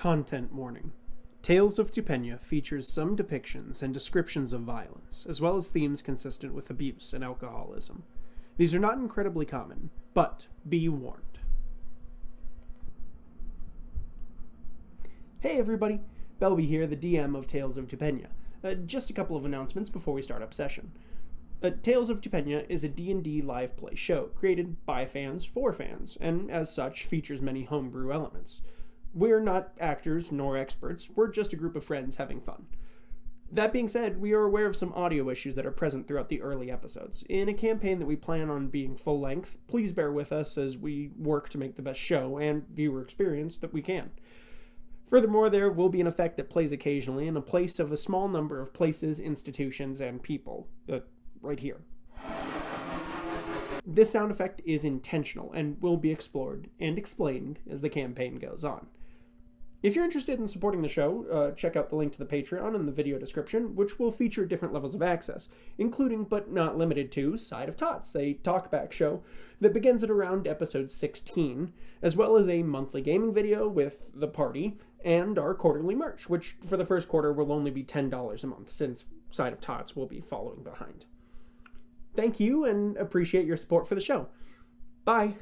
Content warning. Tales of Tupenia features some depictions and descriptions of violence, as well as themes consistent with abuse and alcoholism. These are not incredibly common, but be warned. Hey everybody, Belby here, the DM of Tales of Tupenia. Just a couple of announcements before we start up session. Tales of Tupenia is a D&D live play show created by fans for fans, and as such features many homebrew elements. We're not actors nor experts, we're just a group of friends having fun. That being said, we are aware of some audio issues that are present throughout the early episodes. In a campaign that we plan on being full length, please bear with us as we work to make the best show and viewer experience that we can. Furthermore, there will be an effect that plays occasionally in a place of a small number of places, institutions, and people. Right here. This sound effect is intentional and will be explored and explained as the campaign goes on. If you're interested in supporting the show, check out the link to the Patreon in the video description, which will feature different levels of access, including but not limited to Side of Tots, a talkback show that begins at around episode 16, as well as a monthly gaming video with the party, and our quarterly merch, which for the first quarter will only be $10 a month, since Side of Tots will be following behind. Thank you, and appreciate your support for the show. Bye!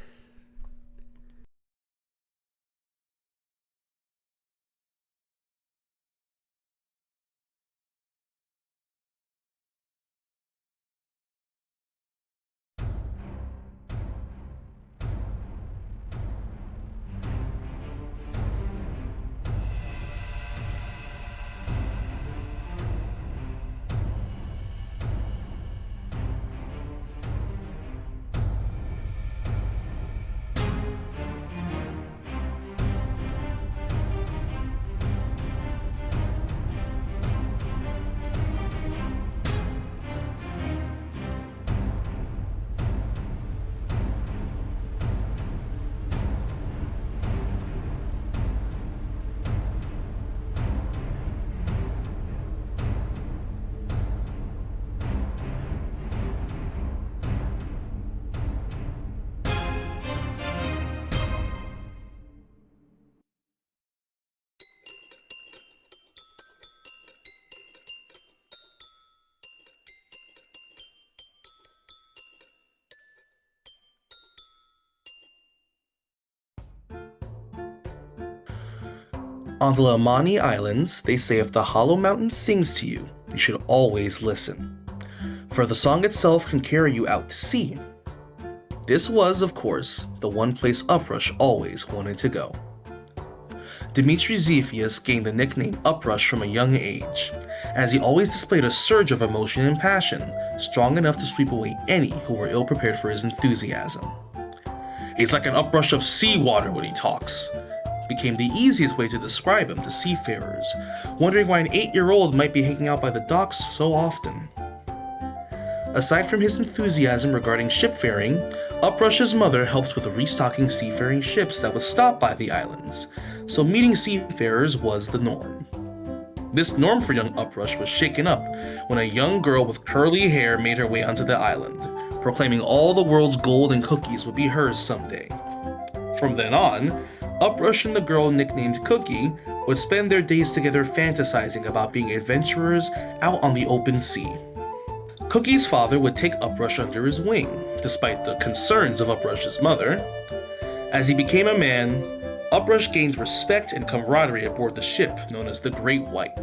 On the Lamani Islands, they say if the Hollow Mountain sings to you, you should always listen, for the song itself can carry you out to sea. This was, of course, the one place Uprush always wanted to go. Dimitri Zephius gained the nickname Uprush from a young age, as he always displayed a surge of emotion and passion, strong enough to sweep away any who were ill-prepared for his enthusiasm. He's like an uprush of seawater when he talks, became the easiest way to describe him to seafarers, wondering why an 8-year-old might be hanging out by the docks so often. Aside from his enthusiasm regarding shipfaring, Uprush's mother helped with restocking seafaring ships that would stop by the islands, so meeting seafarers was the norm. This norm for young Uprush was shaken up when a young girl with curly hair made her way onto the island, proclaiming all the world's gold and cookies would be hers someday. From then on, Uprush and the girl nicknamed Cookie would spend their days together fantasizing about being adventurers out on the open sea. Cookie's father would take Uprush under his wing, despite the concerns of Uprush's mother. As he became a man, Uprush gained respect and camaraderie aboard the ship known as the Great White.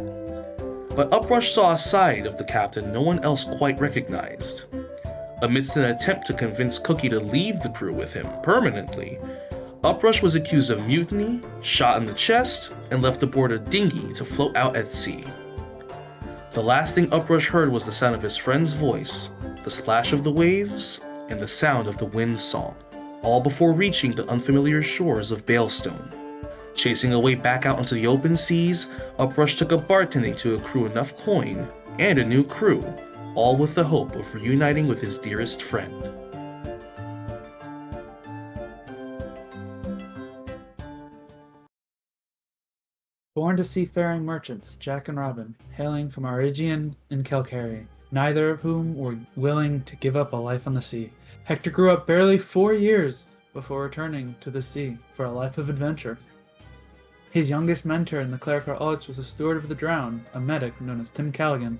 But Uprush saw a side of the captain no one else quite recognized. Amidst an attempt to convince Cookie to leave the crew with him permanently, Uprush was accused of mutiny, shot in the chest, and left aboard a dinghy to float out at sea. The last thing Uprush heard was the sound of his friend's voice, the splash of the waves, and the sound of the wind's song, all before reaching the unfamiliar shores of Balestone. Chasing a way back out into the open seas, Uprush took a bartending to accrue enough coin and a new crew, all with the hope of reuniting with his dearest friend. Born to seafaring merchants, Jack and Robin, hailing from Arigian and Calcary, neither of whom were willing to give up a life on the sea. Hector grew up barely 4 years before returning to the sea for a life of adventure. His youngest mentor in the clerical arts was a steward of the drowned, a medic known as Tim Callaghan.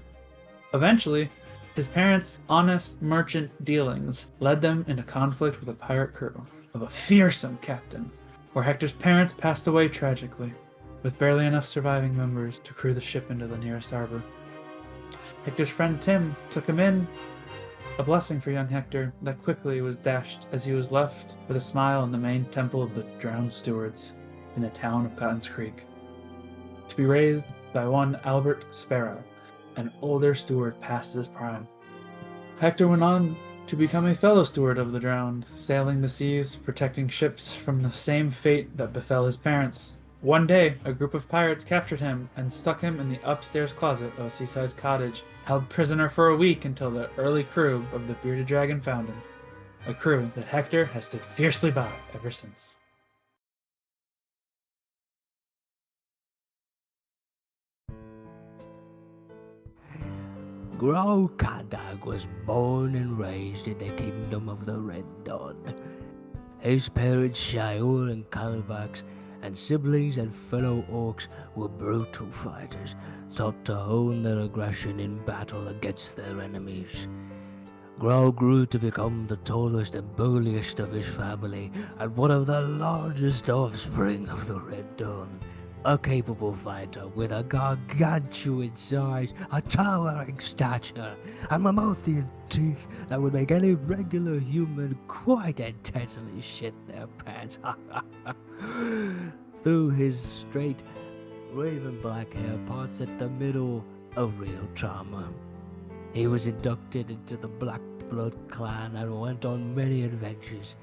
Eventually, his parents' honest merchant dealings led them into conflict with a pirate crew of a fearsome captain, where Hector's parents passed away tragically, with barely enough surviving members to crew the ship into the nearest harbor. Hector's friend Tim took him in, a blessing for young Hector that quickly was dashed as he was left with a smile in the main temple of the drowned stewards in the town of Cotton's Creek, to be raised by one Albert Sparrow, an older steward past his prime. Hector went on to become a fellow steward of the drowned, sailing the seas, protecting ships from the same fate that befell his parents. One day, a group of pirates captured him and stuck him in the upstairs closet of a seaside cottage, held prisoner for a week until the early crew of the Bearded Dragon found him, a crew that Hector has stood fiercely by ever since. Grow Kadag was born and raised in the kingdom of the Red Dawn. His parents, Shior and Calibax, and siblings and fellow orcs were brutal fighters, taught to hone their aggression in battle against their enemies. Grow grew to become the tallest and burliest of his family, and one of the largest offspring of the Red Dawn. A capable fighter with a gargantuan size, a towering stature, and mammothian teeth that would make any regular human quite intensely shit their pants. Through his straight, raven black hair parts at the middle, a real charmer. He was inducted into the Black Blood clan and went on many adventures.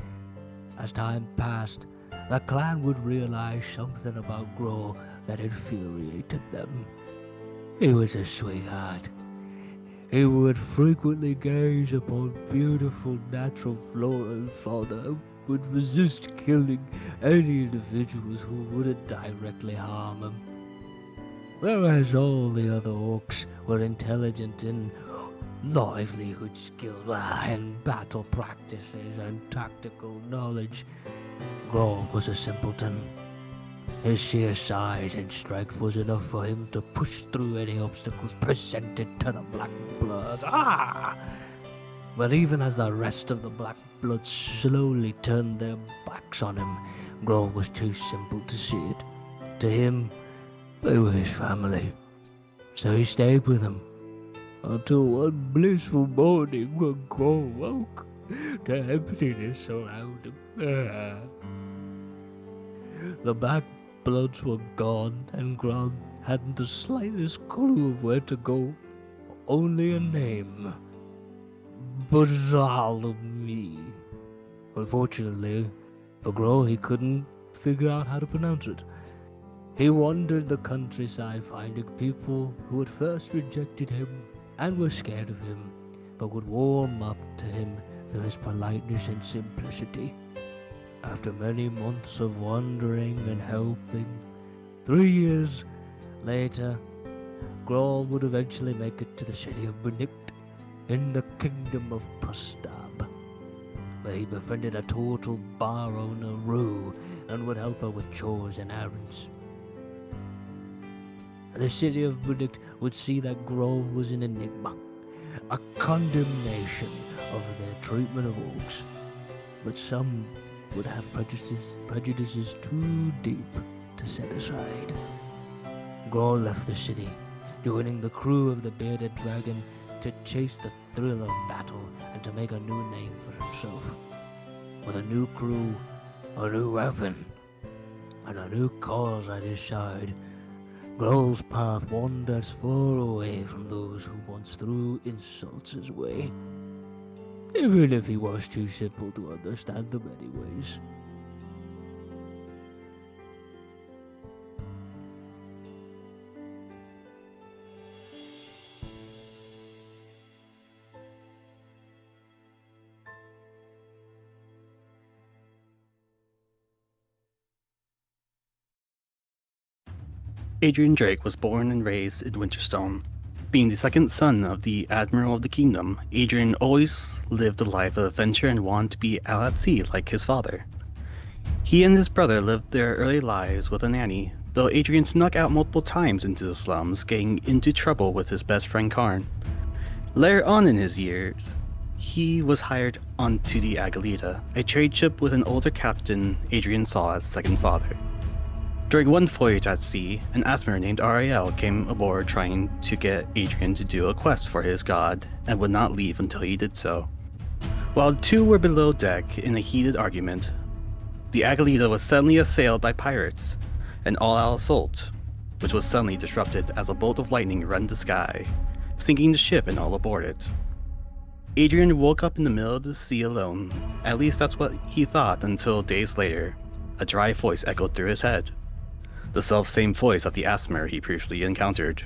As time passed, the clan would realize something about Grow that infuriated them. He was a sweetheart. He would frequently gaze upon beautiful natural flora and fauna, would resist killing any individuals who wouldn't directly harm him. Whereas all the other orcs were intelligent in livelihood skills and battle practices and tactical knowledge, Grow was a simpleton. His sheer size and strength was enough for him to push through any obstacles presented to the Black Bloods. But even as the rest of the Black Bloods slowly turned their backs on him, Grow was too simple to see it. To him, they were his family. So he stayed with them, until one blissful morning when Grow woke to emptiness around him. The Black Bloods were gone, and Grow hadn't the slightest clue of where to go. Only a name. Bartholomew. Unfortunately, for Grow, he couldn't figure out how to pronounce it. He wandered the countryside finding people who at first rejected him and were scared of him, but would warm up to him through his politeness and simplicity. After many months of wandering and helping, 3 years later, Grow would eventually make it to the city of Benict in the kingdom of Pustab, where he befriended a total bar owner, Rue, and would help her with chores and errands. The city of Benict would see that Grow was an enigma, a condemnation of their treatment of orcs, but some would have prejudices too deep to set aside. Grow left the city, joining the crew of the Bearded Dragon to chase the thrill of battle and to make a new name for himself. With a new crew, a new weapon, and a new cause at his side, Grow's path wanders far away from those who once threw insults his way, even if he was too simple to understand them anyways. Adrian Drake was born and raised in Winterstone. Being the second son of the Admiral of the Kingdom, Adrian always lived a life of adventure and wanted to be out at sea like his father. He and his brother lived their early lives with a nanny though Adrian snuck out multiple times into the slums, getting into trouble with his best friend Karn. Later on in his years, he was hired onto the Agalita, a trade ship with an older captain Adrian saw as second father. During one voyage at sea, an Asmer named Ariel came aboard trying to get Adrian to do a quest for his god, and would not leave until he did so. While the two were below deck in a heated argument, the Agalita was suddenly assailed by pirates, an all-out assault, which was suddenly disrupted as a bolt of lightning rent the sky, sinking the ship and all aboard it. Adrian woke up in the middle of the sea alone, at least that's what he thought, until days later, a dry voice echoed through his head. The self-same voice of the Asmer he previously encountered.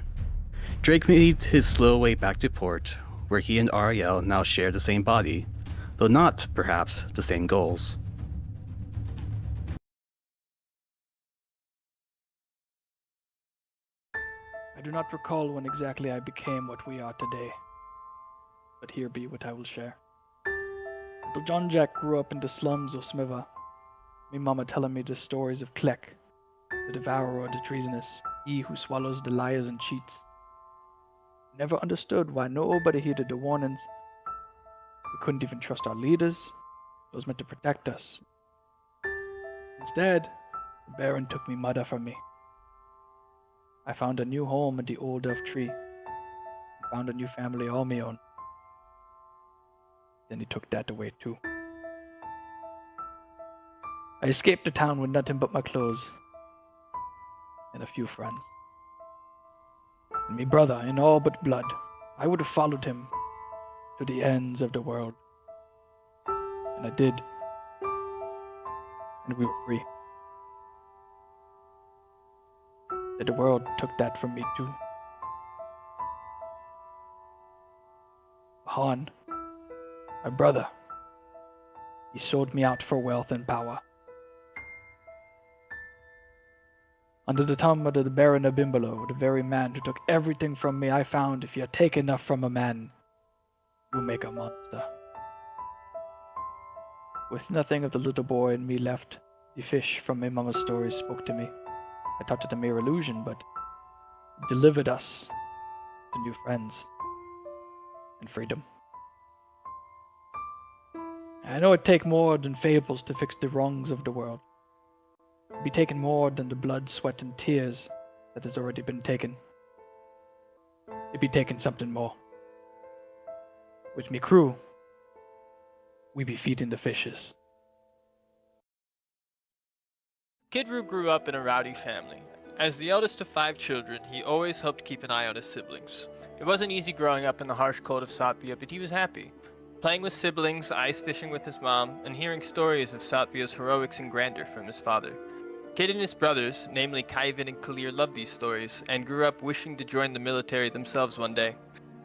Drake made his slow way back to port, where he and Ariel now share the same body, though not, perhaps, the same goals. I do not recall when exactly I became what we are today, but here be what I will share. Little John Jack grew up in the slums of Smiva, me mama telling me the stories of Klek, the devourer of the treasonous, he who swallows the liars and cheats. Never understood why nobody heeded the warnings. We couldn't even trust our leaders, those meant to protect us. Instead, the Baron took me mother from me. I found a new home in the old elf tree, and found a new family all my own. Then he took that away too. I escaped the town with nothing but my clothes, and a few friends. And me brother, in all but blood, I would have followed him to the ends of the world. And I did. And we were free. But the world took that from me too. Han, my brother, he sold me out for wealth and power. Under the thumb of the Baron of Bimbolo, the very man who took everything from me, I found if you take enough from a man, you make a monster. With nothing of the little boy in me left, the fish from my mama's stories spoke to me. I thought it a mere illusion, but it delivered us to new friends and freedom. I know it take more than fables to fix the wrongs of the world. It'd be taken more than the blood, sweat, and tears that has already been taken. It'd be taken something more. With me crew, we be feeding the fishes. Kidru grew up in a rowdy family. As the eldest of 5 children, he always hoped to keep an eye on his siblings. It wasn't easy growing up in the harsh cold of Satpia, but he was happy. Playing with siblings, ice fishing with his mom, and hearing stories of Satpia's heroics and grandeur from his father. Kid and his brothers, namely Kaivan and Kalir, loved these stories, and grew up wishing to join the military themselves one day.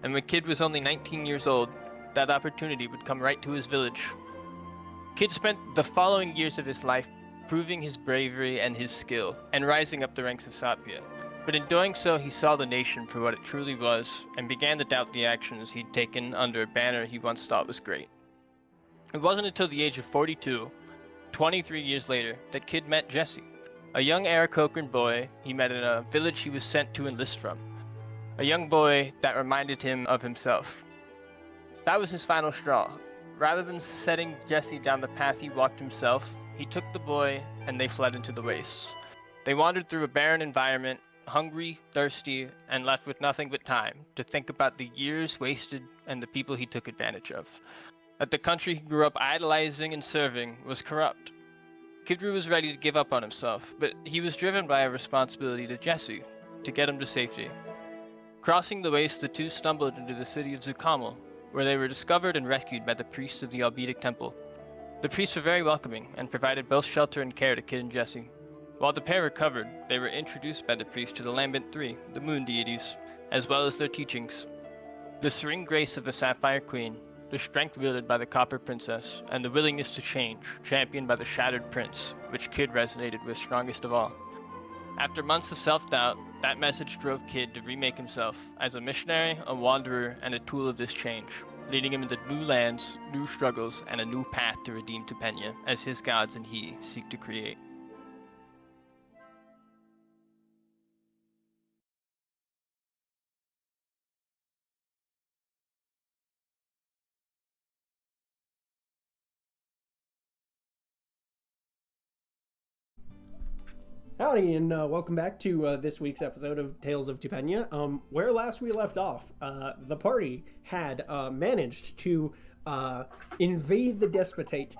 And when Kid was only 19 years old, that opportunity would come right to his village. Kid spent the following years of his life proving his bravery and his skill, and rising up the ranks of Satpia. But in doing so, he saw the nation for what it truly was, and began to doubt the actions he'd taken under a banner he once thought was great. It wasn't until the age of 42, 23 years later, that Kid met Jesse, a young Aarakocran boy he met in a village he was sent to enlist from. A young boy that reminded him of himself. That was his final straw. Rather than setting Jesse down the path he walked himself, he took the boy and they fled into the wastes. They wandered through a barren environment, hungry, thirsty, and left with nothing but time to think about the years wasted and the people he took advantage of. That the country he grew up idolizing and serving was corrupt. Kidru was ready to give up on himself, but he was driven by a responsibility to Jesse, to get him to safety. Crossing the waste, the two stumbled into the city of Zukamel, where they were discovered and rescued by the priests of the Albedic Temple. The priests were very welcoming and provided both shelter and care to Kid and Jesse. While the pair recovered, they were introduced by the priest to the Lambent Three, the moon deities, as well as their teachings. The serene grace of the Sapphire Queen, the strength wielded by the Copper Princess, and the willingness to change, championed by the Shattered Prince, which Kid resonated with strongest of all. After months of self-doubt, that message drove Kid to remake himself as a missionary, a wanderer, and a tool of this change, leading him into new lands, new struggles, and a new path to redeem Tupenia, as his gods and he seek to create. Howdy, and welcome back to this week's episode of Tales of Tupenia. Where last we left off, the party had managed to invade the Despotate,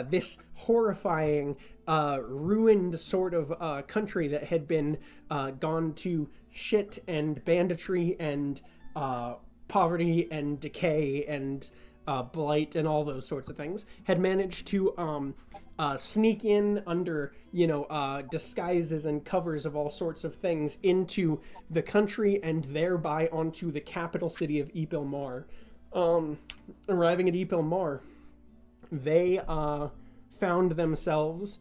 this horrifying, ruined sort of country that had been gone to shit and banditry and poverty and decay and blight and all those sorts of things, had managed to sneak in under, disguises and covers of all sorts of things into the country and thereby onto the capital city of Epilmar. Arriving at Epilmar, they found themselves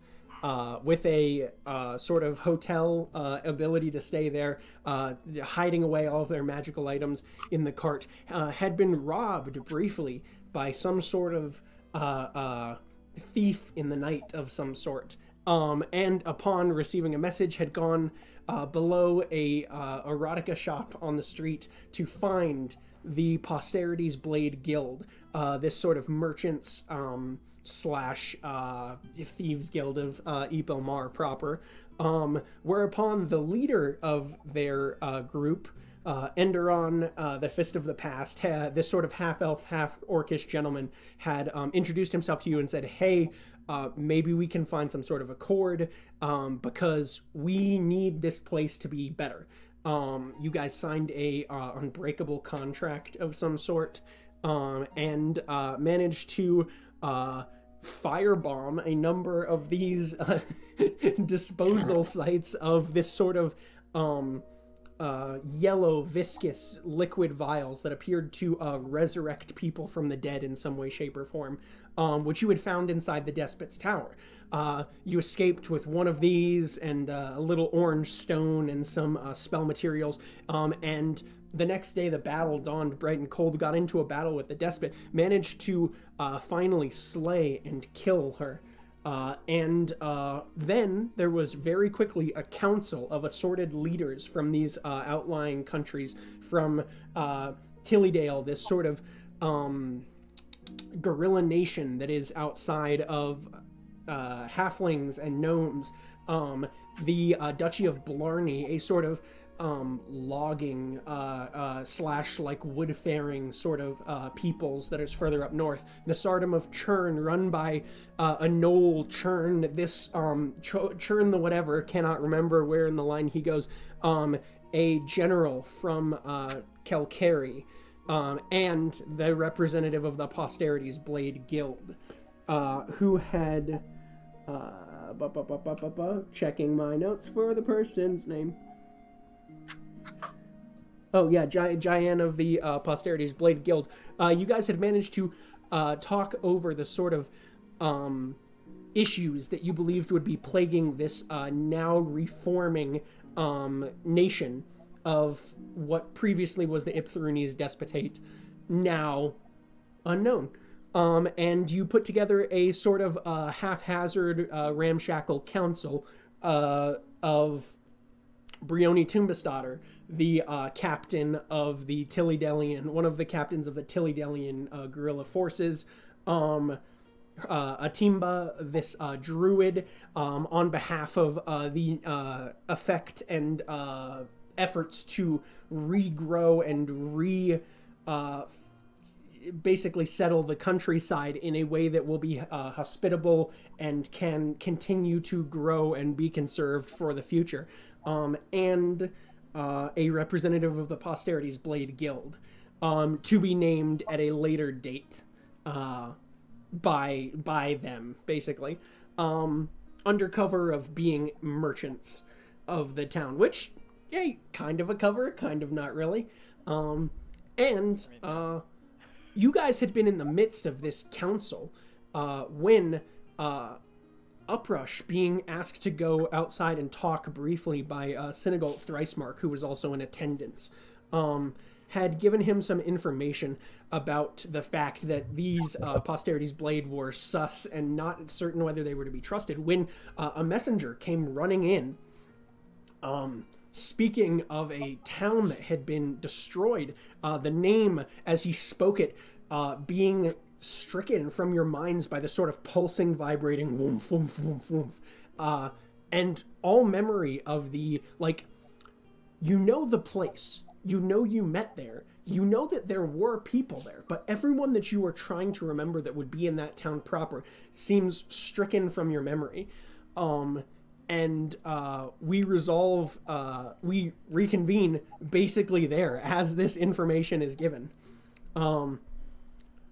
with a sort of hotel ability to stay there, hiding away all of their magical items in the cart, had been robbed briefly by some sort of thief in the night of some sort, and upon receiving a message had gone below a erotica shop on the street to find the Posterity's Blade Guild, this sort of merchants slash thieves guild of Epilmar proper, whereupon the leader of their group, Enderon, the Fist of the Past, this sort of half-elf, half-orcish gentleman, had introduced himself to you and said, hey, maybe we can find some sort of accord, because we need this place to be better. You guys signed a unbreakable contract of some sort, and managed to firebomb a number of these disposal sites of this sort of yellow, viscous, liquid vials that appeared to resurrect people from the dead in some way, shape, or form, which you had found inside the Despot's Tower. You escaped with one of these and a little orange stone and some spell materials, and the next day the battle dawned bright and cold, got into a battle with the Despot, managed to finally slay and kill her. And then there was very quickly a council of assorted leaders from these outlying countries, from Tillydale, this sort of guerrilla nation that is outside of halflings and gnomes, the Duchy of Blarney, a sort of logging slash like wood-faring sort of peoples that is further up north. The Sardom of Churn, run by a Noel Churn, this Churn the whatever, cannot remember where in the line he goes, a general from Kelcari, and the representative of the Posterity's Blade Guild, who had checking my notes for the person's name. Oh yeah, Jyan of the Posterity's Blade Guild. You guys had managed to talk over the sort of issues that you believed would be plaguing this now reforming nation of what previously was the Ipthruni's Despotate, now unknown. And you put together a sort of haphazard ramshackle council of Brioni Tumbasdotter, the captain of the Tillydelian, one of the captains of the Tillydelian guerrilla forces, Atimba, this druid, on behalf of the effect and efforts to regrow and basically settle the countryside in a way that will be hospitable and can continue to grow and be conserved for the future. And a representative of the Posterity's Blade Guild, to be named at a later date by them, basically, under cover of being merchants of the town, which, yeah, kind of a cover, kind of not really. And you guys had been in the midst of this council when Uprush, being asked to go outside and talk briefly by Synagalt Thricemark, who was also in attendance, had given him some information about the fact that these Posterity's Blade were sus and not certain whether they were to be trusted, when a messenger came running in, speaking of a town that had been destroyed, the name, as he spoke it, being stricken from your minds by the sort of pulsing, vibrating woof, woof, woof, woof, and all memory of the, like, you know the place, you know you met there, you know that there were people there, but everyone that you were trying to remember that would be in that town proper seems stricken from your memory. And we reconvene basically there as this information is given.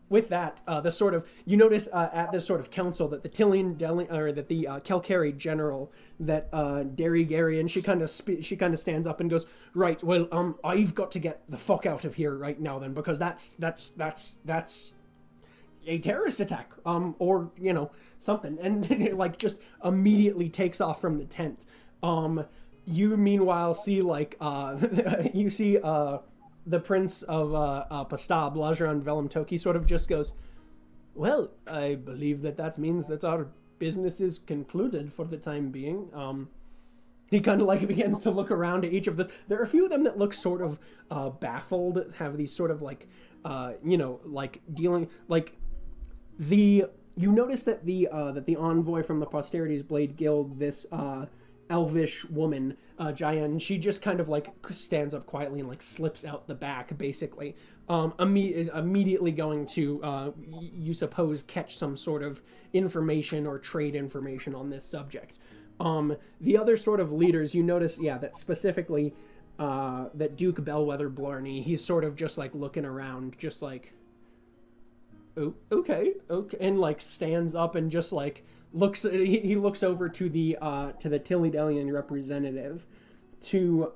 With that, the sort of, you notice at this sort of council that the Kelkari general, that Derry Gary, and she kind of stands up and goes, right, well, I've got to get the fuck out of here right now then, because that's a terrorist attack, or, you know, something, and like just immediately takes off from the tent. You meanwhile see, like, you see the Prince of Pastab, Lajaran Velimtoki, sort of just goes, well, I believe that means that our business is concluded for the time being. He kind of like begins to look around at each of this. There are a few of them that look sort of baffled, have these sort of like, you know, like dealing, like you notice that the envoy from the Posterity's Blade Guild, this elvish woman, Jayan, she just kind of like stands up quietly and like slips out the back, basically, immediately going to, you suppose, catch some sort of information or trade information on this subject. The other sort of leaders, you notice, that specifically, that Duke Bellwether Blarney, he's sort of just like looking around, just like, oh, okay, and like stands up and just like looks. He looks over to the Tillydelian representative, to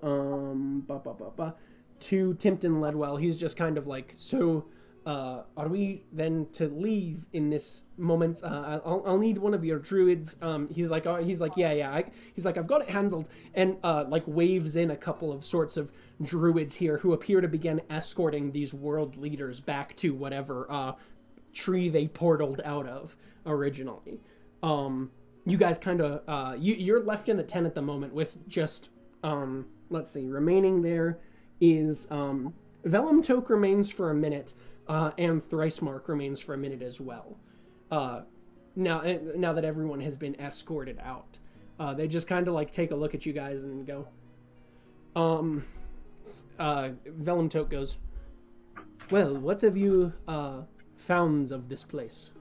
Timpton Ledwell. He's just kind of like, so, are we then to leave in this moment? I'll need one of your druids. He's like, yeah. He's like, I've got it handled, and like waves in a couple of sorts of druids here who appear to begin escorting these world leaders back to whatever tree they portaled out of originally. You guys kind of you're left in the tent at the moment with just let's see, remaining there is Velimtoke remains for a minute, and Thricemark remains for a minute as well. Now that everyone has been escorted out, they just kind of like take a look at you guys and go. Velimtoke goes, well, what have you found of this place?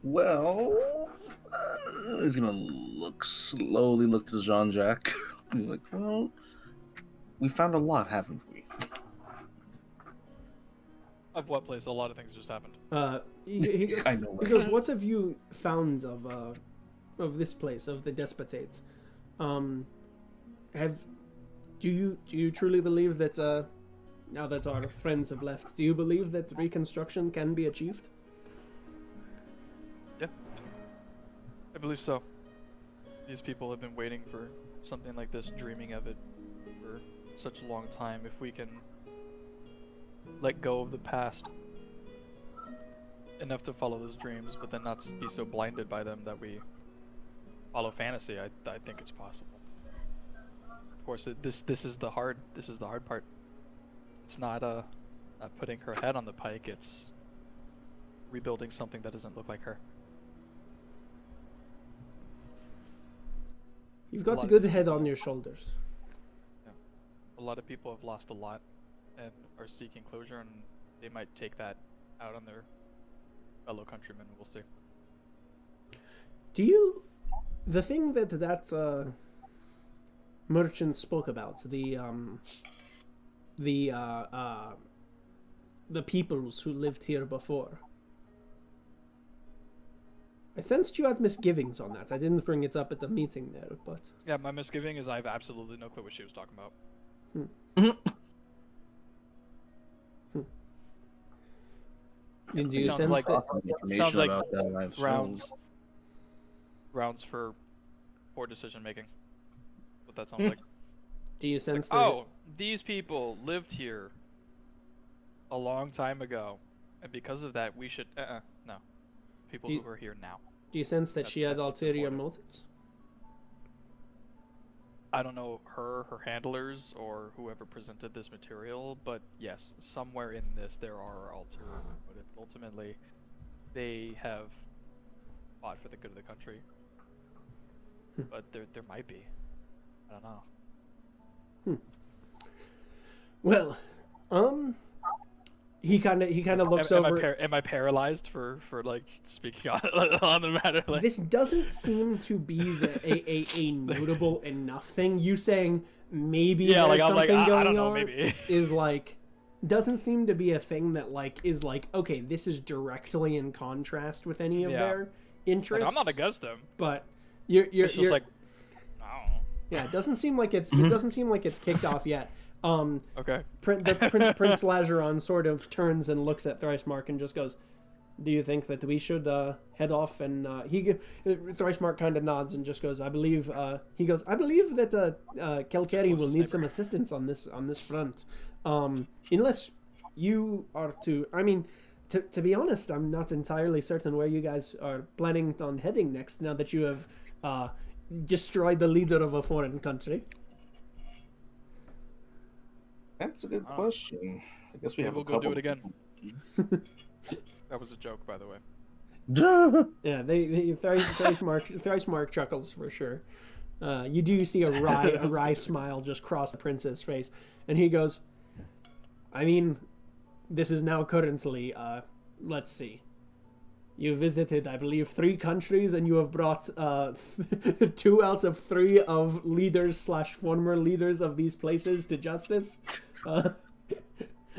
Well, he's gonna slowly look to Jean-Jacques. He's like, well, we found a lot, haven't we? Of what place? A lot of things just happened. He I know. He goes, what have you found of this place, of the Despotates? Do you truly believe that, now that our friends have left, do you believe that reconstruction can be achieved? Yeah, I believe so. These people have been waiting for something like this, dreaming of it for such a long time. If we can let go of the past enough to follow those dreams, but then not be so blinded by them that we follow fantasy, I think it's possible. Of course, this is the hard part. It's not putting her head on the pike. It's rebuilding something that doesn't look like her. You've got a good head on your shoulders. Yeah. A lot of people have lost a lot and are seeking closure, and they might take that out on their fellow countrymen. We'll see. The thing that merchant spoke about, the peoples who lived here before, I sensed you had misgivings on that. I didn't bring it up at the meeting there, but... Yeah, my misgiving is I have absolutely no clue what she was talking about. And do you sounds sense like that... Sounds like about that grounds for poor decision making. What that sounds like. Do you sense like, that... oh, these people lived here a long time ago, and because of that, we should... no. People who are here now. Do you sense that she had ulterior motives? I don't know her handlers, or whoever presented this material, but yes, somewhere in this there are ulterior motives. Ultimately, they have fought for the good of the country. But there might be. I don't know. Well, he kind of looks over. Am I paralyzed for like speaking on the matter? Like... This doesn't seem to be a notable enough thing. You saying maybe there's something going I don't know, on maybe. is like doesn't seem to be a thing that like is like okay, this is directly in contrast with any of their interests. Like, I'm not against them, but you're just like I don't know. Yeah, it doesn't seem like it's kicked off yet. Okay. Prince Lageron sort of turns and looks at Thricemark and just goes, "Do you think that we should head off?" And Thricemark kind of nods and just goes, "I believe." He goes, "I believe that Kelkeri will need some assistance on this front. Unless you are to. I mean, to be honest, I'm not entirely certain where you guys are planning on heading next. Now that you have destroyed the leader of a foreign country." That's a good question. I guess we have we'll a couple. go do it again. That was a joke, by the way. Yeah, Thricemark chuckles for sure. You do see a wry smile just cross the prince's face, and he goes, "I mean, this is now currently. Let's see. You visited, I believe, 3 countries, and you have brought 2 out of 3 of leaders / former leaders of these places to justice.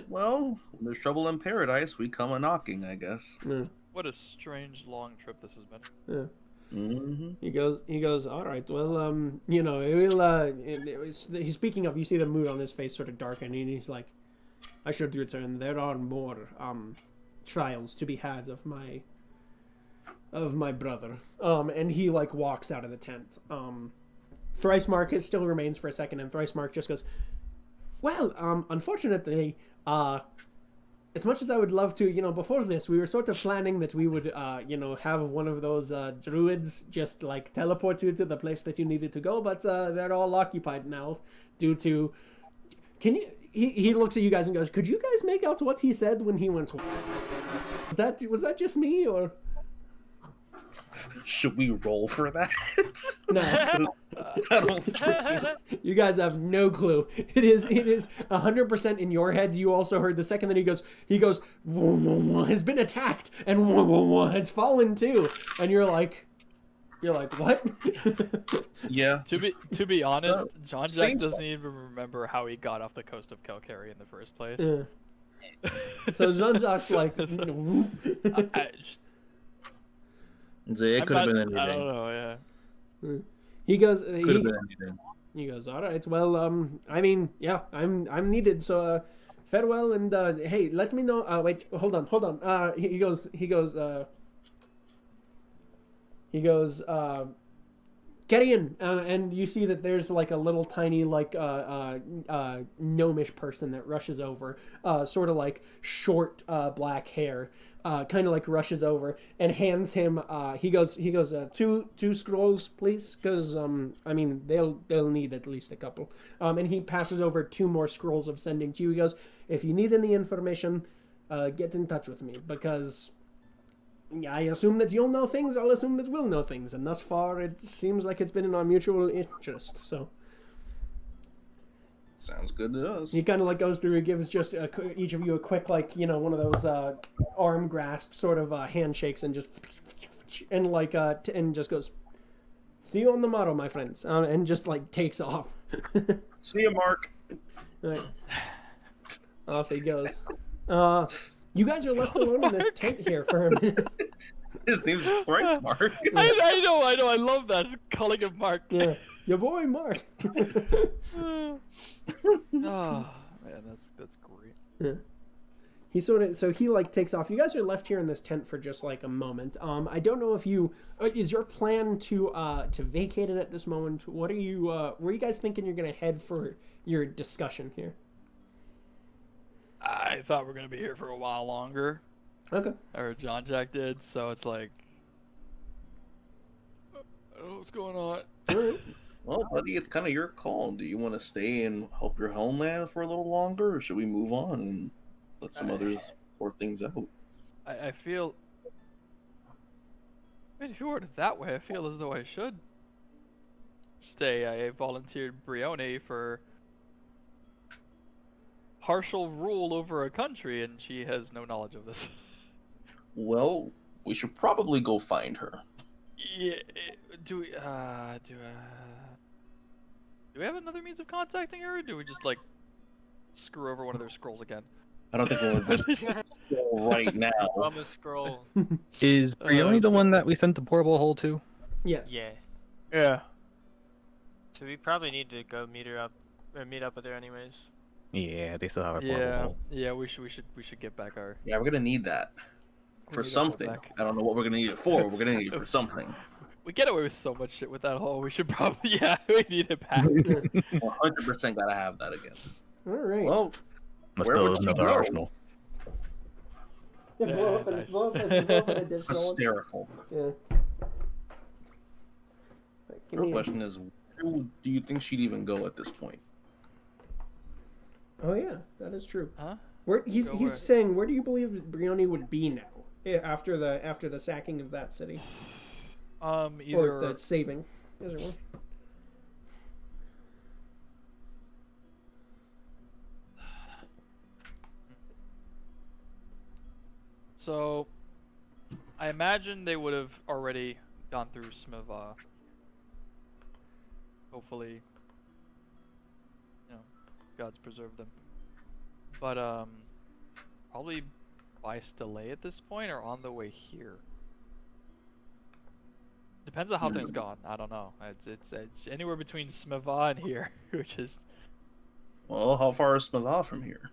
Well, when there's trouble in paradise, we come a knocking, I guess. Yeah. What a strange long trip this has been. Yeah. Mm-hmm. He goes. All right. Well, you know, it will. He's speaking of. You see the mood on his face sort of darken, and he's like, "I should return. There are more trials to be had of my brother." And he like walks out of the tent. Thricemark still remains for a second, and Thricemark just goes, "Well, unfortunately, as much as I would love to, you know, before this, we were sort of planning that we would, you know, have one of those druids just like teleport you to the place that you needed to go, but they're all occupied now due to. Can you?" He looks at you guys and goes, "Could you guys make out what he said when he went? Was that just me or?" Should we roll for that? No. I don't think You guys have no clue. It is 100% in your heads. You also heard the second that he goes, "Wah, wah, wah, has been attacked and wah, wah, wah, has fallen too." And you're like, what? Yeah. To be honest, John Jack seems doesn't even remember how he got off the coast of Kelkeri in the first place. Yeah. So Jean-Jacques like, It could have been anything. I don't know. Yeah. he goes, Could have been anything. he goes, "All right, well, I mean, yeah, I'm needed, so farewell, and hey, let me know. Wait, hold on. He goes, Carrion, and you see that there's like a little tiny like gnomish person that rushes over, sort of like short black hair, kind of like rushes over and hands him. He goes, two scrolls, please, because I mean they'll need at least a couple. And he passes over 2 more scrolls of sending to you. He goes, "If you need any information, get in touch with me, because I assume that you'll know things, I'll assume that we'll know things, and thus far it seems like it's been in our mutual interest, so." Sounds good to us. He kind of like goes through, he gives just each of you a quick, like, you know, one of those arm grasp sort of handshakes, and just, and like, and just goes, "See you on the morrow, my friends," and just like takes off. See you, Mark. Right. Off he goes. You guys are left alone in this tent here for a minute. His name's Thrice Mark. I know. I love that. Calling him Mark. Yeah, your boy Mark. Oh man, that's great. Yeah. He like takes off. You guys are left here in this tent for just like a moment. I don't know if you is your plan to vacate it at this moment. What are you where are you guys thinking you're gonna head for your discussion here? I thought we were gonna be here for a while longer. Okay. Or John Jack did, so it's like, I don't know what's going on. All right. Well, buddy, it's kind of your call. Do you want to stay and help your homeland for a little longer, or should we move on and let some others sort things out? I feel mean, if you word it that way, I feel as though I should stay. I volunteered Brione for partial rule over a country, and she has no knowledge of this. Well, we should probably go find her. Yeah, do we have another means of contacting her, or do we just, like, screw over one of their scrolls again? I don't think we'll just go right now. On the scroll. Is Brioni the one that we sent the portable hole to? Yes. Yeah. Yeah. So we probably need to go meet her up, or meet up with her anyways. Yeah, they still have a portable hole. Yeah, we should get back our... Yeah, we're gonna need that. For need that something. back. I don't know what we're gonna need it for. We're gonna need it for something. We get away with so much shit with that hole, we should probably... Yeah, we need it back. 100% gotta have that again. All right. Well, Must where would build you another go? arsenal. Yeah, blow up nice. blow up an additional one. Hysterical. Yeah. Right, give The me real question is, where do you think she'd even go at this point? Oh yeah, that is true. Huh? Where he's Go where? saying, where do you believe Brioni would be now after the sacking of that city, or Either... the saving, as it were? So, I imagine they would have already gone through Smiva. Hopefully, God's preserved them. But probably by Stele at this point, or on the way here. Depends on how things gone. I don't know. It's anywhere between Smiva and here, which is... Well, how far is Smiva from here?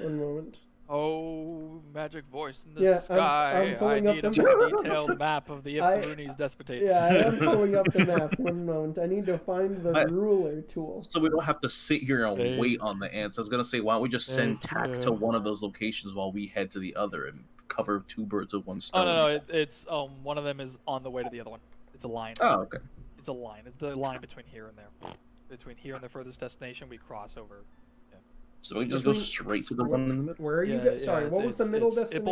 One moment. Oh, magic voice in the Yeah, I'm sky. I pulling up need a the- more detailed map of the Iptaruni's despotate. Yeah, I am pulling up the map. One moment. I need to find the ruler tool. So we don't have to sit here and Hey. wait on the ants. I was gonna say, why don't we just send Thank Tack you. to one of those locations while we head to the other and cover two birds with one Oh stone? no, it's one of them is on the way to the other one. It's a line. Oh, okay. It's a line. It's the line between here and there. Between here and the furthest destination, we cross over. So we just go straight to the one in the middle. Where are you? Sorry, what was the middle destination?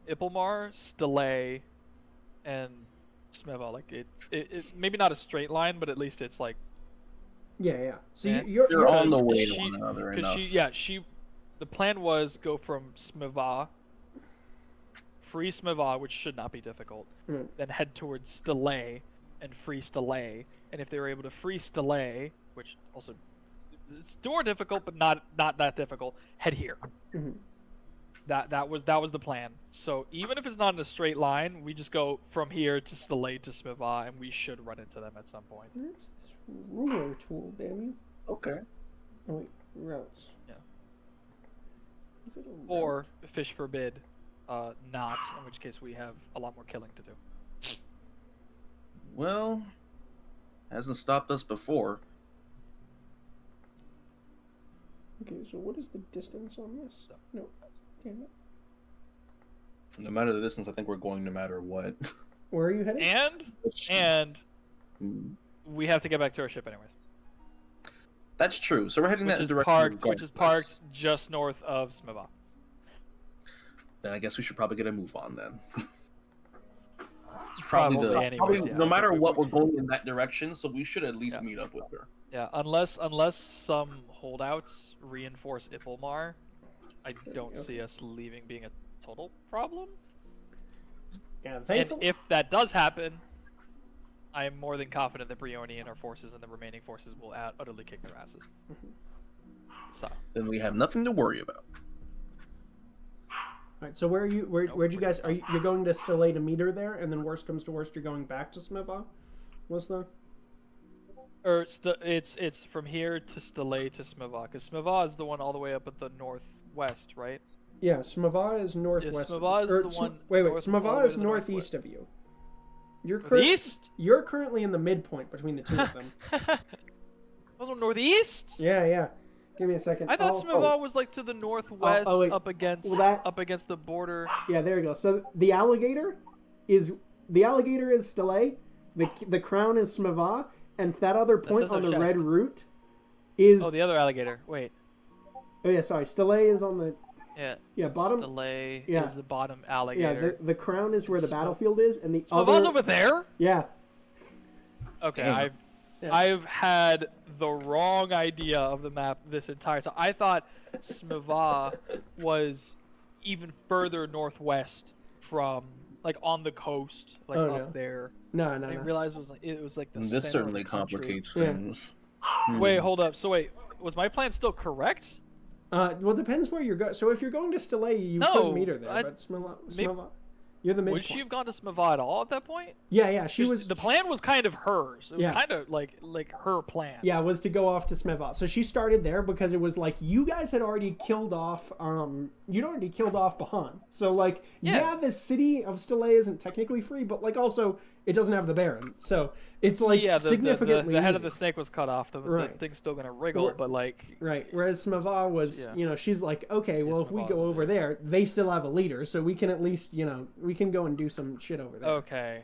Ippelmar, Stele, and Smeva. Like it maybe not a straight line, but at least it's like... Yeah. So And you're on the way to she- one another Because enough. the plan was go from Smeva, free Smeva, which should not be difficult, Mm. then head towards Stele and free Stele. And if they were able to free Stele, which also it's more difficult, but not that difficult, head here. Mhm. That was the plan. So even if it's not in a straight line, we just go from here to Stele to Smeva, and we should run into them at some point. Where's this ruler tool? Damn you! Okay. Oh wait, routes. Yeah. Is it a route? Or, fish forbid, not, in which case we have a lot more killing to do. Well, hasn't stopped us before. Okay, so what is the distance on this? No, damn it. No matter the distance, I think we're going no matter what. Where are you heading? And Hmm. we have to get back to our ship anyways. That's true. So we're heading Which that is direction. which is regardless. parked just north of Smeva. Then I guess we should probably get a move on then. It's probably Probably anyways, yeah. no matter what, we're going in that direction, so we should at least Yeah. meet up with her. Yeah, unless some holdouts reinforce Ippelmar, I don't see us leaving being a total problem. Yeah, And thankfully. if that does happen, I am more than confident that Brioni and our forces and the remaining forces will utterly kick their asses. So, Then we have nothing to worry about. All right, so where are you? Where'd you guys? You're going to Stele to meet her there, and then worst comes to worst, you're going back to Smeva? What's the? or it's from here to Stele to Smeva, because Smeva is the one all the way up at the northwest, right? Yeah, Smeva is northwest. Smeva is or the one Wait, north- all the Smeva way is to the northeast of you. You're East? You're currently in the midpoint between the two of them. Also northeast? Yeah. Give me a second. I thought Oh, Smeva was like to the northwest, wait. up against Well, up against the border. Yeah, there you go. So the alligator is Stele, the crown is Smeva, and that other point says on the our red chest. route is. Oh, the other alligator. Wait. Oh yeah, sorry. Stele is on the. Yeah. Yeah, bottom. Delay yeah. is the bottom Yeah, alligator. the crown is where the Smev- battlefield is, and the Smeva's other. over there? Yeah. Okay, Damn. I've had the wrong idea of the map this entire time. I thought Smeva was even further northwest from, like, on the coast, like Oh, up no. there. No, I no, didn't no. realize it was like the center This of certainly the country. complicates Yeah. things. Wait, hold up. So wait, was my plan still correct? Well, depends where you're going. So if you're going to Stille, you No, couldn't meet her there. I- But Smeva, you're the Would midpoint. she have gone to Smeva at all at that point? Yeah, she 'Cause was. The plan was kind of hers. It was Yeah. kind of like her plan. Yeah, was to go off to Smeva. So she started there because it was like you guys had already killed off. You'd already killed off Bahan. So like, yeah, the city of Stille isn't technically free, but like also it doesn't have the Baron. So it's like yeah, significantly. the head of easy. the snake was cut off. The Right. thing's still gonna wriggle, Right. but like. Right. Whereas Smeva was, Yeah. she's like, okay, well, if we Smeva's go a over bit- there, they still have a leader, so we can at least, we can go and do some shit over there. Okay.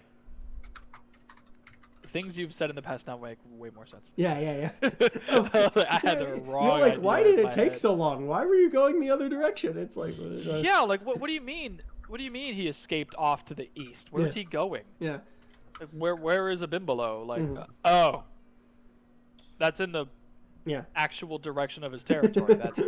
Things you've said in the past now make way more sense. Yeah, yeah. I had the wrong. You're like, why idea did in it my take head. so long? Why were you going the other direction? It's like, Yeah, like what do you mean? What do you mean he escaped off to the east? Where's Yeah. he going? yeah. Like, where is Abimbalo? Like, Mhm. oh, that's in the Yeah. actual direction of his territory. That's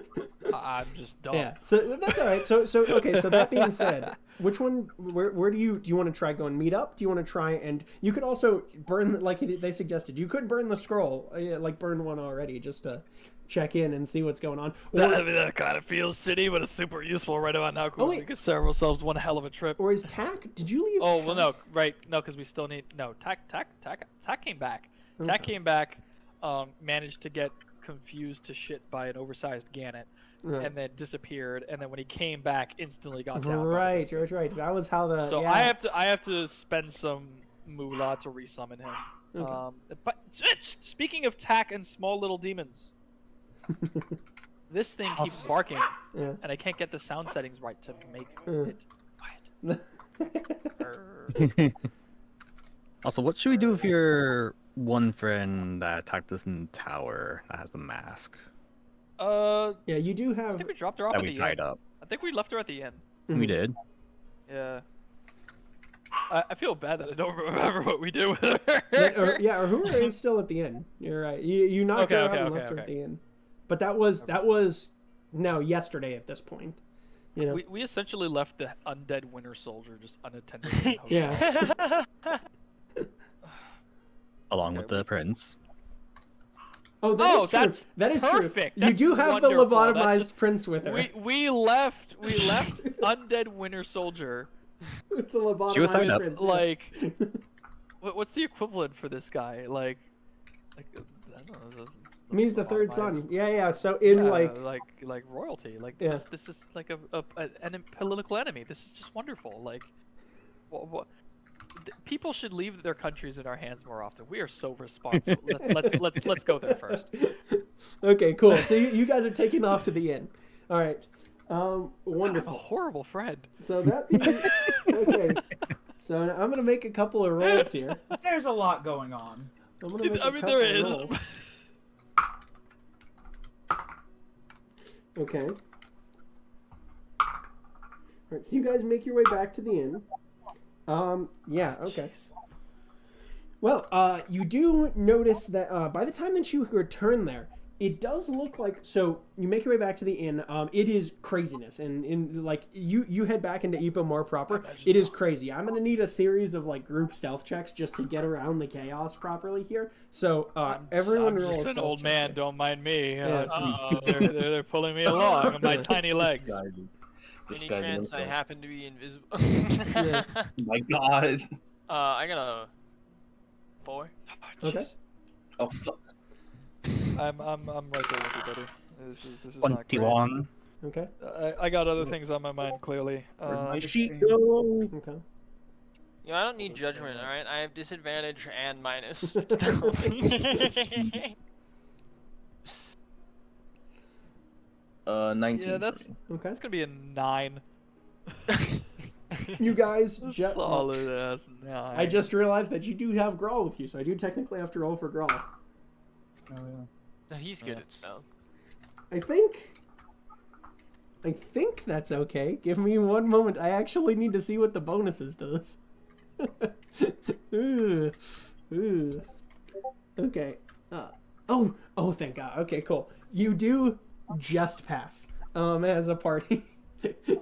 I'm just dumb. Yeah, so that's all right. So okay. So that being said, which one? Where do you want to try going meet up? Do you want to try and you could also burn like they suggested. You could burn the scroll, like burn one already, just to check in and see what's going on. I mean, that kind of feels shitty, but it's super useful right about now. Oh, Because wait. we could serve ourselves one hell of a trip. Or is Tack? Did you leave? Oh well, Tack? no, right? No, because we still need Tack came back. Okay. Tack came back. Managed to get confused to shit by an oversized Gannet, Right. and then disappeared. And then when he came back, instantly got down. by Right, it. right. That was how the. So yeah. I have to spend some moolah to resummon him. Okay. But speaking of Tack and small little demons, this thing keeps barking, Yeah. and I can't get the sound settings right to make Mm. it quiet. Also, what should we do with your one friend that attacked us in the tower that has the mask Yeah, you do I have. think we dropped her off that at we the tied end. up? I think we left her at the end. Mm-hmm. We did. Yeah. I feel bad that I don't remember what we did with her. Or Uhura is still at the end. You're right. You knocked her out and left her at the end. But that was no yesterday at this point. You know. We essentially left the undead winter soldier just unattended. in the hotel. Yeah. Along Okay, with the prince. Oh, that is true. that's That is perfect. true. You That's do have the wonderful. That's lobotomized just- prince with her. We left undead winter soldier. With the lobotomized She was tied up. prince. Like, what's the equivalent for this guy? Like I don't know. Means the third lobotomized- son. Yeah. So in Yeah, like royalty. Like Yeah. this is like a political enemy. This is just wonderful. Like, what? People should leave their countries in our hands more often. We are so responsible. let's go there first. Okay, cool. So you guys are taking off to the inn. All right. I'm a Wonderful. horrible friend. So that being okay. So now I'm gonna make a couple of rolls here. There's a lot going on. I'm gonna make I a mean, couple there of is. rolls. Okay. Alright, so you guys make your way back to the inn. Yeah, okay. Well, you do notice that by the time that you return there, it does look like, so you make your way back to the inn. It is craziness, and like you head back into Ipa more proper. It is crazy. I'm gonna need a series of like group stealth checks just to get around the chaos properly here. So everyone I'm roll just a an stealth old check man. here. Don't mind me. Yeah. They're pulling me along on my tiny legs. Any Disguising chance I himself. happen to be invisible? Yeah. My God. I got a 4. Okay. Oh, fuck. I'm right there with you, buddy. This is not great. 21. Okay. I got other things on my mind clearly. Where'd my Just sheet being- go? Okay. You know, I don't need judgment, alright? I have disadvantage and minus. 19. Yeah, that's Okay. gonna be a 9. You guys, Solid ass 9. I just realized that you do have Grawl with you, so I do technically have to roll for Grawl. Oh, yeah. No, he's good at stealth. I think. I think that's okay. Give me one moment. I actually need to see what the bonuses to this. Ooh. Ooh. Okay. Oh, thank God. Okay, cool. You do just pass as a party.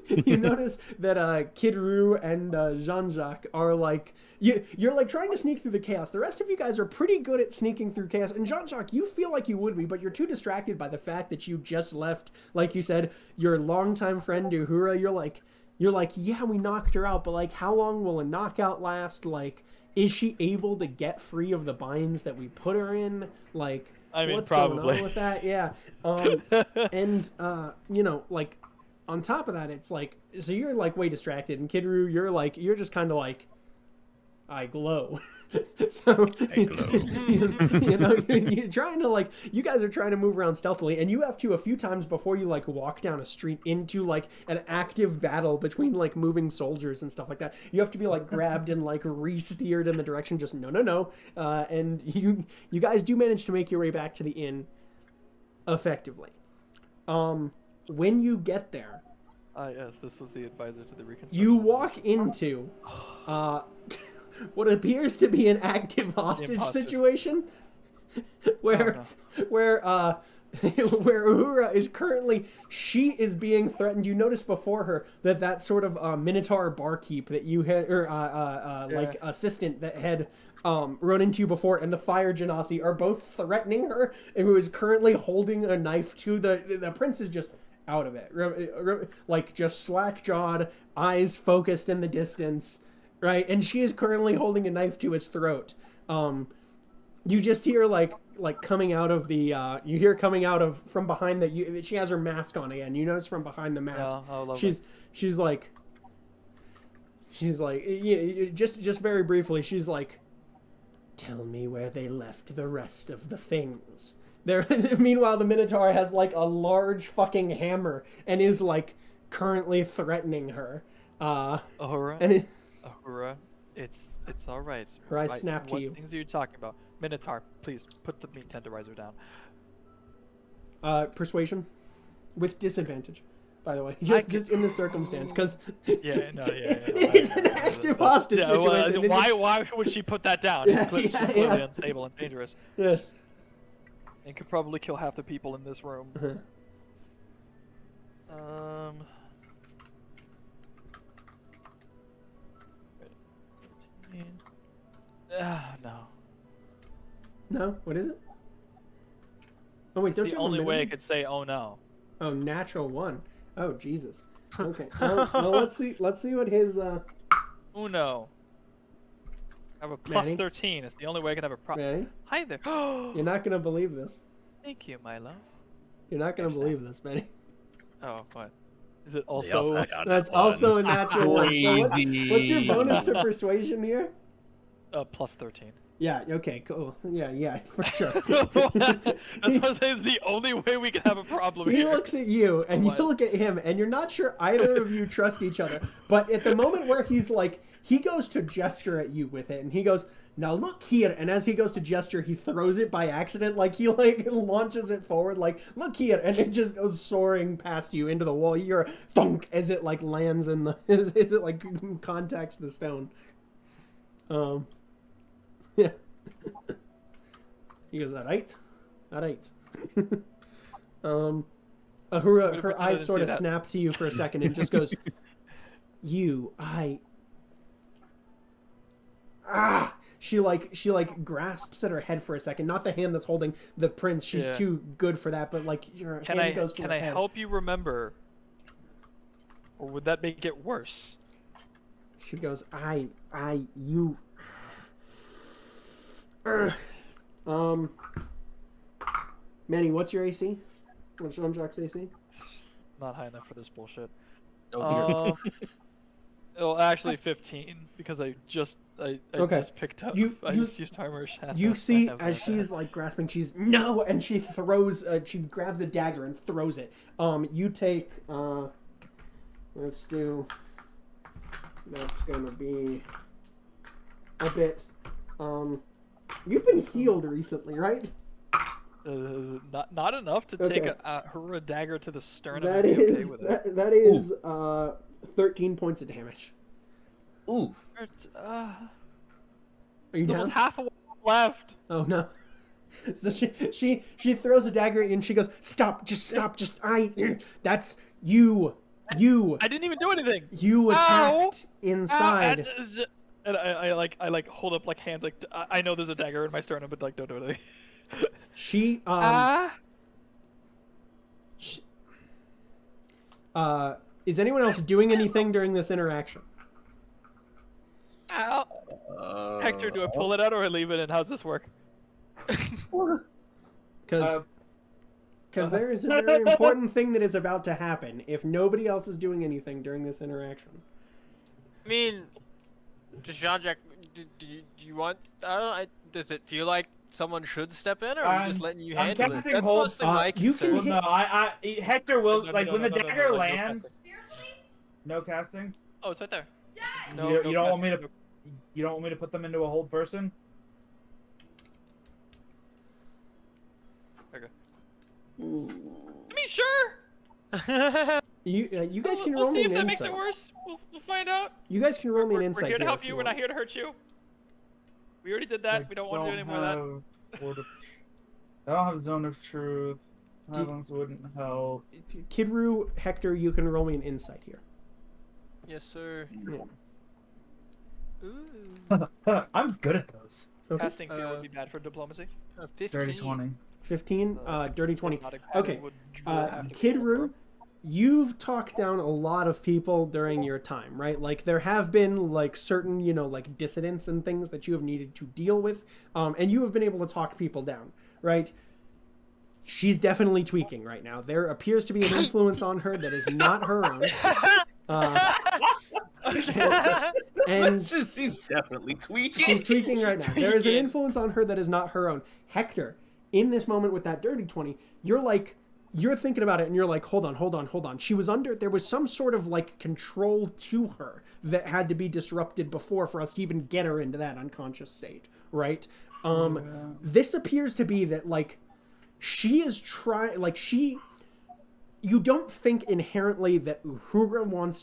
You notice that Kid Roo and Jean-Jacques are like you're like trying to sneak through the chaos. The rest of you guys are pretty good at sneaking through chaos, and Jean-Jacques, you feel like you would be, but you're too distracted by the fact that you just left, like you said, your longtime friend Uhura. You're like, yeah, we knocked her out, but like, how long will a knockout last? Like, is she able to get free of the binds that we put her in? Like, I mean, what's probably. going on with that? Yeah. And you know, like, on top of that, it's like, so you're like way distracted, and Kid Roo, you're just kind of like, I glow. So you know, you're trying to like, you guys are trying to move around stealthily, and you have to a few times before you like walk down a street into like an active battle between like moving soldiers and stuff like that. You have to be like grabbed and like re-steered in the direction. Just no. And you guys do manage to make your way back to the inn effectively. When you get there, Yes, this was the advisor to the reconstruction. you walk into what appears to be an active hostage situation, where Uhura is currently, she is being threatened. You notice before her that sort of Minotaur barkeep that you had, or like assistant that had run into you before, and the fire genasi are both threatening her, and who is currently holding a knife to the prince is just out of it, like just slack-jawed, eyes focused in the distance, right? And she is currently holding a knife to his throat. You just hear like coming out of the coming out of from behind she has her mask on again. You notice from behind the mask, she's like just very briefly, she's like, tell me where they left the rest of the things. Meanwhile, the Minotaur has like a large fucking hammer and is like currently threatening her. Uhura, Uhura, it's all right. Her eyes snap to you. What things are you talking about? Minotaur, please put the meat tenderizer down. Persuasion with disadvantage, by the way, just in the circumstance, because it's an active hostage situation. Why would she put that down? She's clearly unstable and dangerous. Yeah. And could probably kill half the people in this room. No. No? What is it? Oh wait, don't the you have only a way I minimum? could say oh no. Oh, natural one. Oh, Jesus. Okay. Well, let's see what his Uno. I have a plus Manny? 13. It's the only way I can have a problem. Manny? Hi there. You're not gonna believe this. Thank you, my love. You're not gonna believe this, Manny. Oh, what? Is it also? That's also a natural one. So what's your bonus to persuasion here? Plus 13. Yeah, okay, cool. Yeah, for sure. That's what I'm saying, is the only way we can have a problem He here. looks at you, and you look at him, and you're not sure either of you trust each other. But at the moment where he's like, he goes to gesture at you with it, and he goes, now look here. And as he goes to gesture, he throws it by accident. Like, he like launches it forward, like, look here. And it just goes soaring past you into the wall. You hear a thunk as it like lands in the, as it like contacts the stone. Yeah. He goes, alright. Uhura, her eyes sort of snap to you for a second and just goes, She grasps at her head for a second. Not the hand that's holding the prince. She's too good for that, but like her hand goes to her head. Can I help you remember? Or would that make it worse? She goes, Manny, what's your AC? What's Jean-Jacques' AC? Not high enough for this bullshit. Oh, Well, actually 15 because I just picked up. I just used armor shadow. You see as she's like grasping, no, and she throws. She grabs a dagger and throws it. You take. Let's do. That's gonna be a bit. You've been healed recently, right? Not enough to take Okay. her dagger to the sternum. That and be okay is with it. that is 13 points of damage. Oof. Are you There down? was half a wall left. Oh no. So she throws a dagger at you and she goes, "Stop! Just stop! Just that's you. I didn't even do anything. You attacked inside." And I like hold up like hands like I know there's a dagger in my sternum, but like don't do anything. She is anyone else doing anything during this interaction? Ow. Hector, do I pull it out or I leave it in? How's this work? Because there is a very important thing that is about to happen if nobody else is doing anything during this interaction. I mean, does Jean-Jacques, do you want, I don't know, does it feel like someone should step in, or are we just letting you I'm handle it? casting That's hold- mostly my you can concern. Well, no, Hector will No, like when the no, dagger no lands. casting. No casting. Oh, it's right there. You don't want me to. You don't want me to put them into a hold person. Okay. I mean, sure. You guys can we'll roll see me if an that makes insight. it worse. We'll find out. You guys can roll me an We're insight here to help if you. you We're not want. here to hurt you. We already did that. We don't want to do any more of that. I don't have zone of truth. Silence wouldn't help. Kidru, Hector, you can roll me an insight here. Yes, sir. Yeah. Ooh. I'm good at those. Okay. Casting fear would be bad for diplomacy. 15. Dirty 20. 15, dirty 20. Not Okay. would have to be Kidru, you've talked down a lot of people during your time, right? Like, there have been, like, certain, like, dissidents and things that you have needed to deal with, and you have been able to talk people down, right? She's definitely tweaking right now. There appears to be an influence on her that is not her own. And She's definitely tweaking. she's tweaking right now. There is an influence on her that is not her own. Hector, in this moment with that dirty 20, you're thinking about it and you're like, hold on. She was there was some sort of like control to her that had to be disrupted before for us to even get her into that unconscious state, right? This appears to be that like she is trying, like you don't think inherently that Uhura wants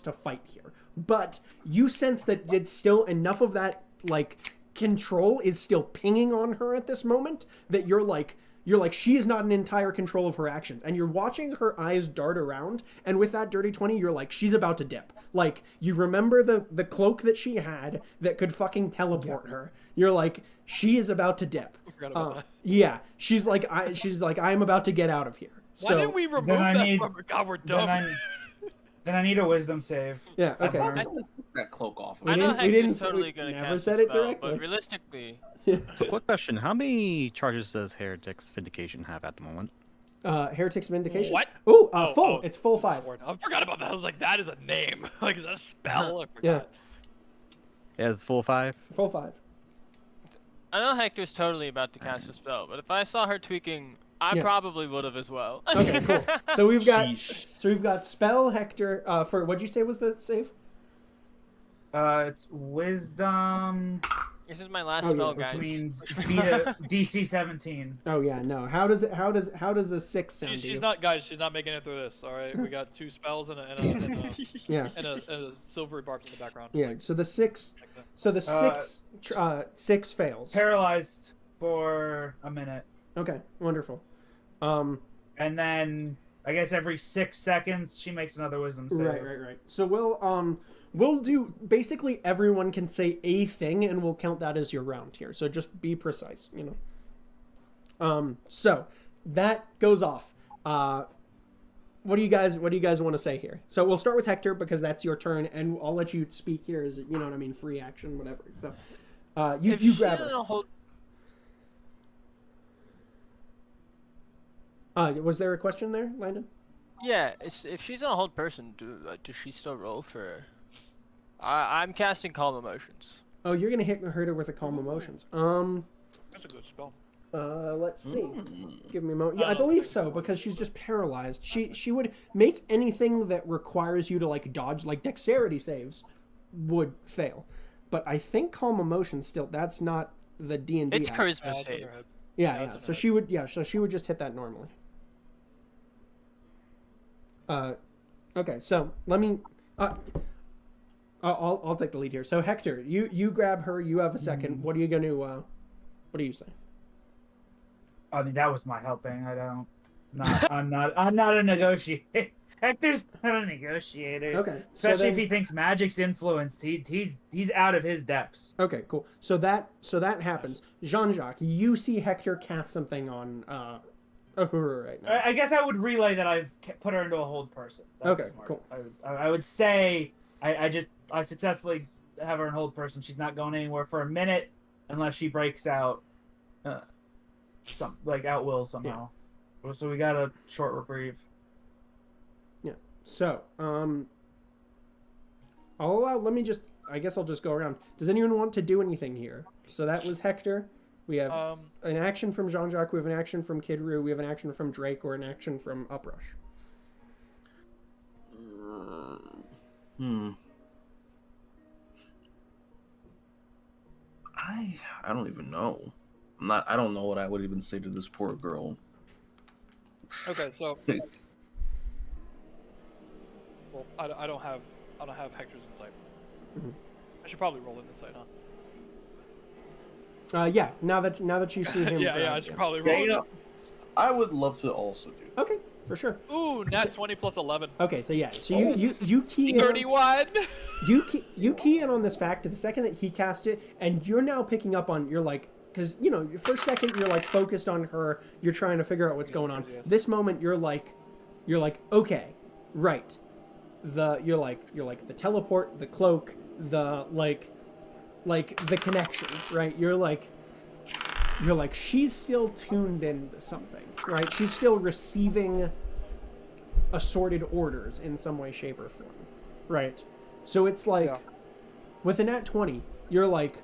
to fight here, but you sense that it's still enough of that like control is still pinging on her at this moment that you're like she is not in entire control of her actions, and you're watching her eyes dart around, and with that dirty 20 you're like, she's about to dip. Like, you remember the cloak that she had that could fucking teleport her. You're like, she is about to dip. forgot about that. Yeah, she's like I'm about to get out of here. Why didn't we remove I that need- from her? God, we're dumb. Then I need a wisdom save. Yeah, okay. I Took that cloak off. We I know didn't- we Hector's didn't- totally we gonna never cast said a it spell, directly. but realistically, So, quick question: how many charges does Heretic's Vindication have at the moment? Heretic's Vindication. What? Ooh, Oh, full. oh, It's full 5. Sword. I forgot about that. I was like, that is a name. Like, is that a spell? I Yeah. forgot. It has full 5. Full 5. I know Hector's totally about to cast a spell, but if I saw her tweaking, I Yeah. probably would have as well. Okay, cool. So we've Sheesh. got spell Hector for what'd you say was the save? It's wisdom, This is my last Oh, yeah, spell, which guys. which means DC 17. Oh yeah, no. How does a 6 sound to you? She's not, guys. She's not making it through this. All right, we got 2 spells and a Yeah. and a silvery barbs in the background. Yeah, so the 6 6 fails. Paralyzed for a minute, Okay, wonderful. and then I guess every 6 seconds she makes another wisdom save. Right. So we'll do basically everyone can say a thing and we'll count that as your round here. So just be precise, So that goes off. What do you guys want to say here? So we'll start with Hector because that's your turn, and I'll let you speak here as free action, whatever. So you grab her. Was there a question there, Landon? Yeah, if she's in a hold person, does she still roll for? I'm casting Calm Emotions. Oh, you're gonna hit her with a Calm Emotions. That's a good spell. Let's see. Give me a moment. Yeah, I believe so because she's just paralyzed. She would make anything that requires you to like dodge, like dexterity saves, would fail. But I think Calm Emotions still. That's not the D&D. It's app. charisma save. Yeah, it's an So she would, so she would just hit that normally. Okay. So let me. I'll take the lead here. So Hector, you grab her. You have a second. What are you going to? What do you say? I mean, that was my helping. I'm not a negotiator. Hector's not a negotiator. Okay. Especially if he thinks magic's influence. He's out of his depths. Okay, cool. So that happens. Jean-Jacques, you see Hector cast something on Uhura right now. I guess I would relay that I've put her into a hold person. That'd be Okay, smart. cool. I would say I successfully have her in hold person. She's not going anywhere for a minute unless she breaks out, out will somehow. Yeah. So we got a short reprieve. Yeah. So I guess I'll just go around. Does anyone want to do anything here? So that was Hector. We have an action from Jean-Jacques. We have an action from Kid Roo. We have an action from Drake, or an action from Uprush. I don't even know. I don't know what I would even say to this poor girl. Okay, so well, I don't have Hector's insight. Mm-hmm. I should probably roll an insight, huh? Yeah. Now that you see him. I should probably roll. Yeah, I would love to also do that. Okay, for sure. Ooh, nat 20 plus 11. Okay, so yeah, so you key in. 31. You key in on this fact the second that he cast it, and you're now picking up on, you're like, because your first second you're like focused on her, you're trying to figure out what's going on. This moment you're like okay, right. You're like the teleport, the cloak, the like the connection, right? You're like she's still tuned into something, right? She's still receiving assorted orders in some way, shape, or form, right? So it's like, with a nat 20, you're like,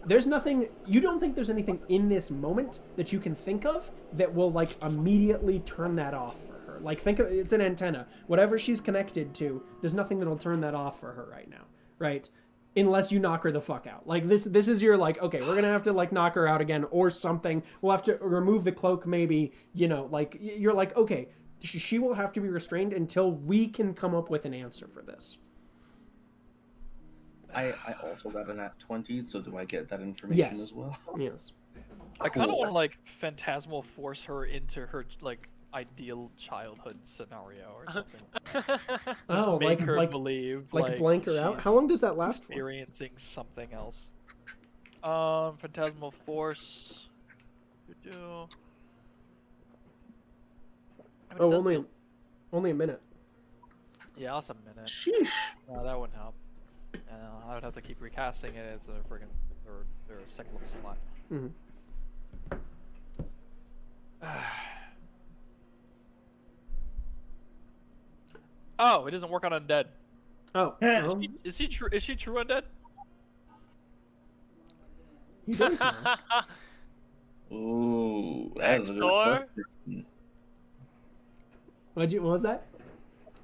there's nothing, you don't think there's anything in this moment that you can think of that will like immediately turn that off for her. Like, think of, it's an antenna. Whatever she's connected to, there's nothing that'll turn that off for her right now, right? Unless you knock her the fuck out. Like, this is your, like, okay, we're gonna have to, like, knock her out again or something. We'll have to remove the cloak maybe, like, you're like, okay, she will have to be restrained until we can come up with an answer for this. I also got a nat 20, so do I get that information Yes. as well? Yes. I kind of want to, like, phantasmal force her into her, like, ideal childhood scenario or something. Oh, Make like her like believe, like blank her out. she's How long does that last for? experiencing something else. Phantasmal force. I mean, Oh, it does only a minute. Yeah, that's a minute. Sheesh. No, that wouldn't help. I would have to keep recasting it as a friggin' their second level slot. Mm-hmm. Oh, it doesn't work on undead. Oh, well, Is she true? Is she true undead? you don't know. Ooh, that is a good Hector? question. What was that?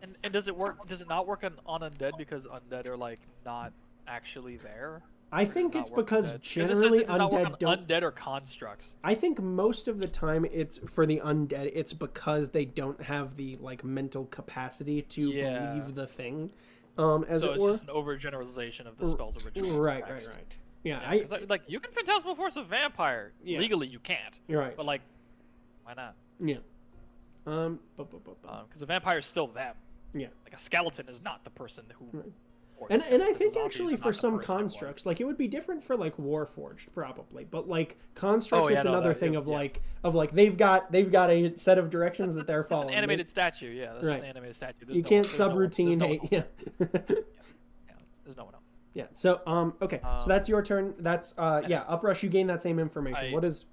And does it work? Does it not work on undead because undead are like not actually there? I think Does it's not work because undead? 'Cause it says generally it does not work undead on don't. undead or constructs. I think most of the time it's for the undead. It's because they don't have the like mental capacity to Yeah. believe the thing, as So it it's were. just an overgeneralization of the spell's original Right. text. Yeah, Yeah, 'cause, like you can phantasmal force a vampire. Yeah. Legally, you can't. you're right. But like, why not? Yeah. Because a vampire is still them. Yeah. Like a skeleton is not the person who. Right. or And the I skeleton, think the zombie actually is for not the some person who was. constructs, like it would be different for like Warforged probably, but like constructs, Oh, yeah, it's no, another that- thing yeah, of yeah. like they've got a set of directions that they're It's following. an animated statue, yeah. That's Right. an animated statue. You can't subroutine. No, Hey, yeah. there's no one else. Yeah. So okay. So that's your turn. That's Uprush. You gain that same information. I- What is?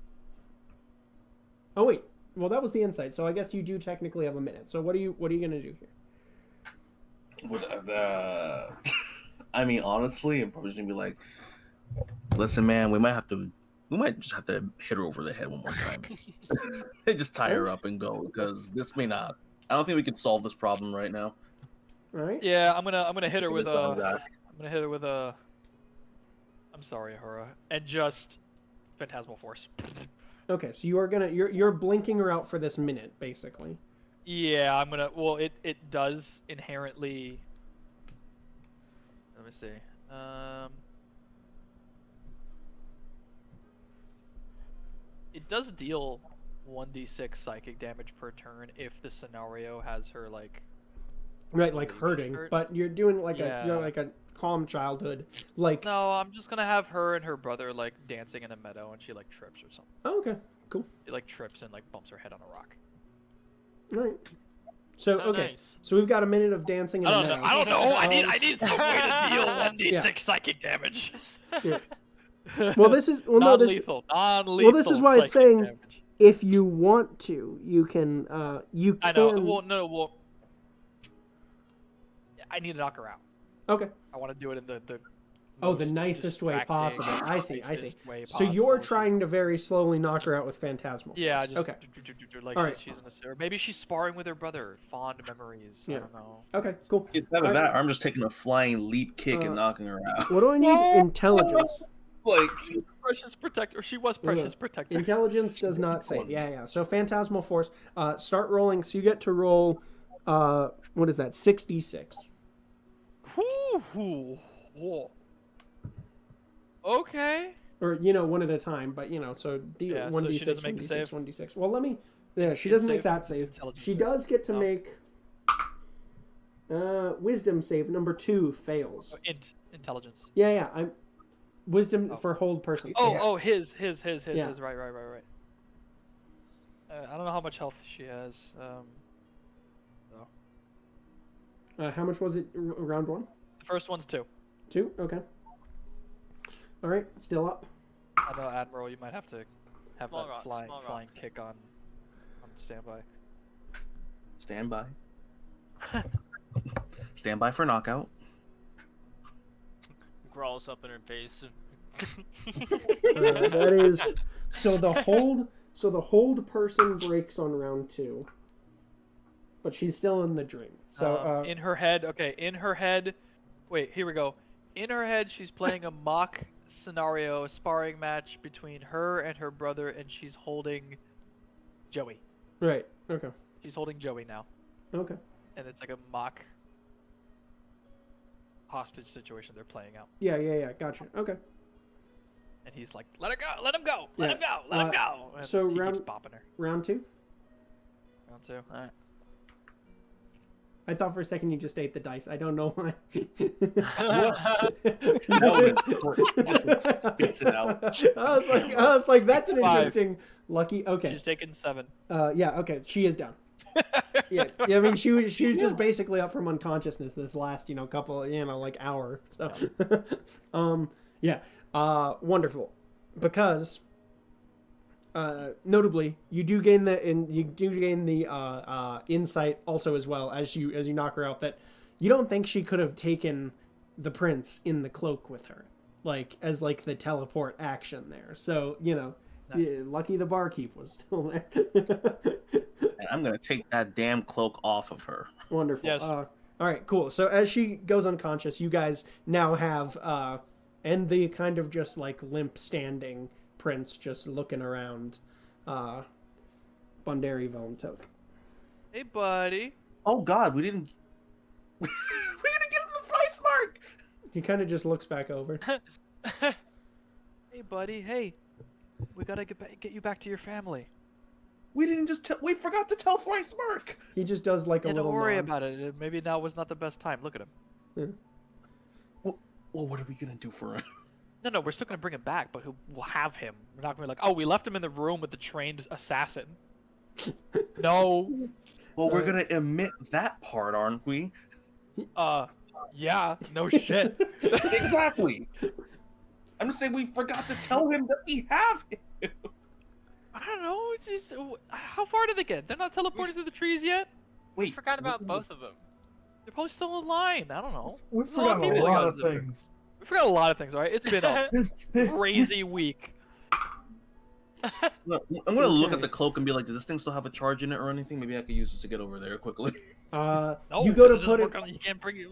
Oh wait. Well, that was the insight. So I guess you do technically have a minute. So what are you gonna do here? I mean, honestly, I'm probably just gonna be like, listen, man, we might just have to hit her over the head one more time. And just tie her up and go, because this may not. I don't think we can solve this problem right now. All right. Yeah, I'm gonna hit her with It's a. I'm sorry, Hura, and just Phantasmal Force. Okay, so you're blinking her out for this minute, basically. Yeah, I'm gonna. Well, it does inherently. Let me see. It does deal 1d6 psychic damage per turn if the scenario has her like. Right, like hurting, but you're doing like you're Yeah. like a calm childhood, like. No, I'm just gonna have her and her brother like dancing in a meadow, and she like trips or something. Oh, okay, cool. She like trips and like bumps her head on a rock. All right. So Oh, okay, nice. so we've got a minute of dancing in a meadow. I don't know. I need some way to deal 1d6 Yeah. psychic damage. Yeah. Well, this is well, no, this non-lethal. well, this is why it's psychic saying damage. if you want to, you can you can. I know. Well, no. Well, I need to knock her out. Okay. I want to do it in the Oh, the most nicest way distracting, possible. I see. nicest way So you're possible. trying to very slowly knock her out with Phantasmal. Yeah, Force. just Okay. like All right. she's in a, or maybe she's sparring with her brother. Fond memories. Yeah. I don't know. Okay. Cool. Instead of All right. that, I'm just taking a flying leap kick and knocking her out. What do I need? Intelligence. Like, Precious protector. She was precious protector. Intelligence does not save. Yeah. So Phantasmal Force. Start rolling. So you get to roll. What is that? 6d6. Whew. Okay. Or one at a time, but so Yeah, so 1d6, she doesn't make the 1d6, save? 1d6. Well, let me. Yeah, she doesn't make save? that save. Intelligence She save. does get to Oh. make. Wisdom save number 2 fails. Intelligence. Yeah. I'm. Wisdom for hold person. Oh, his. Yeah. Right. I don't know how much health she has. How much was it? Round 1. The first one's 2. 2. Okay. All right. Still up. I know, Admiral. You might have to have Small that rock, flying small rock. flying kick on standby. stand by. Stand by for knockout. Growls up in her face. That is so the hold person breaks on round 2, but she's still in the dream. So in her head, okay. In her head, wait. Here we go. In her head, she's playing a mock scenario, a sparring match between her and her brother, and she's holding Joey. right. Okay. She's holding Joey now, Okay. and it's like a mock hostage situation they're playing out. Yeah. Gotcha. Okay. And he's like, "Let her go! Let him go! Let Yeah. him go! Let him go!" And so he round- keeps bopping her. Round 2. Round 2. All right. I thought for a second you just ate the dice. I don't know why. No, it just spits it out. I was like, that's an 5. interesting lucky. Okay. She's taking 7. Yeah. Okay. She is down. Yeah. I mean, she was just basically up from unconsciousness this last couple like hour. So, yeah. Wonderful, because notably you do gain the insight also as well as you knock her out, that you don't think she could have taken the prince in the cloak with her, like as like the teleport action there. So yeah, lucky the barkeep was still there. And I'm gonna take that damn cloak off of her. Wonderful. Yes. All right, cool. So as she goes unconscious, you guys now have and the kind of just like limp standing prince just looking around Bondari Voluntoke. Hey, buddy. Oh God, we didn't give him the price mark. He kind of just looks back over. Hey, buddy. Hey, we gotta get you back to your family. We didn't just we forgot to tell Price Mark. He just does like a Yeah, little don't worry nod. about it. Maybe now was not the best time. Look at him. Well, what are we gonna do for him? No, we're still gonna bring him back, but we'll have him. We're not gonna be like, oh, we left him in the room with the trained assassin. No. Well, we're gonna omit that part, aren't we? Yeah, no shit. Exactly. I'm just saying we forgot to tell him that we have him. I don't know. It's just, how far did they get? They're not teleporting through the trees yet. We Wait, forgot about both of them. They're probably still in line. I don't know. We There's a lot forgot of a people that lot got of zipper. things. We forgot a lot of things, all right? It's been a crazy week. Look, I'm gonna look at the cloak and be like, does this thing still have a charge in it or anything? Maybe I could use this to get over there quickly. No, you go to just put it. work on, you can't bring it.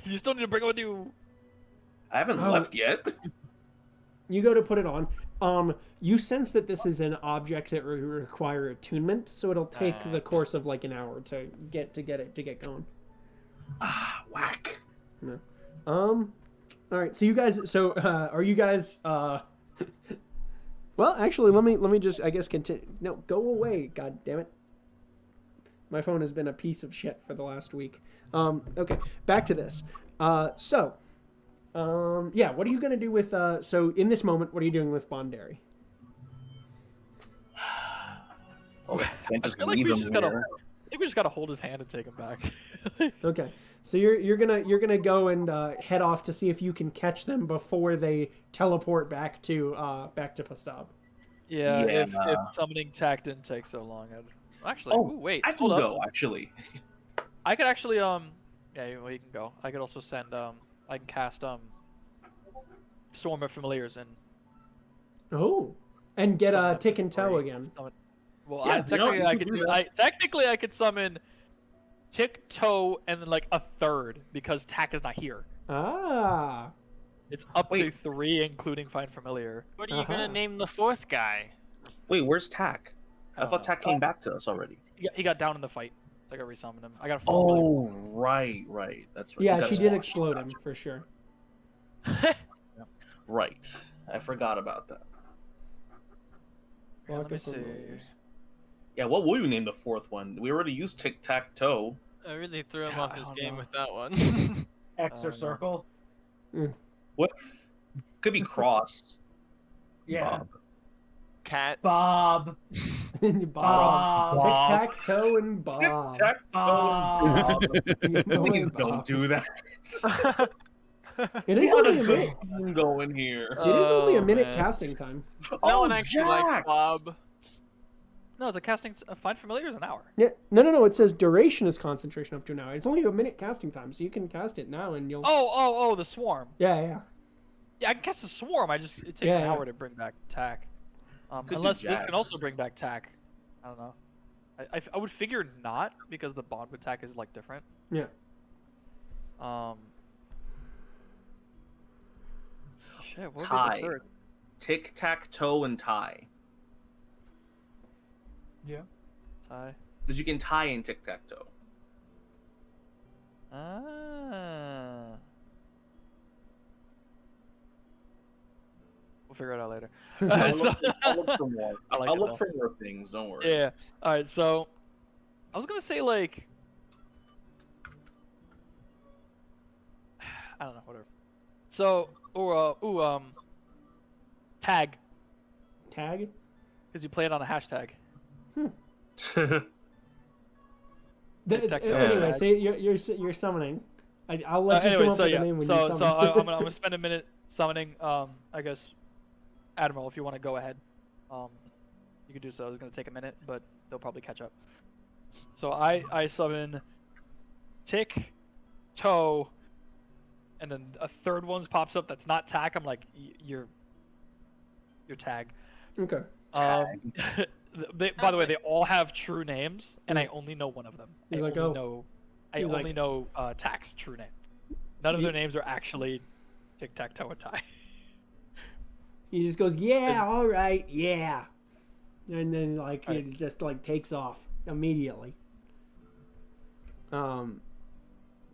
You still need to bring it with you. I haven't Oh. left yet. You go to put it on. You sense that this is an object that will require attunement, so it'll take the course of like an hour to get going. Ah, whack. No. All right. So you guys. So are you guys? Well, actually, let me just I guess continue. No, go away. God damn it. My phone has been a piece of shit for the last week. Okay, back to this. Yeah, what are you gonna do with? So in this moment, what are you doing with Bondary? Okay, can't just I feel like leave we him just gotta. here. I think we just gotta hold his hand and take him back. Okay, so you're gonna go and head off to see if you can catch them before they teleport back to Pastab. Yeah, Yeah. if summoning tack didn't take so long, actually. Oh, ooh, wait, I can hold up. go actually. I could actually yeah, well, you can go. I could also send I can cast Storm of Familiars and Oh, and get summon a them tick for and toe free. again. Well, Yeah, technically you I can could do do. that. Technically I could summon tick, toe, and then like a third because tack is not here. Ah. It's up to Wait. 3, including Find Familiar. What are you gonna Uh-huh. name the fourth guy? Wait, where's Tack? I don't thought know. Tack came back to us already. He got down in the fight, so I gotta resummon him. I got a familiar. Oh, right. That's right. Yeah, You got she us did washed. explode him for sure. Right. I forgot about that. Yeah, let me Block of see. familiars. Yeah, what will you name the fourth one? We already used Tic Tac Toe. I really threw him Yeah, off I his don't game know. with that one. X or no. circle. What? Could be Cross. Yeah. Bob. Cat. Bob. Bob. Bob. Tic tac toe and Bob. Tic Tac Toe. Bob. Please Bob. don't do that. It We is had only a a good minute. thing going here. It is only a Oh, minute man. casting time. No one actually likes Jax! Bob. No, it's a casting. Find Familiar is an hour. Yeah, no. It says duration is concentration up to an hour. It's only a minute casting time, so you can cast it now and you'll. Oh, the swarm. Yeah. Yeah, I can cast the swarm. It takes Yeah, an yeah. hour to bring back tack. Could do Unless this Jax. can also bring back tack. I don't know. I would figure not because the bond with tack is like different. Yeah. Shit, what would be Tie. the third? Tic Tac Toe and Tie. Tie. Because you can tie in Tic Tac Toe. Ah. We'll figure it out later. I'll look for more. I like I'll it, look though. for more things. Don't worry. Yeah. All right. So, I was gonna say like, I don't know, whatever. So, tag, Tag. because you play it on a hashtag. Tic-tac-toe Anyway, tag. so you're summoning. I'll let you Anyway, come up so with yeah, a name when so you so summon. I'm gonna spend a minute summoning. I guess, Admiral, if you want to go ahead, you can do so. It's gonna take a minute, but they'll probably catch up. So I summon tick, toe, and then a third one pops up that's not tack. I'm like, you're tag. Okay. By the way, they all have true names, and I only know one of them. He's I like, only oh. know, I He's only like- know Tack's true name. None of their names are actually tic tac toe and tie. He just goes, yeah, all right, yeah, and then like it just like takes off immediately.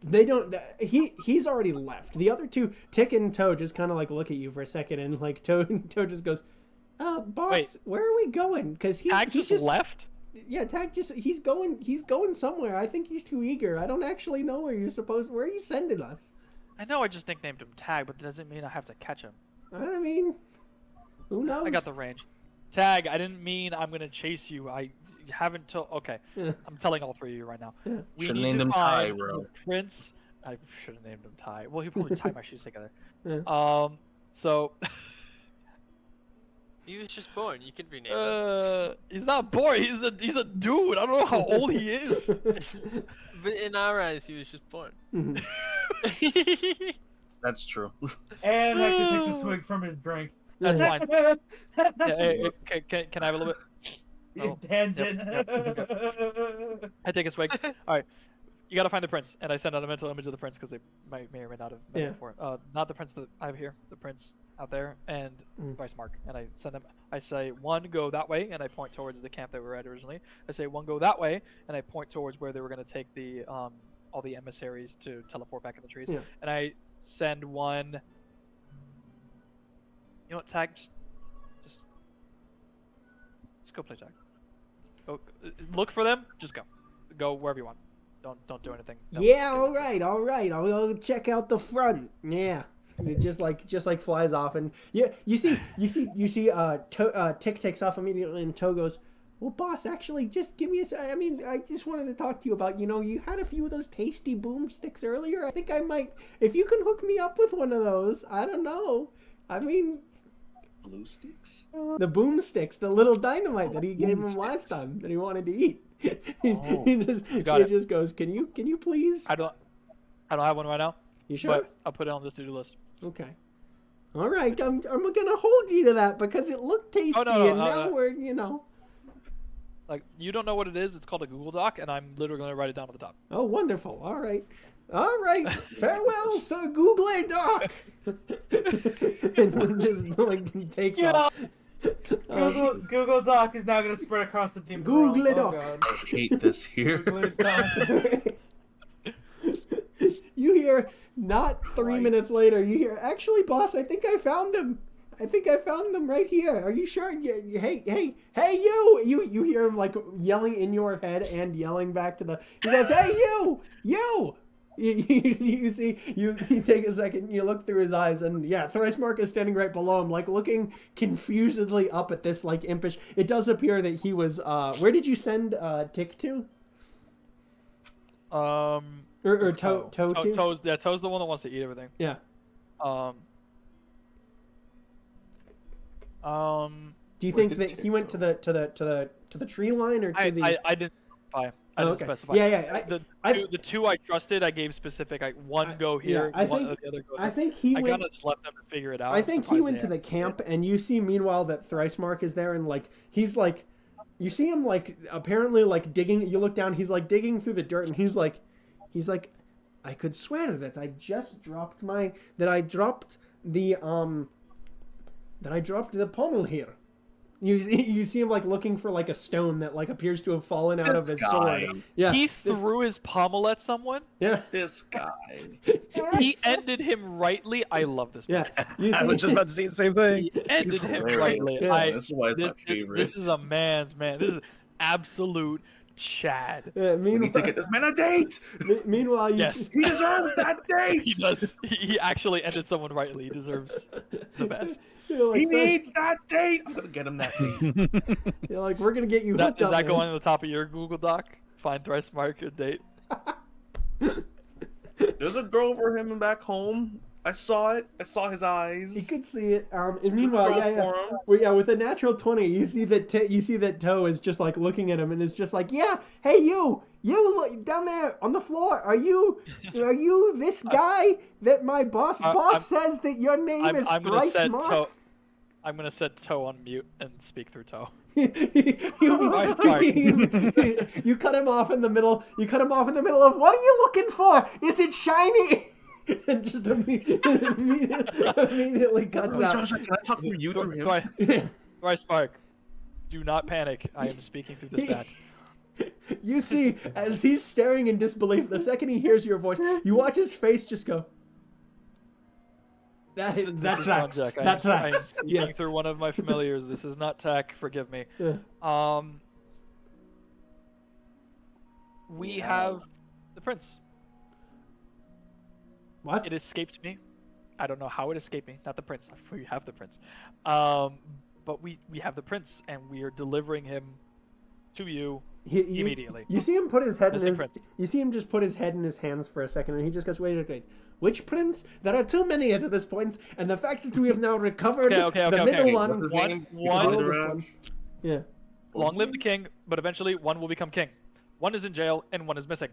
They don't. He's already left. The other two, Tick and Toe, just kind of like look at you for a second, and like Toe just goes, boss, Wait. where are we going? Because Tag he's just left. Yeah, Tag he's going somewhere. I think he's too eager. I don't actually know where are you sending us? I know I just nicknamed him Tag, but that doesn't mean I have to catch him. I mean, who knows? I got the range. Tag, I didn't mean I'm gonna chase you. I haven't told. Okay, Yeah. I'm telling all three of you right now. Yeah. We Should've need named to him find Tyro. the prince. I should have named him Ty. Well, he probably tie my shoes together. Yeah. So. He was just born. You can rename him. He's not bored. He's a dude. I don't know how old he is. But in our eyes, he was just born. Mhm. That's true. And Hector takes a swig from his drink. That's fine. Yeah, hey, can I have a little bit? Oh, Hands yep, in. yep. I take a swig. All right, you gotta find the prince, and I send out a mental image of the prince because they may or may not have met Yeah. before. Not the prince that I have here. The prince out there, and twice mark, and I send them. I say, one, go that way, and I point towards the camp that we were at originally. I say, one, go that way, and I point towards where they were going to take the all the emissaries to teleport back in the trees. Yeah. And I send one. You know what? Tag. Just go play tag. Go look for them. Just go. Go wherever you want. Don't do anything. Yeah, all right. I'll go check out the front. Yeah. It just like flies off, and yeah, you see Tick takes off immediately, and Toe goes, well, boss, actually, just give me I mean, I just wanted to talk to you about, you had a few of those tasty boomsticks earlier. I think I might, if you can hook me up with one of those, I don't know. I mean, Blue sticks? the boomsticks, the little dynamite that he gave him last time that he wanted to eat. he just goes, can you please? I don't have one right now. You sure? But I'll put it on the to-do list. Okay. All right. I'm gonna hold you to that because it looked tasty, and now we're Like, you don't know what it is. It's called a Google Doc, and I'm literally going to write it down at the top. Oh, wonderful. All right. Farewell, Sir Google Doc. And just takes off. Google Doc is now going to spread across the team. Google Doc. I hate this here. You hear, not 3 minutes later, you hear, actually, boss, I think I found them. I think I found them right here. Are you sure? Hey, you! You hear him like yelling in your head and yelling back to the. He goes, hey, you! You see, you take a second, you look through his eyes, and yeah, Thrice Mark is standing right below him, like looking confusedly up at this like impish. It does appear that he was. Where did you send Tick to? Or Toe to? Toe's the one that wants to eat everything. Yeah. Do you think that he went to the tree line or to the? I didn't specify. I didn't specify. Yeah. The two I trusted, I gave specific. One go here, the other go here. I think he went. I kind of just let them figure it out. I think he went to the camp, and you see meanwhile that Thrice Mark is there, and like he's like, you see him like apparently like digging. You look down, he's like digging through the dirt, and he's like, I could swear that I dropped the pommel here. You see him like looking for like a stone that like appears to have fallen out of his sword. Yeah, he threw his pommel at someone. Yeah, this guy. He ended him rightly. I love this man. Yeah, I was just about to say the same thing. He ended him rightly. Yeah. This is why it's my favorite. This is a man's man. This is absolute Chad. Yeah, we need to get this man a date. Meanwhile, he deserves that date. He does. He actually ended someone rightly. He deserves the best. He needs that date. I'm gonna get him that date. You're like, we're gonna get you hooked up. Is that going on the top of your Google Doc? Find Thrice Mark a date. There's a girl for him back home. I saw it. I saw his eyes. You could see it. And meanwhile, with a natural 20, you see that Toe is just like looking at him and is just like, yeah, hey you look down there on the floor. Are you this guy that my boss says that your name is Thrice Mark? I'm gonna set Toe on mute and speak through Toe. You cut him off in the middle. You cut him off in the middle of, what are you looking for? Is it shiny? And just immediately cuts out. Josh, can I talk to you through him? Thrice Mark, do not panic. I am speaking through the chat. You see, as he's staring in disbelief, the second he hears your voice, you watch his face just go. That's facts. That's facts. I am speaking through one of my familiars. This is not tech. Forgive me. Yeah. We have the prince. What? It escaped me. I don't know how it escaped me. Not the prince. We have the prince. But we have the prince, and we are delivering him to you immediately. You see him put his head in his. You see him just put his head in his hands for a second, and he just goes, "Wait. Which prince? There are too many at this point, and the fact that we have now recovered the middle one. Yeah. Long live the king, but eventually one will become king. One is in jail, and one is missing.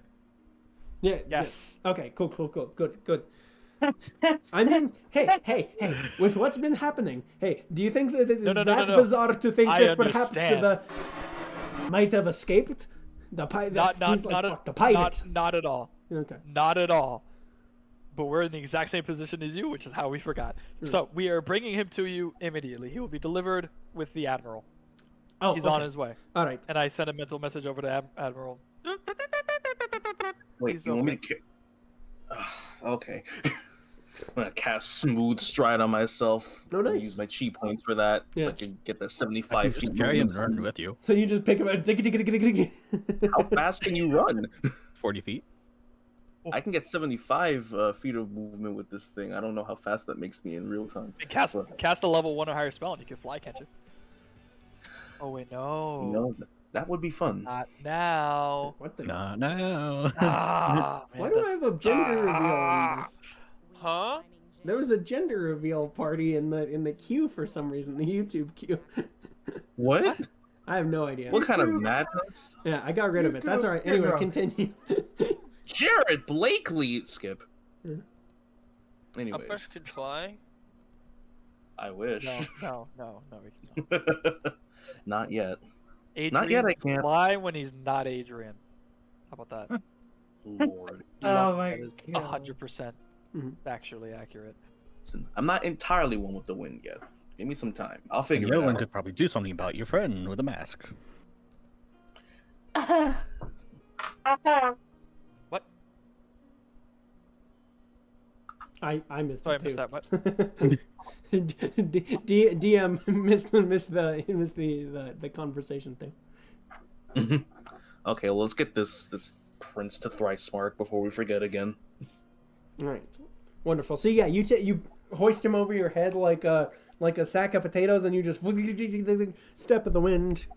Yeah. Yes. Yeah. Okay. Cool. Good. I mean, hey. With what's been happening, do you think that it is bizarre to think that perhaps the might have escaped the pilot? Not at all. Okay. Not at all. but we're in the exact same position as you, which is how we forgot. So we are bringing him to you immediately. He will be delivered with the Admiral. Oh, He's okay. on his way. All right. And I sent a mental message over to Admiral. Wait, He's you want me to? Okay. I'm gonna cast Smooth Stride on myself. Oh, nice. Use my chi points for that, so I can get the 75 feet. Just carry him and run with you. So you just pick him up. How fast can you run? 40 feet. I can get 75 feet of movement with this thing. I don't know how fast that makes me in real time. Cast a level 1 or higher spell and you can fly, can't you? Oh wait, no. No, that would be fun. Not now. What the? No. Ah, man, Why do I have a gender reveal on this? Huh? There was a gender reveal party in the queue for some reason, the YouTube queue. What? I have no idea. What kind of madness? Yeah, I got rid of it. That's all right. Anyway, continue. Jared Blakely, Skip. Yeah. Anyways, Uprush can fly. I wish. No, we cannot. Not yet. Adrian Not yet, I can can't. fly when he's not Adrian. How about that? Lord. Oh my That is god. 100% factually accurate. Listen, I'm not entirely one with the wind yet. Give me some time. I'll figure it Rowan out. could probably do something about your friend with a mask. What? I missed Sorry, it I too. missed that. What? DM missed the conversation thing. Okay, well, let's get this prince to thrice smart before we forget again. All right, wonderful. So yeah, you hoist him over your head like a sack of potatoes, and you just step of the wind,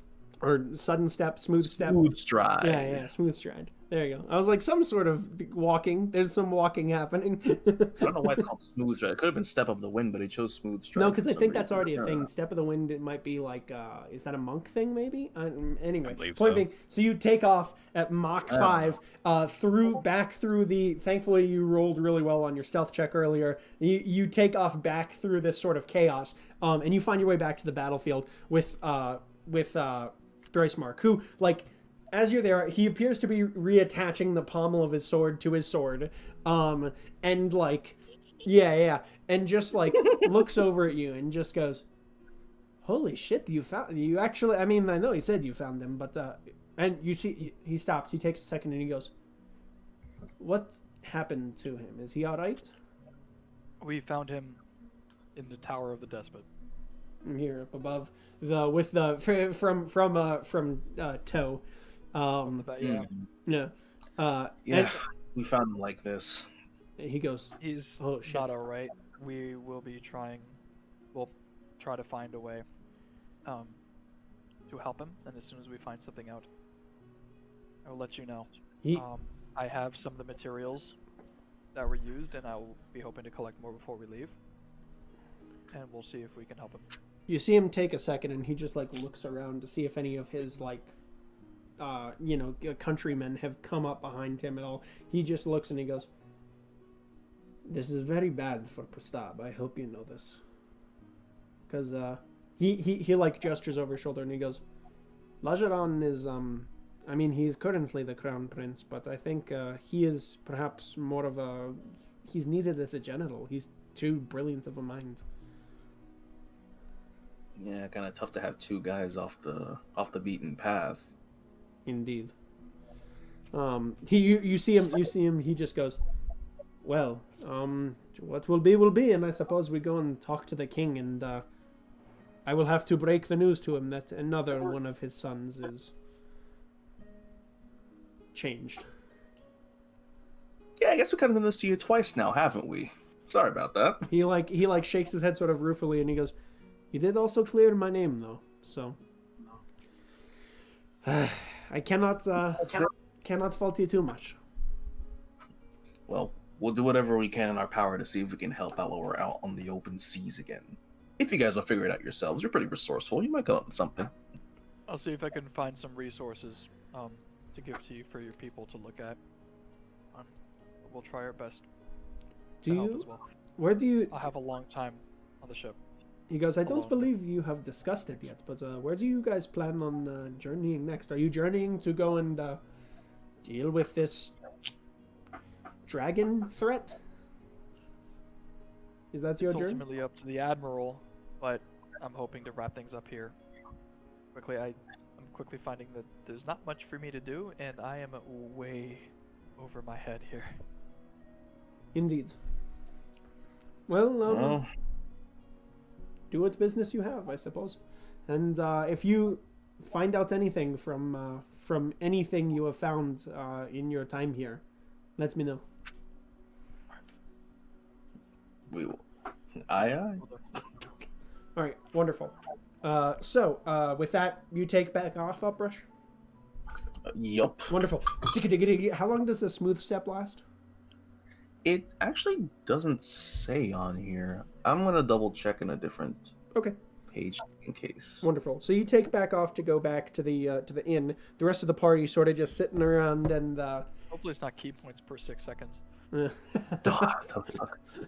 or sudden step, smooth step. Smooth stride. Yeah, smooth stride. There you go. I was like, some sort of walking. There's some walking happening. I don't know why it's called smooth stride. It could have been step of the wind, but he chose smooth stride. No, because I for think some that's reason. already a thing. Step of the wind, it might be like, is that a monk thing, maybe? Anyway, I believe point so. being, so you take off at Mach 5, back through the, thankfully you rolled really well on your stealth check earlier. You take off back through this sort of chaos, and you find your way back to the battlefield with Thricemark, who, like, as you're there, he appears to be reattaching the pommel of his sword to his sword, and like, and just like looks over at you and just goes, "Holy shit! You actually? I mean, I know he said you found them, but and you see, he stops. He takes a second and he goes, "What happened to him? Is he all right?" We found him in the Tower of the Despot. Here up above from Toe. Yeah. Yeah. Yeah, we found him like this. And he goes, He's "Oh shit." not alright. We will be trying. We'll try to find a way to help him, and as soon as we find something out, I will let you know. I have some of the materials that were used, and I will be hoping to collect more before we leave. And we'll see if we can help him. You see him take a second, and he just like looks around to see if any of his like, countrymen have come up behind him at all. He just looks and he goes, "This is very bad for Prestab. I hope you know this." Because he like gestures over his shoulder and he goes, "Lajaran is I mean, he's currently the crown prince, but I think he is perhaps more of a, he's needed as a general. He's too brilliant of a mind." Yeah, kind of tough to have two guys off the beaten path. Indeed. You see him. He just goes, "Well, what will be, and I suppose we go and talk to the king, and I will have to break the news to him that another one of his sons is changed." Yeah, I guess we kind of done this to you twice now, haven't we? Sorry about that. He shakes his head sort of ruefully, and he goes, "You did also clear my name, though, so I cannot fault you too much." Well, we'll do whatever we can in our power to see if we can help out while we're out on the open seas again. If you guys will figure it out yourselves, you're pretty resourceful. You might come up with something. I'll see if I can find some resources to give to you for your people to look at. We'll try our best to help as well. Where do you... I'll have a long time on the ship. He goes, "I don't Alone. believe you have discussed it yet, but where do you guys plan on journeying next? Are you journeying to go and deal with this dragon threat?" Is that your It's turn? ultimately up to the admiral, but I'm hoping to wrap things up here quickly. I'm quickly finding that there's not much for me to do, and I am way over my head here. Indeed. Well, do what business you have, I suppose. And if you find out anything from anything you have found in your time here, let me know. We will. Aye. All right, wonderful. So with that, you take back off, Uprush? Yup. Wonderful. How long does the smooth step last? It actually doesn't say on here. I'm gonna double check in a different page in case. Wonderful. So you take back off to go back to the inn. The rest of the party sort of just sitting around and. Hopefully, it's not key points per 6 seconds.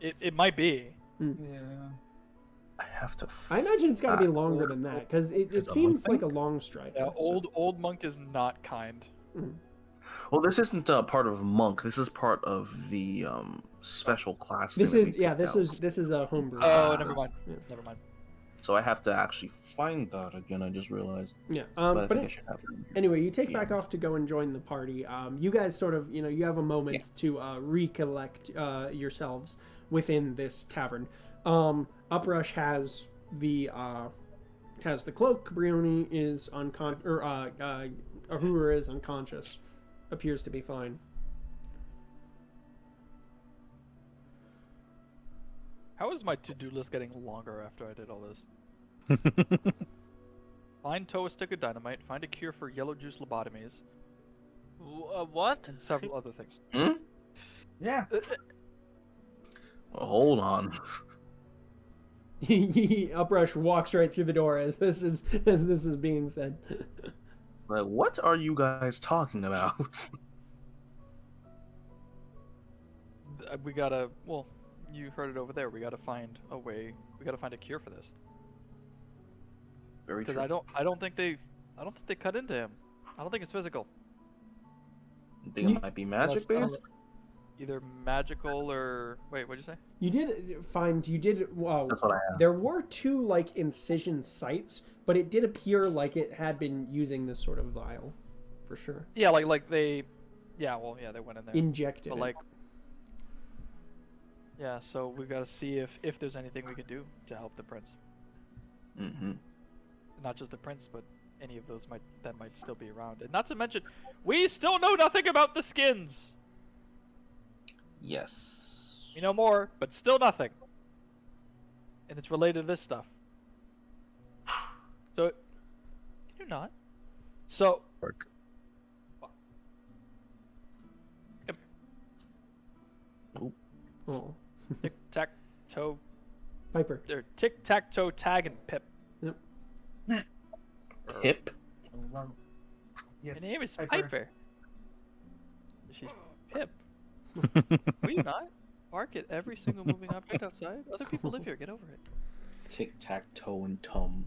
It might be. Mm. Yeah. I have to. I imagine it's got to be longer than that because it seems like a long strike. Yeah, old monk is not kind. Mm. Well, this isn't part of monk. This is part of the special class. This thing is that we picked out. this is a homebrew. Oh, class. never mind. Yeah. Never mind. So I have to actually find that again. I just realized. Yeah. But I But think I should have it. anyway, you take back off to go and join the party. You guys sort of, you have a moment to recollect yourselves within this tavern. Uprush has the cloak. Brioni is unconscious, or Ahura is unconscious. Appears to be fine. How is my to-do list getting longer after I did all this? Find tow a stick of dynamite, find a cure for yellow juice lobotomies, What? and several other things. Yeah. Well, hold on. Uprush walks right through the door as this is being said. Like, what are you guys talking about? We gotta, well, you heard it over there. We gotta find a way. We gotta find a cure for this. Very true. Because I don't think they cut into him. I don't think it's physical. I think it might be magic based. Either magical or wait, what'd you say? You did find wow. That's what I have. There were 2 like incision sites, but it did appear like it had been using this sort of vial, for sure. Yeah, like they, yeah, well, yeah, they went in there. Injected. But it. like, yeah, so we gotta see if there's anything we can do to help the prince. Mm-hmm. Not just the prince, but any of those that might still be around. And not to mention, we still know nothing about the skins. Yes. We know more, but still nothing. And it's related to this stuff. So, can you not? So. Work. Yep. Oh. Tic tac toe. Piper. They're tic tac toe tag and Pip. Yep. Pip. Yes. Her name is Piper. Piper. She's Pip. Will you not? Bark at every single moving object outside. Other people live here. Get over it. Tic tac toe and tum.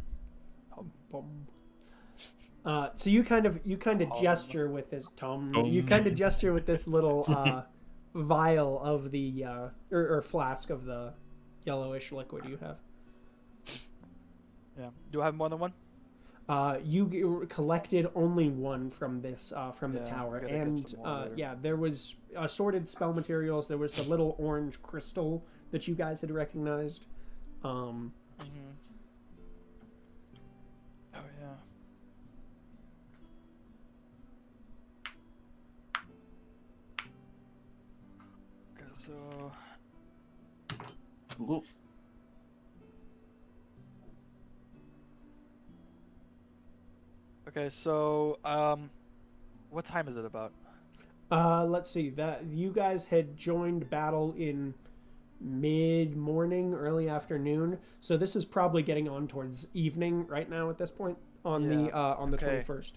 So you kind of gesture with this You kind of gesture with this little vial of the or flask of the yellowish liquid you have. Yeah. Do I have more than one? You collected only one from this from the Yeah, tower, we gotta get and some more later. yeah, there was assorted spell materials. There was the little orange crystal that you guys had recognized. Mm-hmm. Oh yeah. Okay, so Ooh. okay, so what time is it about? Let's see. That you guys had joined battle in mid-morning, early afternoon. So this is probably getting on towards evening right now at this point on the Okay. 21st.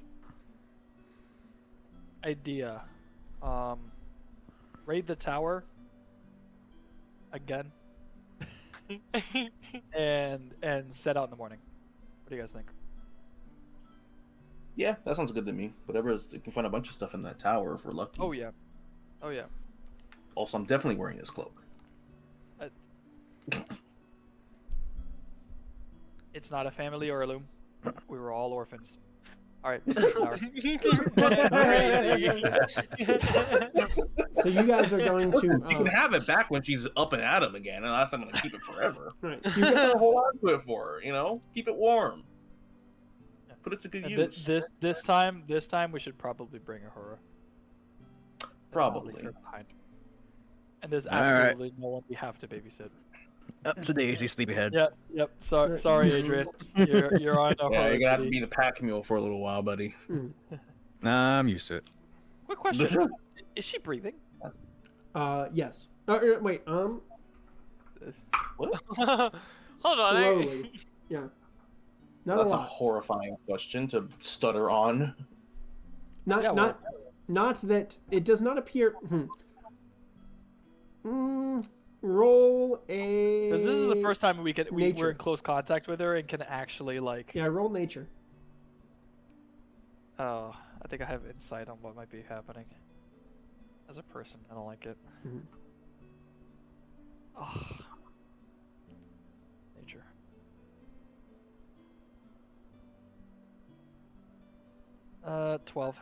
Idea. Raid the tower again and set out in the morning. What do you guys think? Yeah, that sounds good to me. Whatever, you can find a bunch of stuff in that tower if we're lucky. Oh yeah. Oh yeah. Also, I'm definitely wearing this cloak. It's not a family heirloom. We were all orphans. All right, Sour. So you guys are going to. You can have it back when she's up and at him again, and I'm going to keep it forever. Right. So you can hold on to it for her, you know? Keep it warm. Put it to good use. This time we should probably bring her. Probably. And there's absolutely no one we have to babysit. Up to Daisy, sleepyhead. Yep. Sorry, Adrian. You're on a Yeah, you're gonna have to be the pack mule for a little while, buddy. Nah, I'm used to it. Quick question: is she breathing? Yes. Wait. What? Hold on. Slowly. Yeah. Not That's a a lot. horrifying question to stutter on. Not that it does not appear. Roll a. Because this is the first time we're Nature. in close contact with her and can actually like. Yeah, roll nature. Oh, I think I have insight on what might be happening. As a person, I don't like it. Oh. Nature. Uh, 12.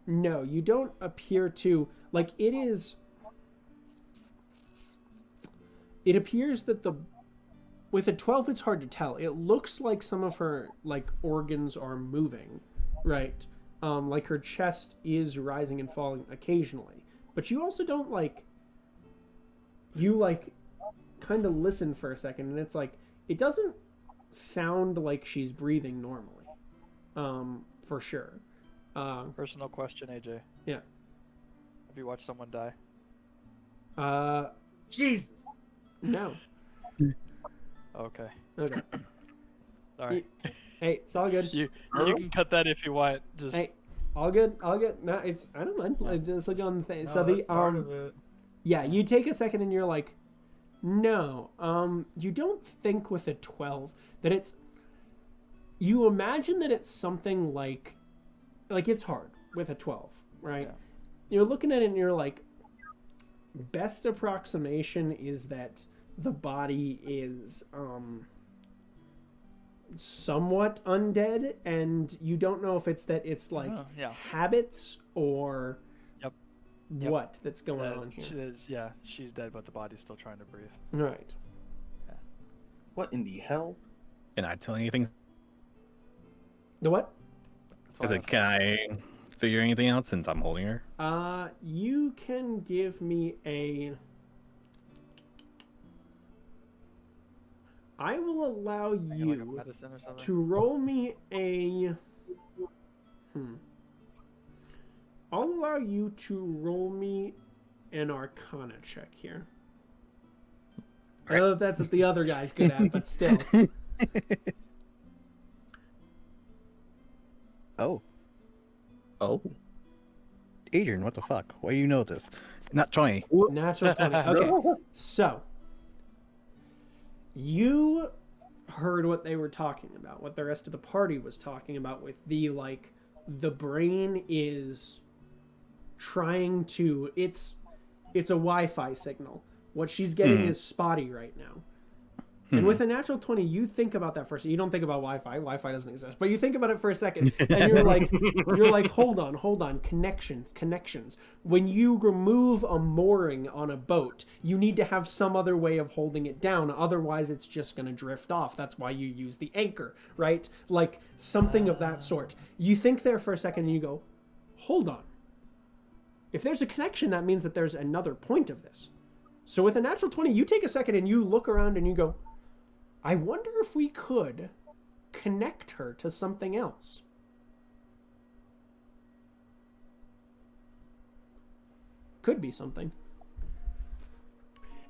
No, you don't appear to like it is. It appears that with a 12, it's hard to tell. It looks like some of her like organs are moving, right? Like her chest is rising and falling occasionally, but you also don't like. You like, kind of listen for a second, and it's like it doesn't sound like she's breathing normally, for sure. Personal question, AJ. Yeah. Have you watched someone die? Jesus. No. Okay. Okay. Sorry. Hey, it's all good. You can cut that if you want. Just Hey, all good. No, it's I don't mind. I just look on the thing. So that's the part of it. yeah, you take a second and you're like, no, you don't think with a 12 that it's. You imagine that it's something like it's hard with a 12, right? Yeah. You're looking at it and you're like, best approximation is that the body is somewhat undead, and you don't know if it's that it's like habits or what that's going on here. She's dead, but the body's still trying to breathe. Right. Yeah. What in the hell? Can I tell anything? The what? Can I figure anything out since I'm holding her? You can give me a. I will allow you to roll me a. I'll allow you to roll me an Arcana check here. I know that's what the other guy's good at, but still. Oh. Adrian, what the fuck? Why do you know this? Not 20. Natural 20. Okay. So, you heard what they were talking about, what the rest of the party was talking about with the, like, the brain is trying to... It's a Wi-Fi signal. What she's getting is spotty right now. And with a natural 20, you think about that for a second. You don't think about Wi-Fi. Wi-Fi doesn't exist. But you think about it for a second, and you're like, hold on. Connections. When you remove a mooring on a boat, you need to have some other way of holding it down. Otherwise, it's just going to drift off. That's why you use the anchor, right? Like, something of that sort. You think there for a second, and you go, hold on. If there's a connection, that means that there's another point of this. So with a natural 20, you take a second, and you look around, and you go... I wonder if we could connect her to something else. Could be something.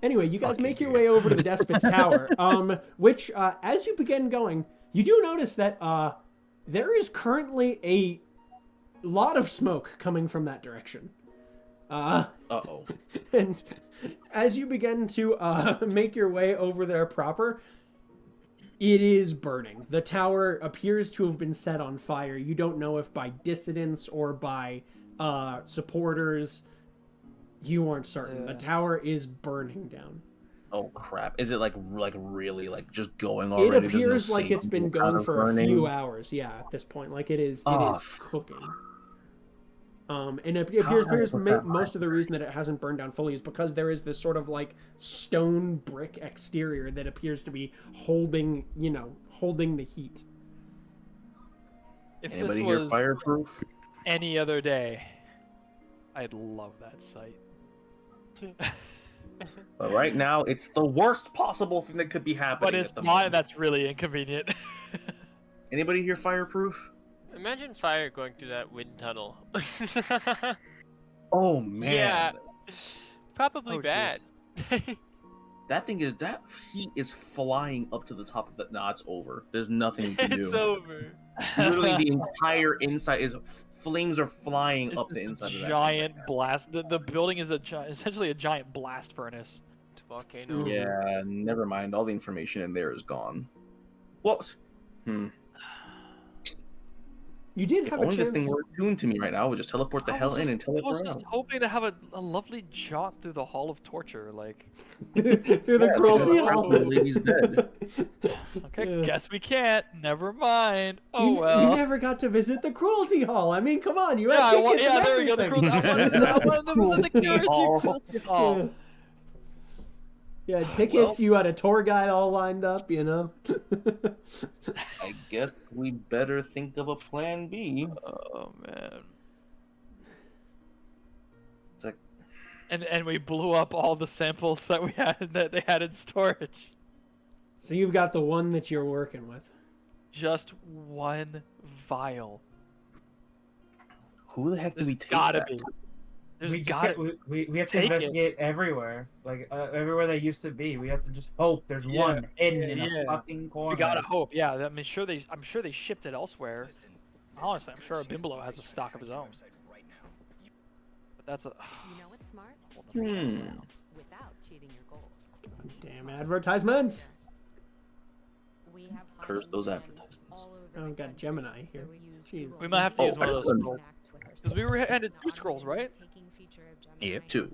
Anyway, you guys make your way over to the Despot's Tower, which, as you begin going, you do notice that there is currently a lot of smoke coming from that direction. Uh-oh. And as you begin to make your way over there proper... It is burning. The tower appears to have been set on fire. You don't know if by dissidents or by supporters. You aren't certain. The tower is burning down. Oh crap! Is it like really like just going already? It appears like it's been going for a few hours. Yeah, at this point, like it is cooking. And it appears most of the reason that it hasn't burned down fully is because there is this sort of like stone brick exterior that appears to be holding the heat. If Anybody this here was fireproof? any other day, I'd love that sight. But right now, it's the worst possible thing that could be happening. But it's at the not. moment. That's really inconvenient. Anybody here fireproof? Imagine fire going through that wind tunnel. Oh man. Yeah. Probably Oh, bad. That heat is flying up to the top of the. Nah, it's over. There's nothing you can do. It's over. Literally, the entire inside is flames are flying It's up the just a inside of that. giant blast. The building is essentially a giant blast furnace. It's a volcano. Yeah, never mind. All the information in there is gone. What? You did If have a only chance. this thing were tuned to me right now, I would just teleport the hell in and I was teleport just out. hoping to have a lovely jaunt through the Hall of Torture, like. Through the cruelty hall. The lady's dead. Okay, guess we can't. Never mind. Oh you well. never got to visit the cruelty hall. I mean, come on, you Yeah, had tickets and there we go. The everything. I wanted to visit the cruelty hall. Yeah, tickets. You had a tour guide all lined up. I guess we better think of a plan B. Oh man. It's like, And we blew up all the samples that they had in storage. So you've got the one that you're working with. Just one vial. who the heck do There's we take gotta that? be. There's We, just gotta. get, we have to Take it. investigate everywhere, like everywhere they used to be. We have to just hope there's one hidden in a fucking corner. We gotta hope. Yeah, I'm sure they shipped it elsewhere. Honestly, I'm sure Bimbalo has a stock of his own. But that's a. You know what's smart? Without cheating your goals. Damn advertisements. We have Curse those advertisements. Oh, I've got Gemini here. Jeez. We might have to use one of those excellent. scrolls. Because we were handed 2 scrolls, right? Yep. 2.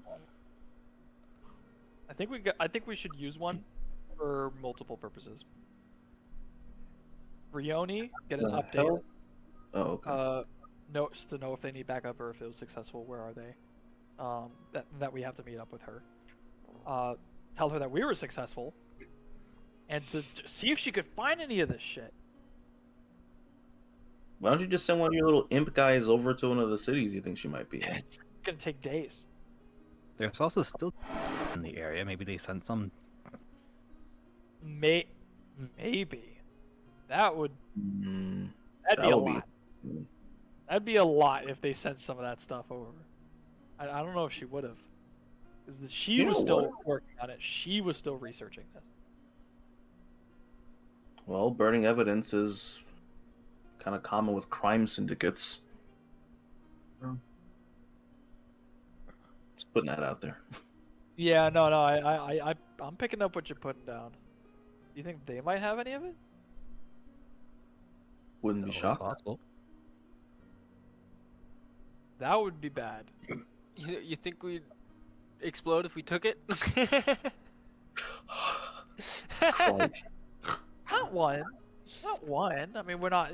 I think we should use one for multiple purposes. Rioni, get an The update. hell? Oh, okay. Notes to know if they need backup or if it was successful. Where are they? That we have to meet up with her. Tell her that we were successful, and to see if she could find any of this shit. Why don't you just send one of your little imp guys over to one of the cities you think she might be in? It's gonna take days. There's also still in the area. Maybe they sent some. Maybe that would that'd be a lot. That'd be a lot if they sent some of that stuff over. I don't know if she would have, because she was still working on it. She was still researching this. Well, burning evidence is kind of common with crime syndicates. Just putting that out there. Yeah, no, I'm picking up what you're putting down. You think they might have any of it? Wouldn't be It's shocked. possible. That would be bad. You think we'd explode if we took it? Christ. Not one. Not one. I mean, we're not.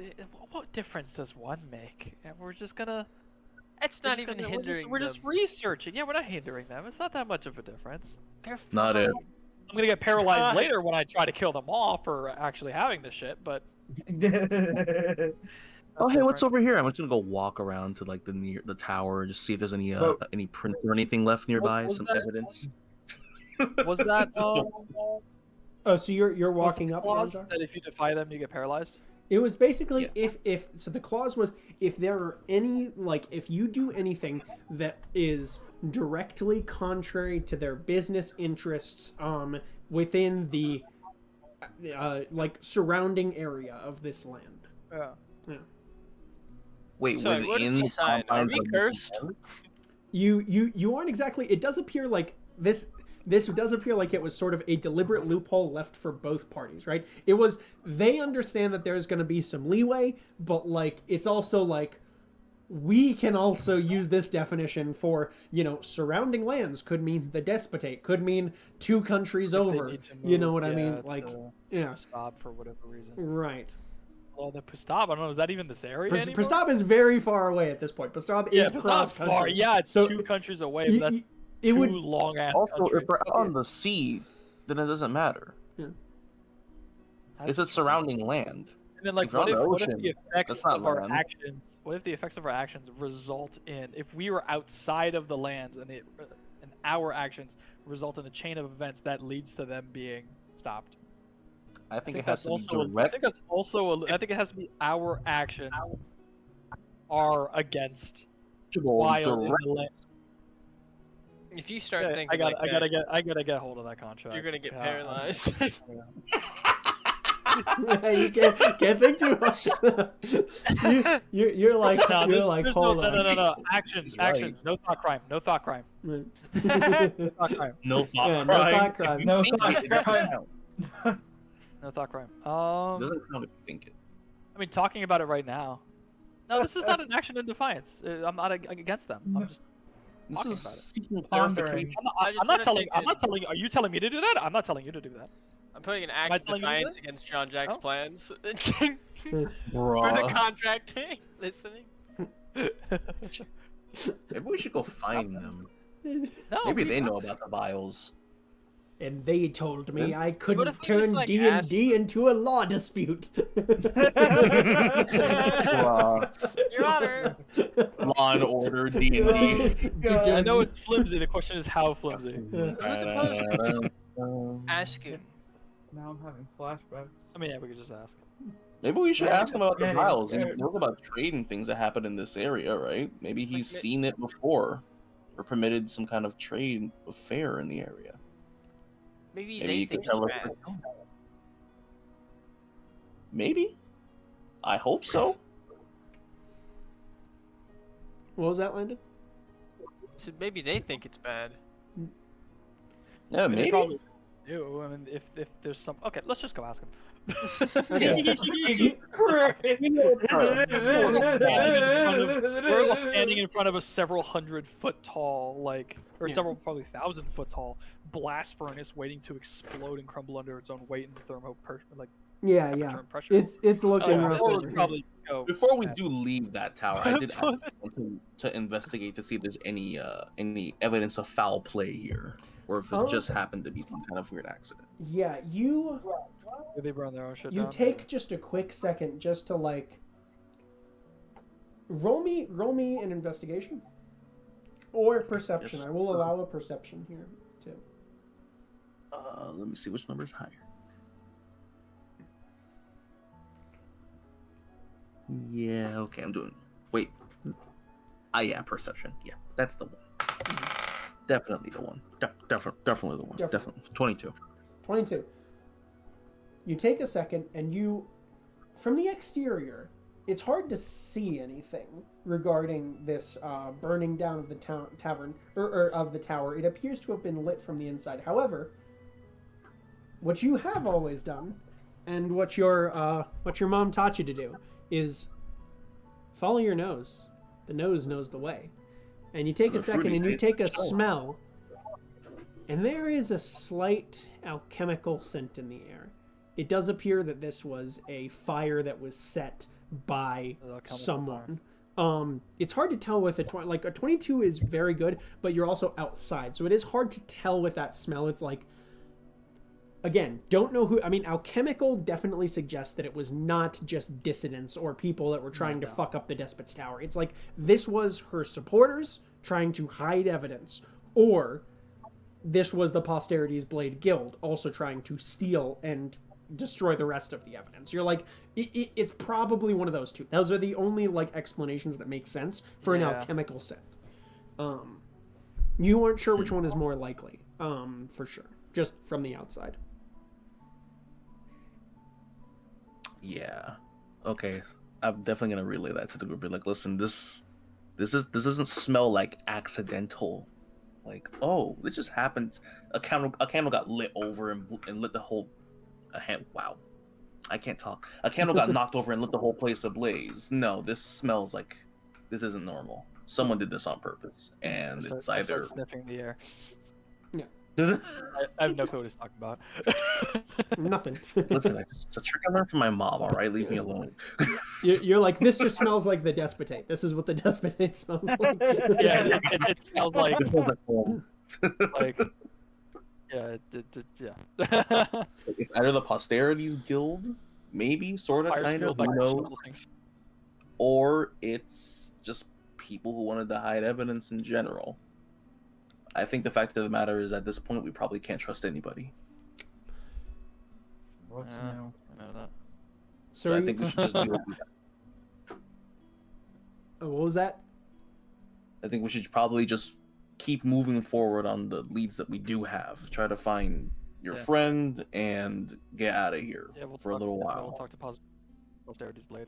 What difference does one make? And we're just gonna. It's not even hindering We're just them. researching. Yeah, we're not hindering them. It's not that much of a difference. They're Not fine. it. I'm gonna get paralyzed later when I try to kill them off for actually having this shit, but. Oh, hey, what's over here? I'm just gonna go walk around to like the tower and just see if there's any prints or anything left nearby, was some that? evidence. Was that Oh, so you're walking up. clause Lazar? that if you defy them, you get paralyzed? It was basically if so the clause was if there are any if you do anything that is directly contrary to their business interests within the surrounding area of this land. Yeah. Wait, Sorry, what did within we the sign? Are confines we of the cursed? town? You aren't exactly. It does appear like this does appear like it was sort of a deliberate loophole left for both parties, right? It was, they understand that there's going to be some leeway, but it's also we can also use this definition for, surrounding lands. Could mean the despotate, could mean 2 countries If they over. need to You know move, what I mean? to Like, yeah. Prastab for whatever reason. Right. Well, the Prastab, I don't know, is that even this area anymore? Prastab is very far away at this point. Prastab is Prastab's cross far. country. Yeah, it's So 2 countries away, y- but that's y- it would long ass Also, country. if we're out on the sea, then it doesn't matter. It's a surrounding land. And then, like, if you're what on if, the what if ocean, the effects that's not of our land. actions? What if the effects of our actions result in, if we were outside of the lands and our actions result in a chain of events that leads to them being stopped? I think it that's has to be also I direct. think that's also. I think it has to be our actions are against while in direct. the land. If you start Yeah, thinking I gotta get hold of that contract. you're gonna get Yeah, paralyzed. You can't think too much. You're like, No, hold on. no. Actions, He's right. actions. No thought crime. No thought crime. Right. No thought crime. No thought Yeah, no crime. thought crime. If No you think thought it, it doesn't crime. count. No thought crime. It doesn't count if you think it. I mean, talking about it right now. No, this is not an action in defiance. I'm not against them. I'm just. This Talking is about it. seeking Pondering. clarification. I'm not telling. I'm not telling. Are you telling me to do that? I'm not telling you to do that. I'm putting an act I of telling you defiance that? against John Jack's Oh. plans. For the Bruh. contracting. Listening. Maybe we should go find them. No. Maybe they know about the vials. And they told me I What couldn't if we just, turn like, D&D into a law dispute. Your Honor. Law and Order, D&D. I know it's flimsy. The question is how flimsy. Asking. Now I'm having flashbacks. I mean, yeah, we could just ask. Maybe we should ask him about the Yeah, vials. He scared. knows about trading things that happen in this area, right? Maybe he's Like, seen it before, or permitted some kind of trade affair in the area. Maybe Maybe they you could think tell it's us. bad. Maybe. I hope so. What was that, Landon? So maybe they think it's bad. Yeah, I mean, they maybe. probably do. I mean, if there's some. Okay, let's just go ask him. We're all standing in front of a several 100-foot tall, several probably 1,000-foot tall blast furnace, waiting to explode and crumble under its own weight and Yeah, temperature yeah. and pressure. It's looking rough. we over should here. probably go. Before we ask. do leave that tower, I did ask them to investigate to see if there's any evidence of foul play here, or if it just happened to be some kind of weird accident. Yeah, you They burn their own shit you down. take just a quick second just to roll me an investigation or perception. Yes, I will sir. allow a perception here too. Let me see which number's higher. Yeah, okay, I'm doing. Wait. Yeah, perception. Yeah, that's the one. Definitely the one. Definitely the one. Definitely. Definitely. 22. 22. You take a second and you, from the exterior, it's hard to see anything regarding this burning down of the tavern or of the tower. It appears to have been lit from the inside. However, what you have always done, and what your mom taught you to do, is follow your nose. The nose knows the way. And you take a The second fruity and you taste take a of soul. smell, and there is a slight alchemical scent in the air. It does appear that this was a fire that was set by someone. It's hard to tell with a 22 is very good, but you're also outside, so it is hard to tell with that smell. It's like, again, don't know who. I mean, alchemical definitely suggests that it was not just dissidents or people that were trying to fuck up the Despot's Tower. It's like this was her supporters trying to hide evidence, or this was the Posterity's Blade Guild also trying to steal and destroy the rest of the evidence. You're like, it's probably one of those two. Those are the only explanations that make sense for an alchemical scent. You weren't sure which one is more likely, for sure, just from the outside. Yeah. Okay. I'm definitely gonna relay that to the group. Be like, listen, this doesn't smell like accidental. Like, oh, this just happened. A candle got lit over and lit the whole. Wow, I can't talk. A candle got knocked over and lit the whole place ablaze. No, this smells like this isn't normal. Someone did this on purpose, and it's I either start sniffing the air. does it. I have no clue what he's talking about. Nothing. Listen, it's a trick I learned from my mom. All right, leave me alone. You're like, this just smells like the despotate. This is what the despotate smells like. Yeah, it smells like It smells like home. like yeah, yeah. It's either the Posterities Guild, maybe, sort of, Fire kind of, fuel, who knows, couple things. or it's just people who wanted to hide evidence in general. I think the fact of the matter is, at this point, we probably can't trust anybody. What's Yeah. new? I know that. So I think we should just do what we have. What was that? I think we should probably just keep moving forward on the leads that we do have. Try to find your Yeah. friend and get out of here Yeah, we'll for a talk, little We'll while. talk to Posterity's Blade.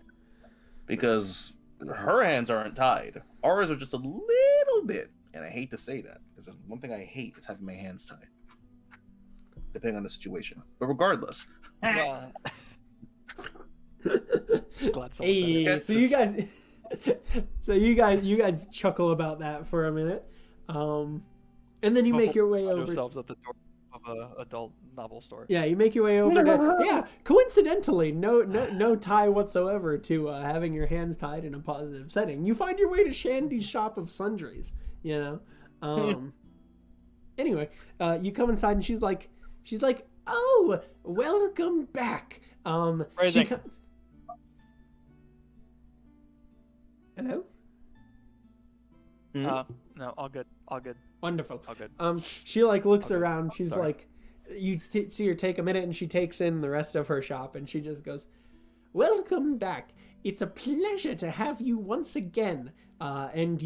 Because her hands aren't tied. Ours are just a little bit. And I hate to say that, because there's one thing I hate is having my hands tied. Depending on the situation. But regardless. Well, glad someone said Hey, it. so you guys chuckle about that for a minute, and then you make your way Find over. ourselves at the door of an adult novel store. Yeah, you make your way over to. Yeah, coincidentally, no tie whatsoever to having your hands tied in a positive setting. You find your way to Shandy's shop of sundries. You know. Anyway, you come inside and she's like, "Oh, welcome back." Phrasing. Hello. No, all good. Wonderful. All good. She like looks Okay. around. She's Sorry. like, you see her take a minute, and she takes in the rest of her shop, and she just goes, "Welcome back. It's a pleasure to have you once again." And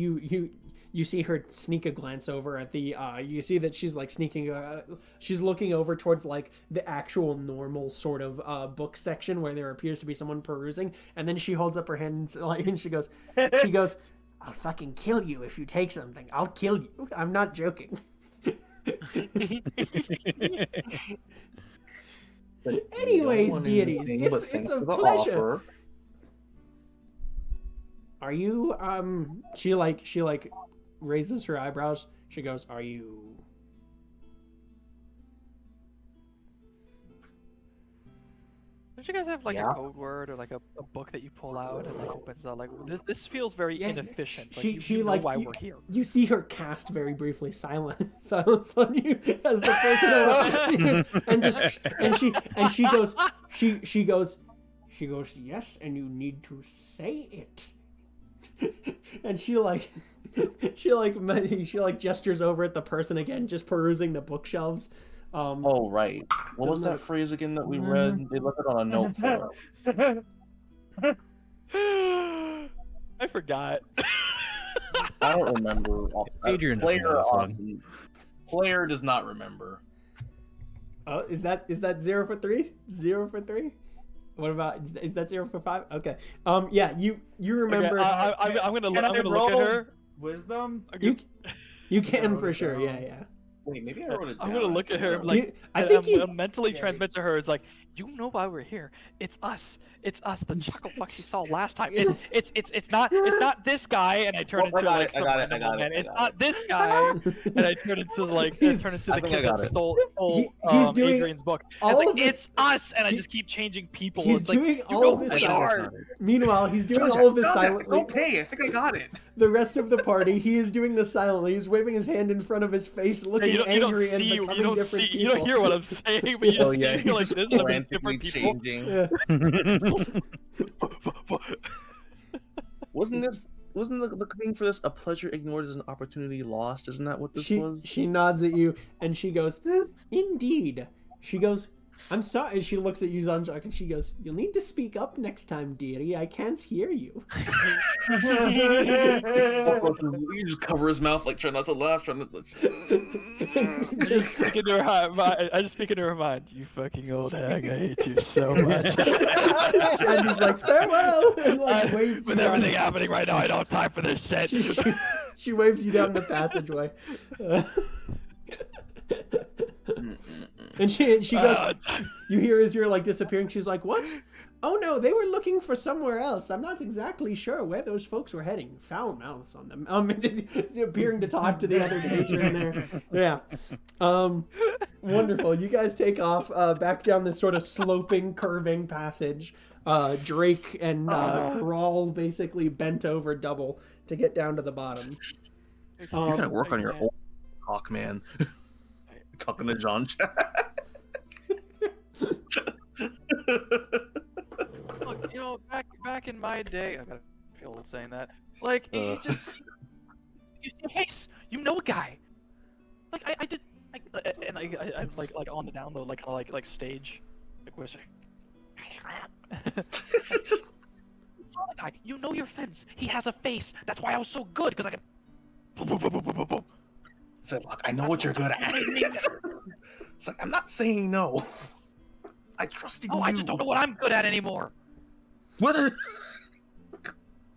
you see her sneak a glance over at the. You see that she's like sneaking. She's looking over towards like the actual normal sort of book section where there appears to be someone perusing, and then she holds up her hand and she goes, "I'll fucking kill you if you take something. I'll kill you. I'm not joking." Anyways, deities, it's a pleasure. Are you she like raises her eyebrows. She goes, "Are you Don't you guys have like Yeah. a code word or like a book that you pull out and like opens up? Like this feels very Yeah, inefficient. Like, she you know like why you, we're here. you see her cast very briefly silence on you as the person and she goes, "Yes, and you need to say it." And she gestures over at the person again, just perusing the bookshelves. Oh, right. What was that phrase again that we read? They left it on a note for us. I forgot. I don't remember. Adrian doesn't know this one. honestly, player does not remember. Oh, is that 0 for 3? 0 for 3? What about is that 0 for 5? Okay. Yeah, you remember. Okay, I'm gonna look at her. Wisdom? You can for sure. Yeah. Wait, maybe I wrote it down. I'm gonna look at her like I'm mentally transmit to her. It's like, you know why we're here? It's us. It's us. The chuckle fucks you saw last time. It's not this guy. And I turn into like some random man. It's not this guy. And I turn into like the kid that stole he's doing Adrian's book. all It's of like, this- it's us. And I just keep changing people. He's It's like, doing you all go of this way silently. hard. Meanwhile, he's doing all of this silently. Okay, I think I got it. The rest of the party, he is doing this silently. He's waving his hand in front of his face, looking angry and becoming different people. You don't hear what I'm saying, but you just see me he's like just this and I'm frantically different people. changing. Wasn't the thing for this a pleasure ignored is an opportunity lost? Isn't that what this was? She nods at you and she goes, "Indeed." She goes, "I'm sorry." And she looks at you, Zanjak, and she goes, "You'll need to speak up next time, dearie. I can't hear you." You just cover his mouth, like try not to laugh. I just speak into her mind. You fucking old hag, I hate you so much. And he's like, "Farewell," and like waves you With down. everything happening right now, I don't have time for this shit. She waves you down the passageway. And she goes, you hear as you're like disappearing, she's like, "What? Oh no, they were looking for somewhere else. I'm not exactly sure where those folks were heading. Foul mouths on them. Appearing to talk to the other patron there. Yeah. Wonderful. You guys take off back down this sort of sloping, curving passage. Drake and Grawl basically bent over double to get down to the bottom. You gotta work on your old talk, man. Talking to John Jack. Look, you know, back in my day, I gotta feel old saying that. Like, you see a face, you know a guy. Like I did, and I like on the down low, like kind of like stage, like whispering. You know your fence. He has a face. That's why I was so good, because I can. Boom, boom, boom, boom, boom, boom, boom. It's like, look, I know what you're good at. It's like, I'm not saying no. I trusted you. I just don't know what I'm good at anymore. What? Uh-huh.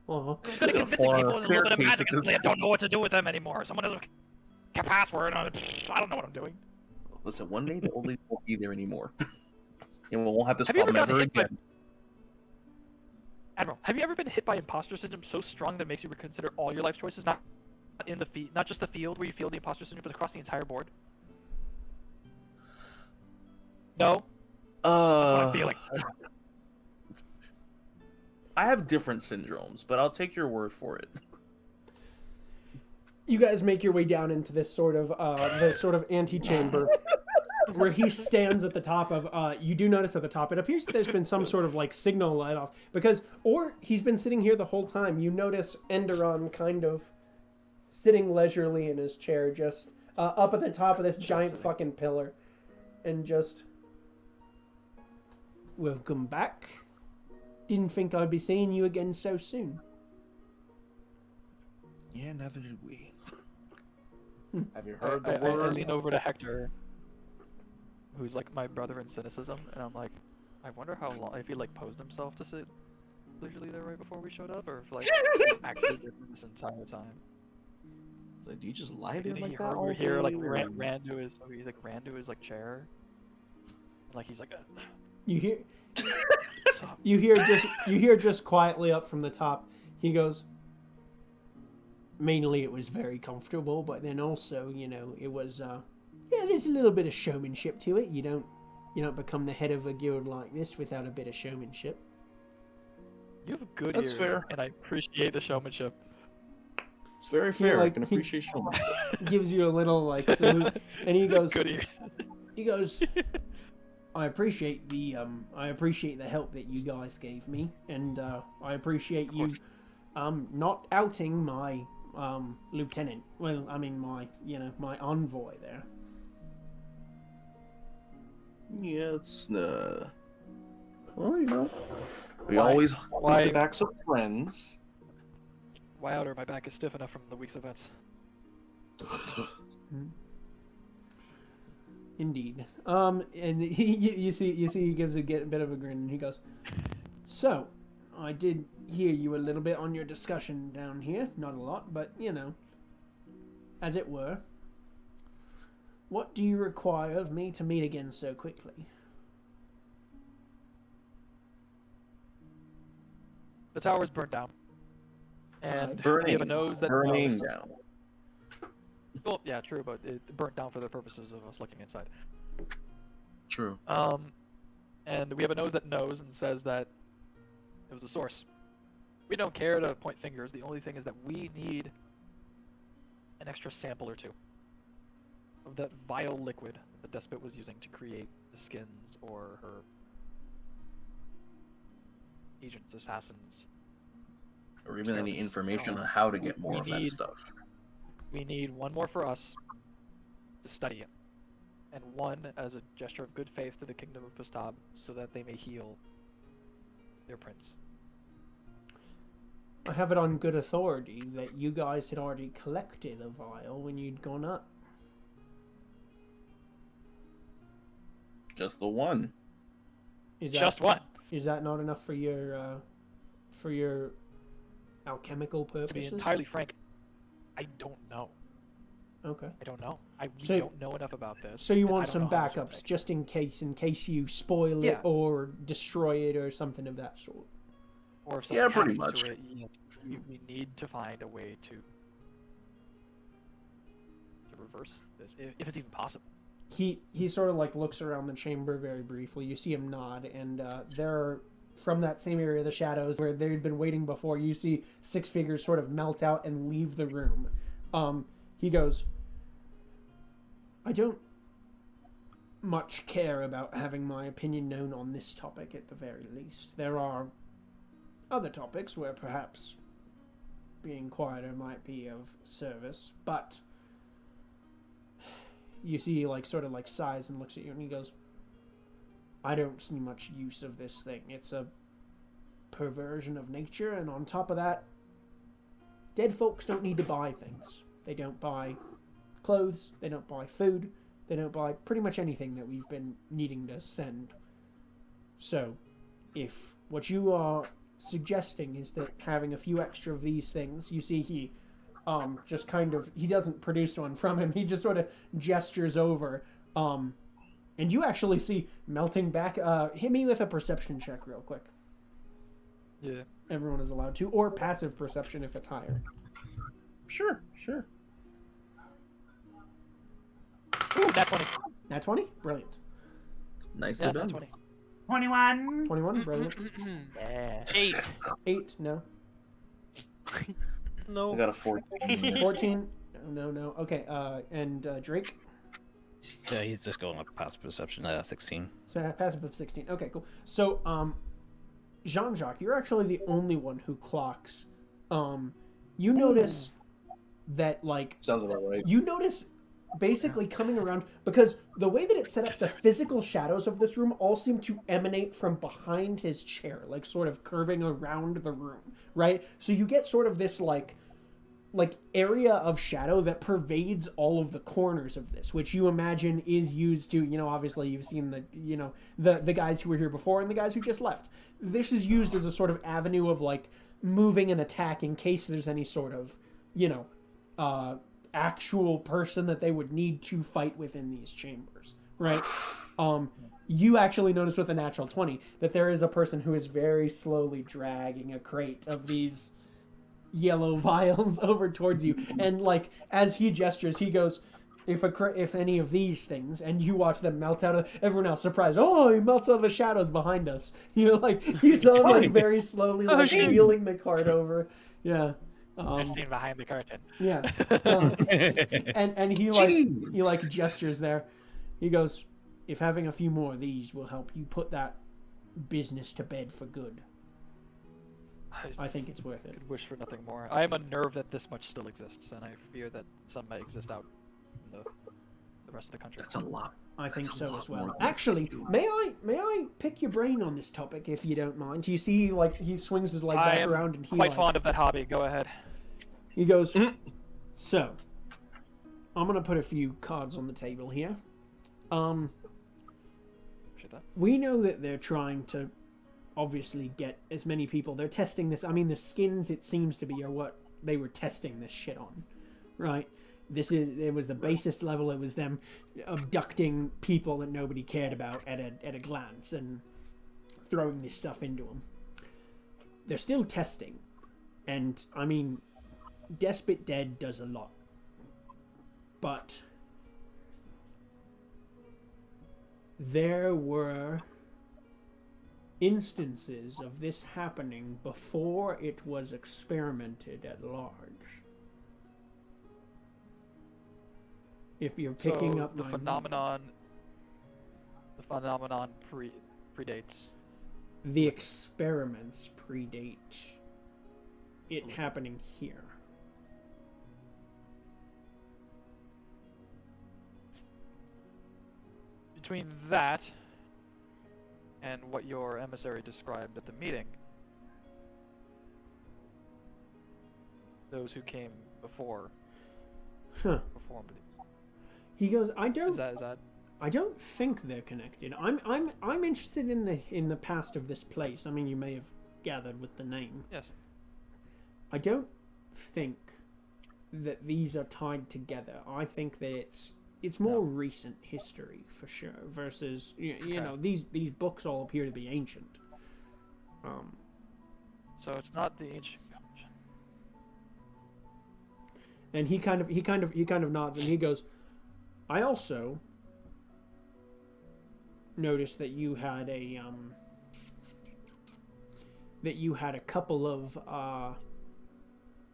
I'm good at convincing people with a little bit of magic, and I don't know what to do with them anymore. Someone has a password, and I don't know what I'm doing. Listen, one day the old lady won't be there anymore. And we won't have this Have you problem ever ever gotten hit again. Admiral, have you ever been hit by imposter syndrome so strong that it makes you reconsider all your life choices, not in the not just the field where you feel the imposter syndrome, but across the entire board? No. That's what I'm feeling. I have different syndromes, but I'll take your word for it. You guys make your way down into this sort of antechamber where he stands at the top of you do notice at the top it appears that there's been some sort of like signal light off, because or he's been sitting here the whole time. You notice Enderon kind of sitting leisurely in his chair, just up at the top of this giant fucking pillar, and just, welcome back. Didn't think I'd be seeing you again so soon. Yeah, neither did we. Have you heard the I word? lean over to Hector, who's like my brother in cynicism, and I'm like, I wonder how long, if he like posed himself to sit leisurely there right before we showed up, or if like he's actually there for this entire time. It's like, do you just lie Like, there did like he that? over here like ran to his like chair, and, like he's like. You hear, you hear just quietly up from the top. He goes, mainly it was very comfortable, but then also, you know, it was, yeah, there's a little bit of showmanship to it. You don't become the head of a guild like this without a bit of showmanship. You have good That's ears, fair. and I appreciate the showmanship. It's very fair. like, I can appreciate showmanship. Gives you a little like salute, and he goes, Good ears. he goes, I appreciate the help that you guys gave me, and I appreciate you not outing my lieutenant. Well, I mean my envoy there. Yeah, it's well, you know, we always hold the backs of friends. Why outer? My back is stiff enough from the week's events. Indeed. And you see he gives a bit of a grin, and he goes, so, I did hear you a little bit on your discussion down here. Not a lot, but, you know, as it were. What do you require of me to meet again so quickly? The tower's burnt down. And Burning. we have a nose that Burning knows. down. Well, yeah, true, but it burnt down for the purposes of us looking inside. True. And we have a nose that knows and says that it was a source. We don't care to point fingers. The only thing is that we need an extra sample or two of that vile liquid the Despot was using to create the skins or her agents, assassins. Or even any experiments. information on how to get more of that stuff. We need one more for us to study it, and one as a gesture of good faith to the kingdom of Pastab, so that they may heal their prince. I have it on good authority that you guys had already collected a vial when you'd gone up. Just the one. Just one. Is that not enough for your alchemical purposes? To be entirely frank, I don't know. Okay. I don't know. We So- don't know enough about this. So you and I want don't some know how much it'll backups take. just in case you spoil it Yeah. or destroy it or something of that sort. Or if Yeah, something pretty happens much. to it, we need to find a way to reverse this, if it's even possible. He sort of like looks around the chamber very briefly. You see him nod, and there are, from that same area of the shadows where they'd been waiting before, you see 6 figures sort of melt out and leave the room. He goes, I don't much care about having my opinion known on this topic at the very least. There are other topics where perhaps being quieter might be of service, but you see he like sort of like sighs and looks at you and he goes, I don't see much use of this thing. It's a perversion of nature, and on top of that, dead folks don't need to buy things. They don't buy clothes, they don't buy food, they don't buy pretty much anything that we've been needing to send. So, if what you are suggesting is that having a few extra of these things, you see he just kind of, he doesn't produce one from him, he just sort of gestures over, and you actually see melting back, hit me with a perception check real quick. Yeah. Everyone is allowed to, or passive perception if it's higher. Sure. Ooh, nat 20. Nat 20? Brilliant. Nicely Yeah, done. nat 20. 21. 21? Brilliant. Yeah. 8. 8? No. I No. got a 14. 14? No. Okay, and Drake? Yeah, he's just going with passive perception at 16. So passive of 16. Okay, cool. So, Jean-Jacques, you're actually the only one who clocks. You notice that, like, Sounds about right. you notice basically coming around, because the way that it's set up, the physical shadows of this room all seem to emanate from behind his chair, like sort of curving around the room, right? So you get sort of this like area of shadow that pervades all of the corners of this, which you imagine is used to, you know, obviously you've seen the, you know, the guys who were here before and the guys who just left. This is used as a sort of avenue of like moving and attack in case there's any sort of, you know, actual person that they would need to fight within these chambers, right? You actually notice with a natural 20 that there is a person who is very slowly dragging a crate of these yellow vials over towards you, and like as he gestures, he goes, if any of these things, and you watch them melt out of, everyone else surprised, oh, he melts out of the shadows behind us. You know, like you saw him like very slowly like wheeling the cart over. Yeah. I've seen behind the curtain. Yeah. And he like gestures there. He goes, if having a few more of these will help you put that business to bed for good, I think it's worth it. Could wish for nothing more. I am unnerved that this much still exists, and I fear that some might exist out in the rest of the country. That's a lot. I think That's a so lot as well. more. Actually, may I pick your brain on this topic if you don't mind? You see, like he swings his leg back around and he quite like, fond of that hobby. Go ahead. He goes, so, I'm going to put a few cards on the table here. Appreciate that. We know that they're trying to obviously get as many people. They're testing this. I mean, the skins, it seems to be, are what they were testing this shit on, right? It was the basest level. It was them abducting people that nobody cared about at a glance and throwing this stuff into them. They're still testing. And, I mean, Despot Dead does a lot. But there were instances of this happening before it was experimented at large. If you're picking up the phenomenon predates. The experiments predate it happening here. Between that and what your emissary described at the meeting, those who came before performed these. He goes, I don't. Is that? I don't think they're connected. I'm interested in the past of this place. I mean, you may have gathered with the name. Yes. I don't think that these are tied together. I think that it's more recent history for sure versus you know these books all appear to be ancient. So it's not the ancient. And he kind of nods and he goes, I also noticed that you had a couple of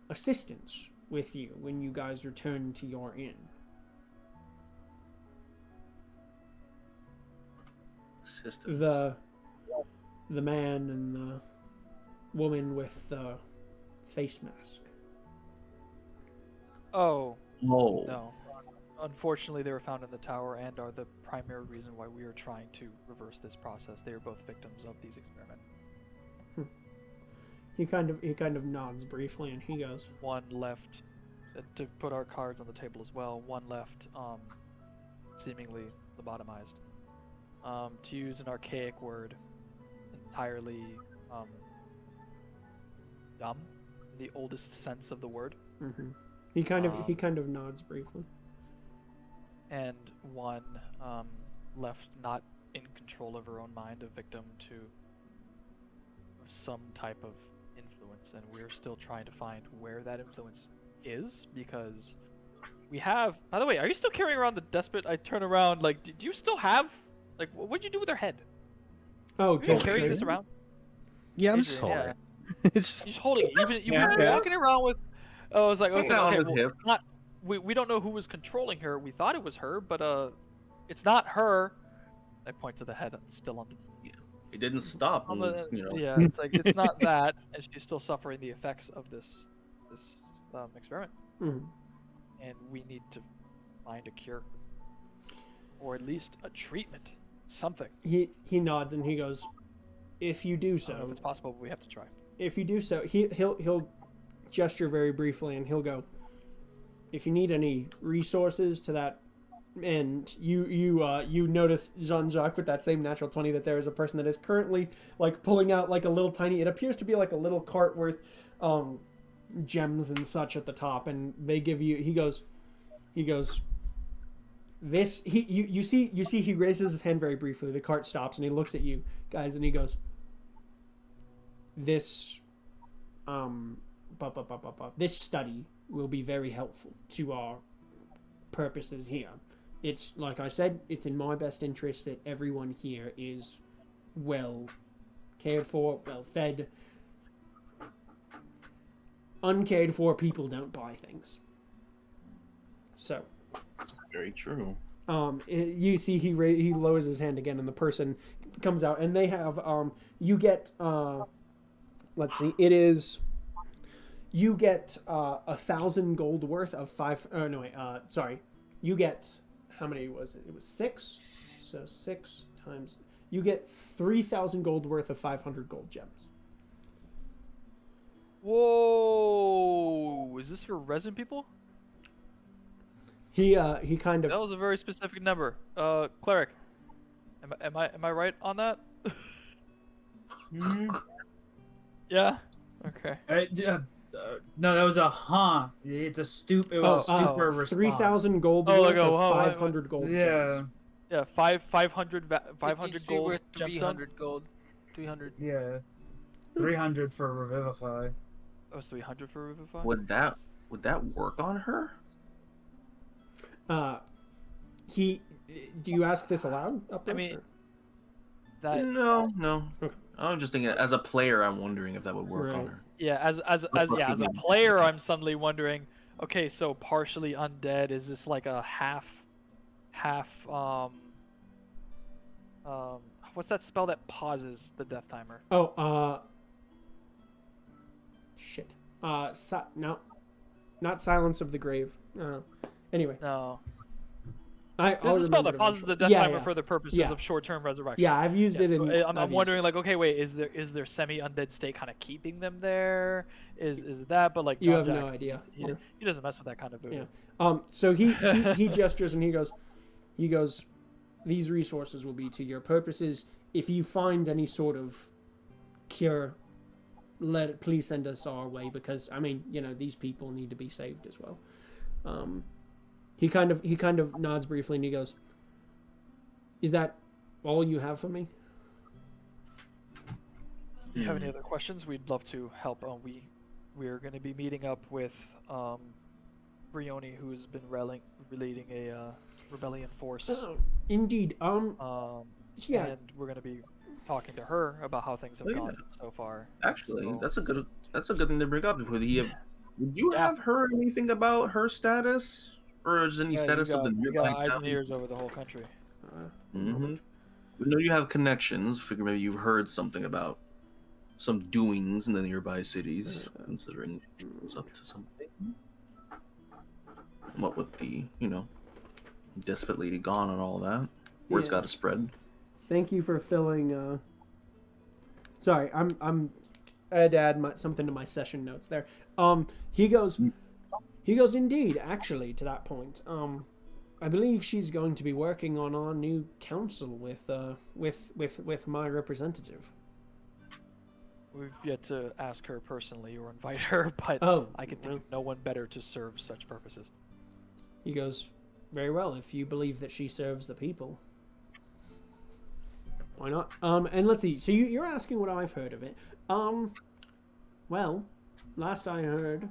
assistants with you when you guys returned to your inn. Assistants. The man and the woman with the face mask. Oh. Oh. No. Unfortunately, they were found in the tower and are the primary reason why we are trying to reverse this process. They are both victims of these experiments. He kind of nods briefly and he goes, One left, to put our cards on the table as well, one left, seemingly lobotomized. To use an archaic word, entirely dumb, the oldest sense of the word. Mm-hmm. He kind of nods briefly. And one left not in control of her own mind, a victim to some type of influence, and we're still trying to find where that influence is, because we have... By the way, are you still carrying around the despot? I turn around, like, do you still have... Like, what'd you do with her head? Oh, Are you carrying this around? Yeah, I'm Adrian, just holding yeah. it. It's just... You're just holding it. You've been walking around with... Oh, I was like, okay, well, not... We don't know who was controlling her. We thought it was her, but it's not her. I point to the head still on the... It didn't stop. Yeah, it's like it's not that, and she's still suffering the effects of this experiment. Mm-hmm. And we need to find a cure, or at least a treatment, something. He nods and he goes, if you do so, I don't know if it's possible, but we have to try. If you do so, he'll gesture very briefly and he'll go, if you need any resources to that end, you notice Jean-Jacques with that same natural 20 that there is a person that is currently like pulling out like a little tiny, it appears to be like a little cart worth gems and such at the top, and they give you, he goes this, you see he raises his hand very briefly, the cart stops and he looks at you guys and he goes, this this study will be very helpful to our purposes here. It's, like I said, it's in my best interest that everyone here is well cared for, well fed. Uncared for people don't buy things. So. Very true. You see he lowers his hand again and the person comes out and they have, you get, let's see, it is... You get 1,000 gold worth of you get, how many was it? It was 6. So 6 times. You get 3,000 gold worth of 500 gold gems. Whoa! Is this for resin people? He kind of. That was a very specific number. Cleric, am I right on that? Yeah. Okay. No, that was a It's a stupid. It was a stupor response. 3,000 gold worth of 500 gold gems. Yeah, 500 gold. Worth 300 gold. 300. Yeah. 300 for Revivify. Oh, it's 300 for Revivify? Would that work on her? Do you ask this aloud? I mean, No. Okay. I'm just thinking, as a player, I'm wondering if that would work on her. Yeah, as a player, I'm suddenly wondering, okay, so partially undead, is this like a half what's that spell that pauses the death timer? Shit. No. Not Silence of the Grave. Anyway. No. There's a spell that pauses the death timer for the purposes of short-term resurrection. Yeah, I've used it in... I'm wondering, like, okay, wait, is there semi-undead state kind of keeping them there? Is that, but like... You have no idea. He doesn't mess with that kind of voodoo. Yeah. So he gestures and he goes, these resources will be to your purposes. If you find any sort of cure, please send us our way, because I mean, you know, these people need to be saved as well. He kind of nods briefly and he goes, "Is that all you have for me?" Do you have any other questions? We'd love to help. We're going to be meeting up with Brioni, who's been relating a rebellion force. Oh, indeed. Yeah. And we're going to be talking to her about how things have gone so far. Actually, So, that's a good thing to bring up. Would you have heard anything about her status, or is any status of the you nearby got eyes and town? ears over the whole country. Mm-hmm. We know you have connections. Figure maybe you've heard something about some doings in the nearby cities, considering it's up to something. What with the, despot lady gone and all that. Word's got to spread. Thank you for filling. Sorry, I had to add something to my session notes there. He goes, indeed, actually, to that point. I believe she's going to be working on our new council with my representative. We've yet to ask her personally or invite her, but I can think of no one better to serve such purposes. He goes, very well, if you believe that she serves the people. Why not? And let's see, so you're asking what I've heard of it. Well, last I heard,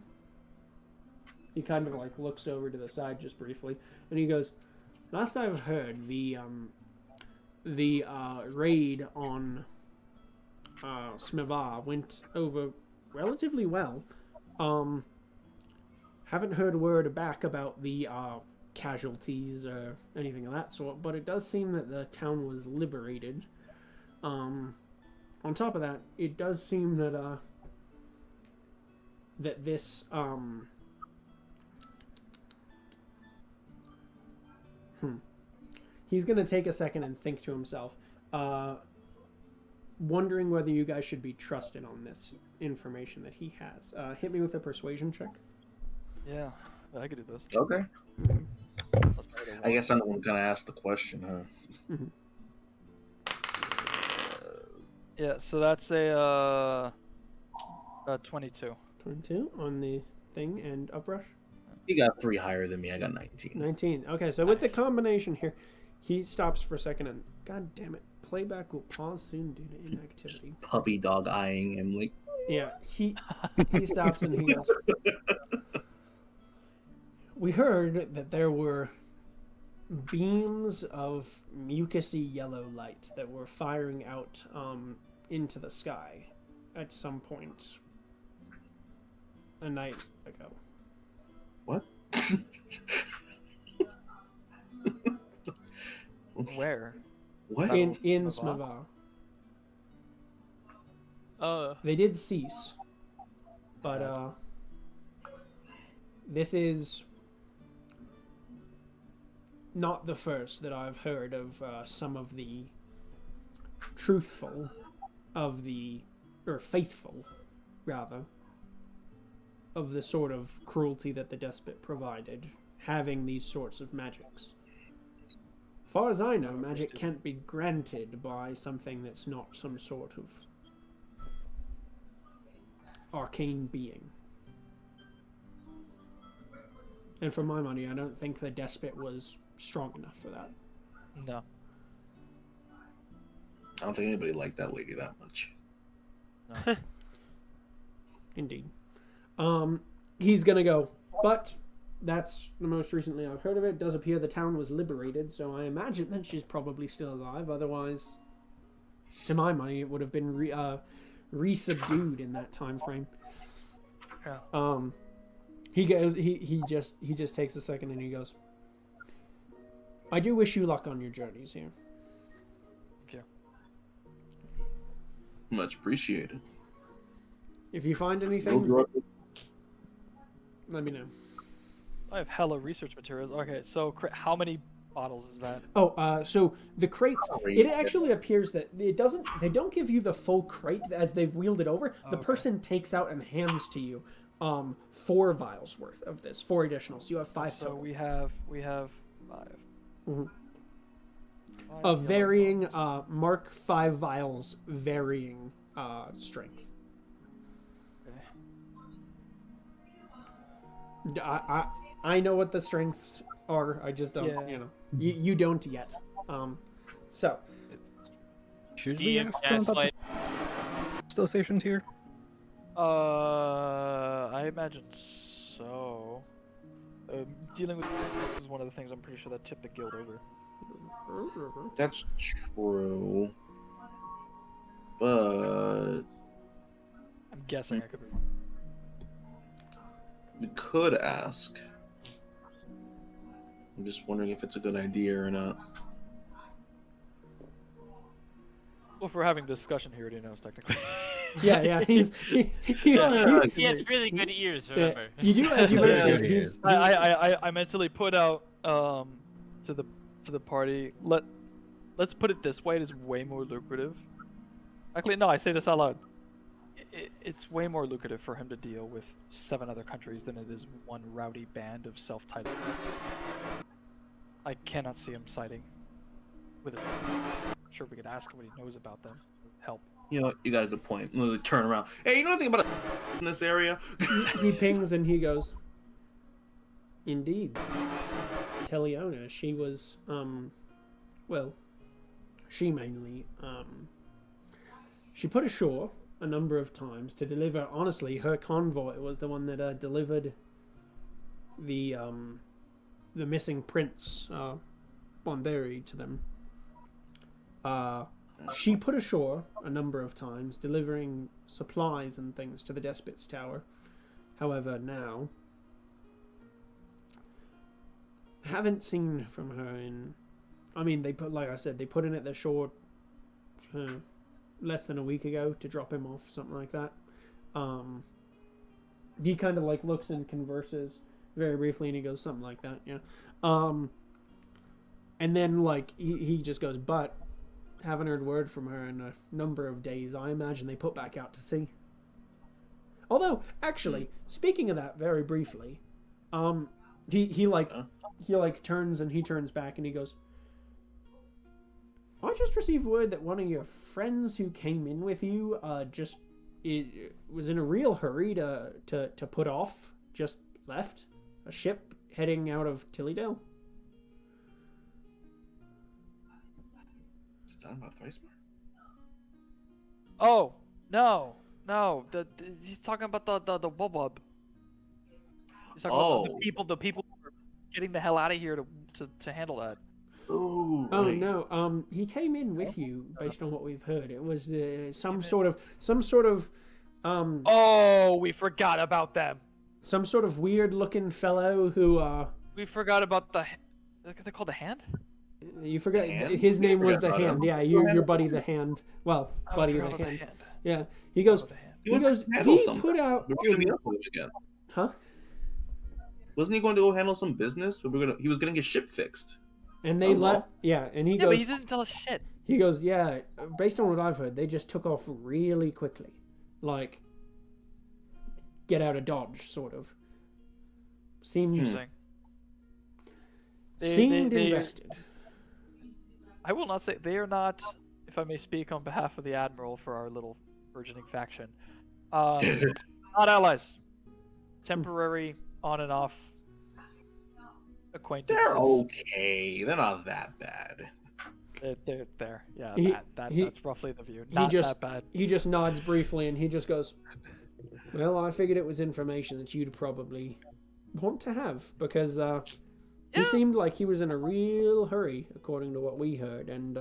he kind of like looks over to the side just briefly, and he goes, last I've heard, the raid on Smivar went over relatively well. Haven't heard word back about the casualties or anything of that sort, but it does seem that the town was liberated. On top of that, it does seem that that this he's gonna take a second and think to himself, wondering whether you guys should be trusted on this information that he has. Hit me with a persuasion check. Yeah, I could do this. Okay. I guess I'm the one gonna ask the question, huh? Mm-hmm. Yeah, so that's a 22. 22 on the thing, and uprush? You got 3 higher than me. I got 19. 19. Okay, so with the combination here, he stops for a second and, god damn it, playback will pause soon due to inactivity. Puppy dog eyeing him like. Yeah, he stops and he goes, we heard that there were beams of mucusy yellow light that were firing out into the sky at some point a night ago. What? Where? What? In Smivar. They did cease, but this is not the first that I've heard of some of the faithful, rather, of the sort of cruelty that the despot provided, having these sorts of magics. Far as I know, magic can't be granted by something that's not some sort of arcane being. And for my money, I don't think the despot was strong enough for that. No. I don't think anybody liked that lady that much. No. Indeed. He's gonna go, but that's the most recently I've heard of it. It does appear the town was liberated, so I imagine that she's probably still alive. Otherwise, to my money, it would have been re-subdued in that time frame. Yeah. He goes. He just takes a second and he goes, I do wish you luck on your journeys here. Thank you. Much appreciated. If you find anything, let me know. I have hella research materials. Okay, so how many bottles is that? Oh, so the crates. It actually appears that it doesn't. They don't give you the full crate as they've wheeled it over. The person takes out and hands to you, 4 vials worth of this, 4 additional. So you have 5 total. So we have 5. Mm-hmm. 5 Of varying bottles. Mark 5 vials, varying strength. I know what the strengths are. I just don't. Yeah. You know, you don't yet. So Should we DM ask them about gaslight. the still stations here? I imagine so. Dealing with is one of the things I'm pretty sure that tipped the guild over. That's true. But I'm guessing I could be wrong. we could ask. I'm just wondering if it's a good idea or not. Well, if we're having a discussion here, he knows technically. yeah, he has really good ears, yeah, remember. you do as you mentioned. Yeah. He's I mentally put out to the party. Let's put it this way: it is way more lucrative. Actually, no, I say this out loud. It's way more lucrative for him to deal with 7 other countries than it is one rowdy band of self-titled. I cannot see him siding with it. I'm sure we could ask him what he knows about them. Help. You know, you got a good point. Literally turn around. Hey, you know anything about in this area? he pings and he goes, indeed. Teliona, she was, well, she mainly, she put ashore a number of times to deliver, honestly, her convoy was the one that, delivered the missing prince, Bonderi to them. She put ashore a number of times, delivering supplies and things to the Despot's Tower. However, now, haven't seen from her in. I mean, they put, like I said, they put in at the shore less than a week ago to drop him off, something like that. He kind of like looks and converses very briefly, and he goes something like that, yeah. And then like he just goes, but. Haven't heard word from her in a number of days. I imagine they put back out to sea. Although, actually, speaking of that very briefly, he turns and he turns back and he goes, I just received word that one of your friends who came in with you was in a real hurry to put off, just left a ship heading out of Tillydale. Talking about Thricemark? Oh no. He's talking about the wubwub. He's talking about the people who are getting the hell out of here to handle that. Ooh, Oh right. no, he came in with you based on what we've heard. It was some sort of Oh, we forgot about them. some sort of weird looking fellow who We forgot about they're called the Hand? you forgot Hand? his name was Forgot the about Hand. him. Yeah, your buddy the Hand. Well, Oh, buddy I the forgot about Hand. the Hand. Yeah, he goes. The Hand. He wants to handle He something. put out. We're going to meet up with him again. Huh? Wasn't he going to go handle some business? But he was getting his ship fixed. And they That was let. all. Yeah, and he Yeah, but he goes. didn't tell us shit. He goes. Yeah, based on what I've heard, they just took off really quickly, like get out of Dodge, sort of. Seemed Interesting. seemed they- invested. I will not say they are not, if I may speak on behalf of the Admiral for our little burgeoning faction. Not allies. Temporary, on and off acquaintances. They're okay. They're not that bad. They're there. Yeah, He- that's roughly the view. he Not just- that bad. He just nods briefly and he just goes, well, I figured it was information that you'd probably want to have because he seemed like he was in a real hurry, according to what we heard. And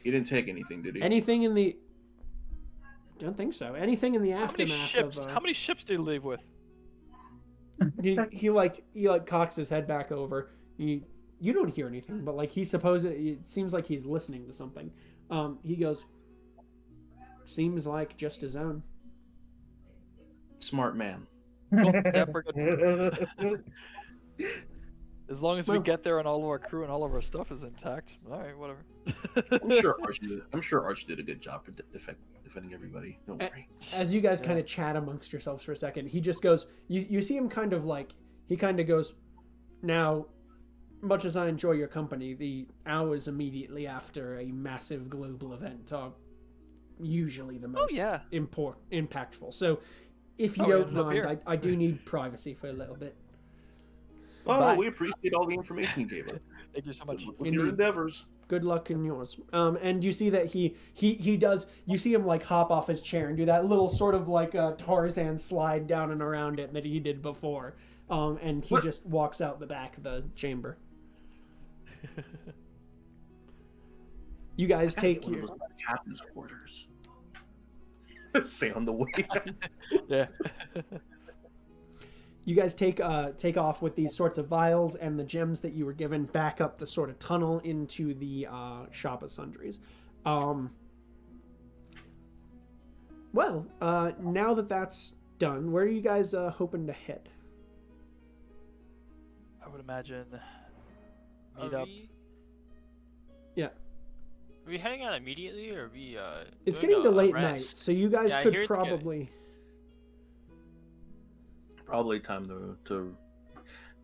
He didn't take anything, did he? anything in the... Don't think so. Anything in the How many aftermath ships? of... How many ships did he leave with? he cocks his head back over. You don't hear anything, but like it seems like he's listening to something. He goes, seems like just his own. Smart man. Cool. Yeah, we're good. As long as we Well- get there and all of our crew and all of our stuff is intact. All right, whatever. I'm sure Arch did a good job for defending everybody. Don't worry. As you guys kind of chat amongst yourselves for a second, he just goes, you see him kind of like, he kind of goes, now, much as I enjoy your company, the hours immediately after a massive global event are usually the most impactful. So If you Oh, we don't ended up mind, here. I do need privacy for a little bit. Oh, Bye. we appreciate all the information you gave us. Thank you so much. With your endeavors. Good luck in yours. And you see that he does. You see him like hop off his chair and do that little sort of like Tarzan slide down and around it that he did before. And he just walks out the back of the chamber. You guys take One of your. those captain's quarters. Say on the way. Yeah. You guys take off with these sorts of vials and the gems that you were given back up the sort of tunnel into the shop of sundries. Now that that's done, where are you guys hoping to head? I would imagine meet Are up. Yeah, Are we heading out immediately, or are we? it's doing getting to a late rest? night, so you guys Yeah, I could hear it's getting- probably. Probably time to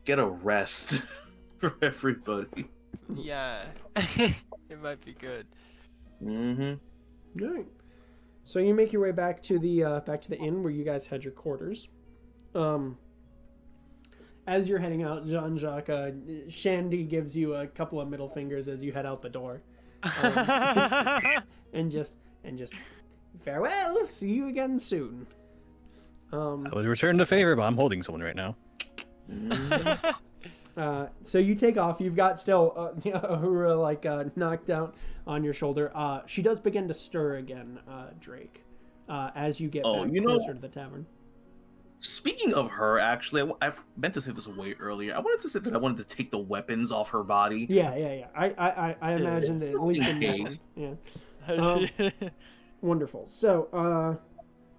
get a rest for everybody. Yeah, it might be good. Mm-hmm. All right. So you make your way back to the inn where you guys had your quarters. As you're heading out, Jean-Jacques, Shandy gives you a couple of middle fingers as you head out the door, and just farewell. See you again soon. I would return the favor, but I'm holding someone right now. So you take off. You've got still Ahura knocked out on your shoulder. She does begin to stir again, Drake, as you get back closer to the tavern. Speaking of her, actually, I meant to say this way earlier. I wanted to say that I wanted to take the weapons off her body. Yeah. I imagined it, at least in this one. Yeah. Wonderful. So,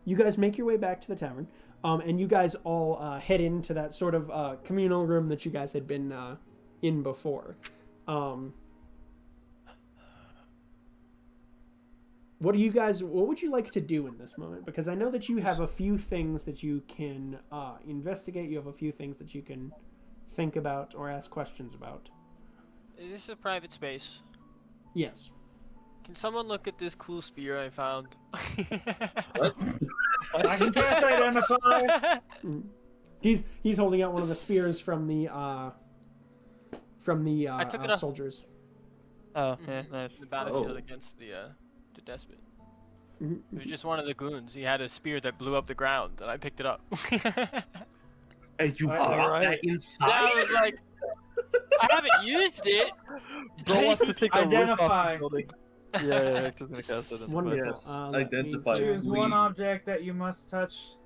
you guys make your way back to the tavern, and you guys all head into that sort of communal room that you guys had been in before. What would you like to do in this moment? Because I know that you have a few things that you can investigate. You have a few things that you can think about or ask questions about. Is this a private space? Yes. Can someone look at this cool spear I found? What? I can cast identify. He's holding out one of the spears from the I took it off. soldiers. Oh, yeah, nice. The battlefield Oh. against the despot. Mhm. It was just one of the goons. He had a spear that blew up the ground, and I picked it up. And you Alright. brought that Yeah, inside? I was like, I haven't used it. Bro wants to take the roof off Identify. the building. Yeah, Hector's gonna cast it. Wonderful. Yes, Let me identify. Choose one We- object that you must touch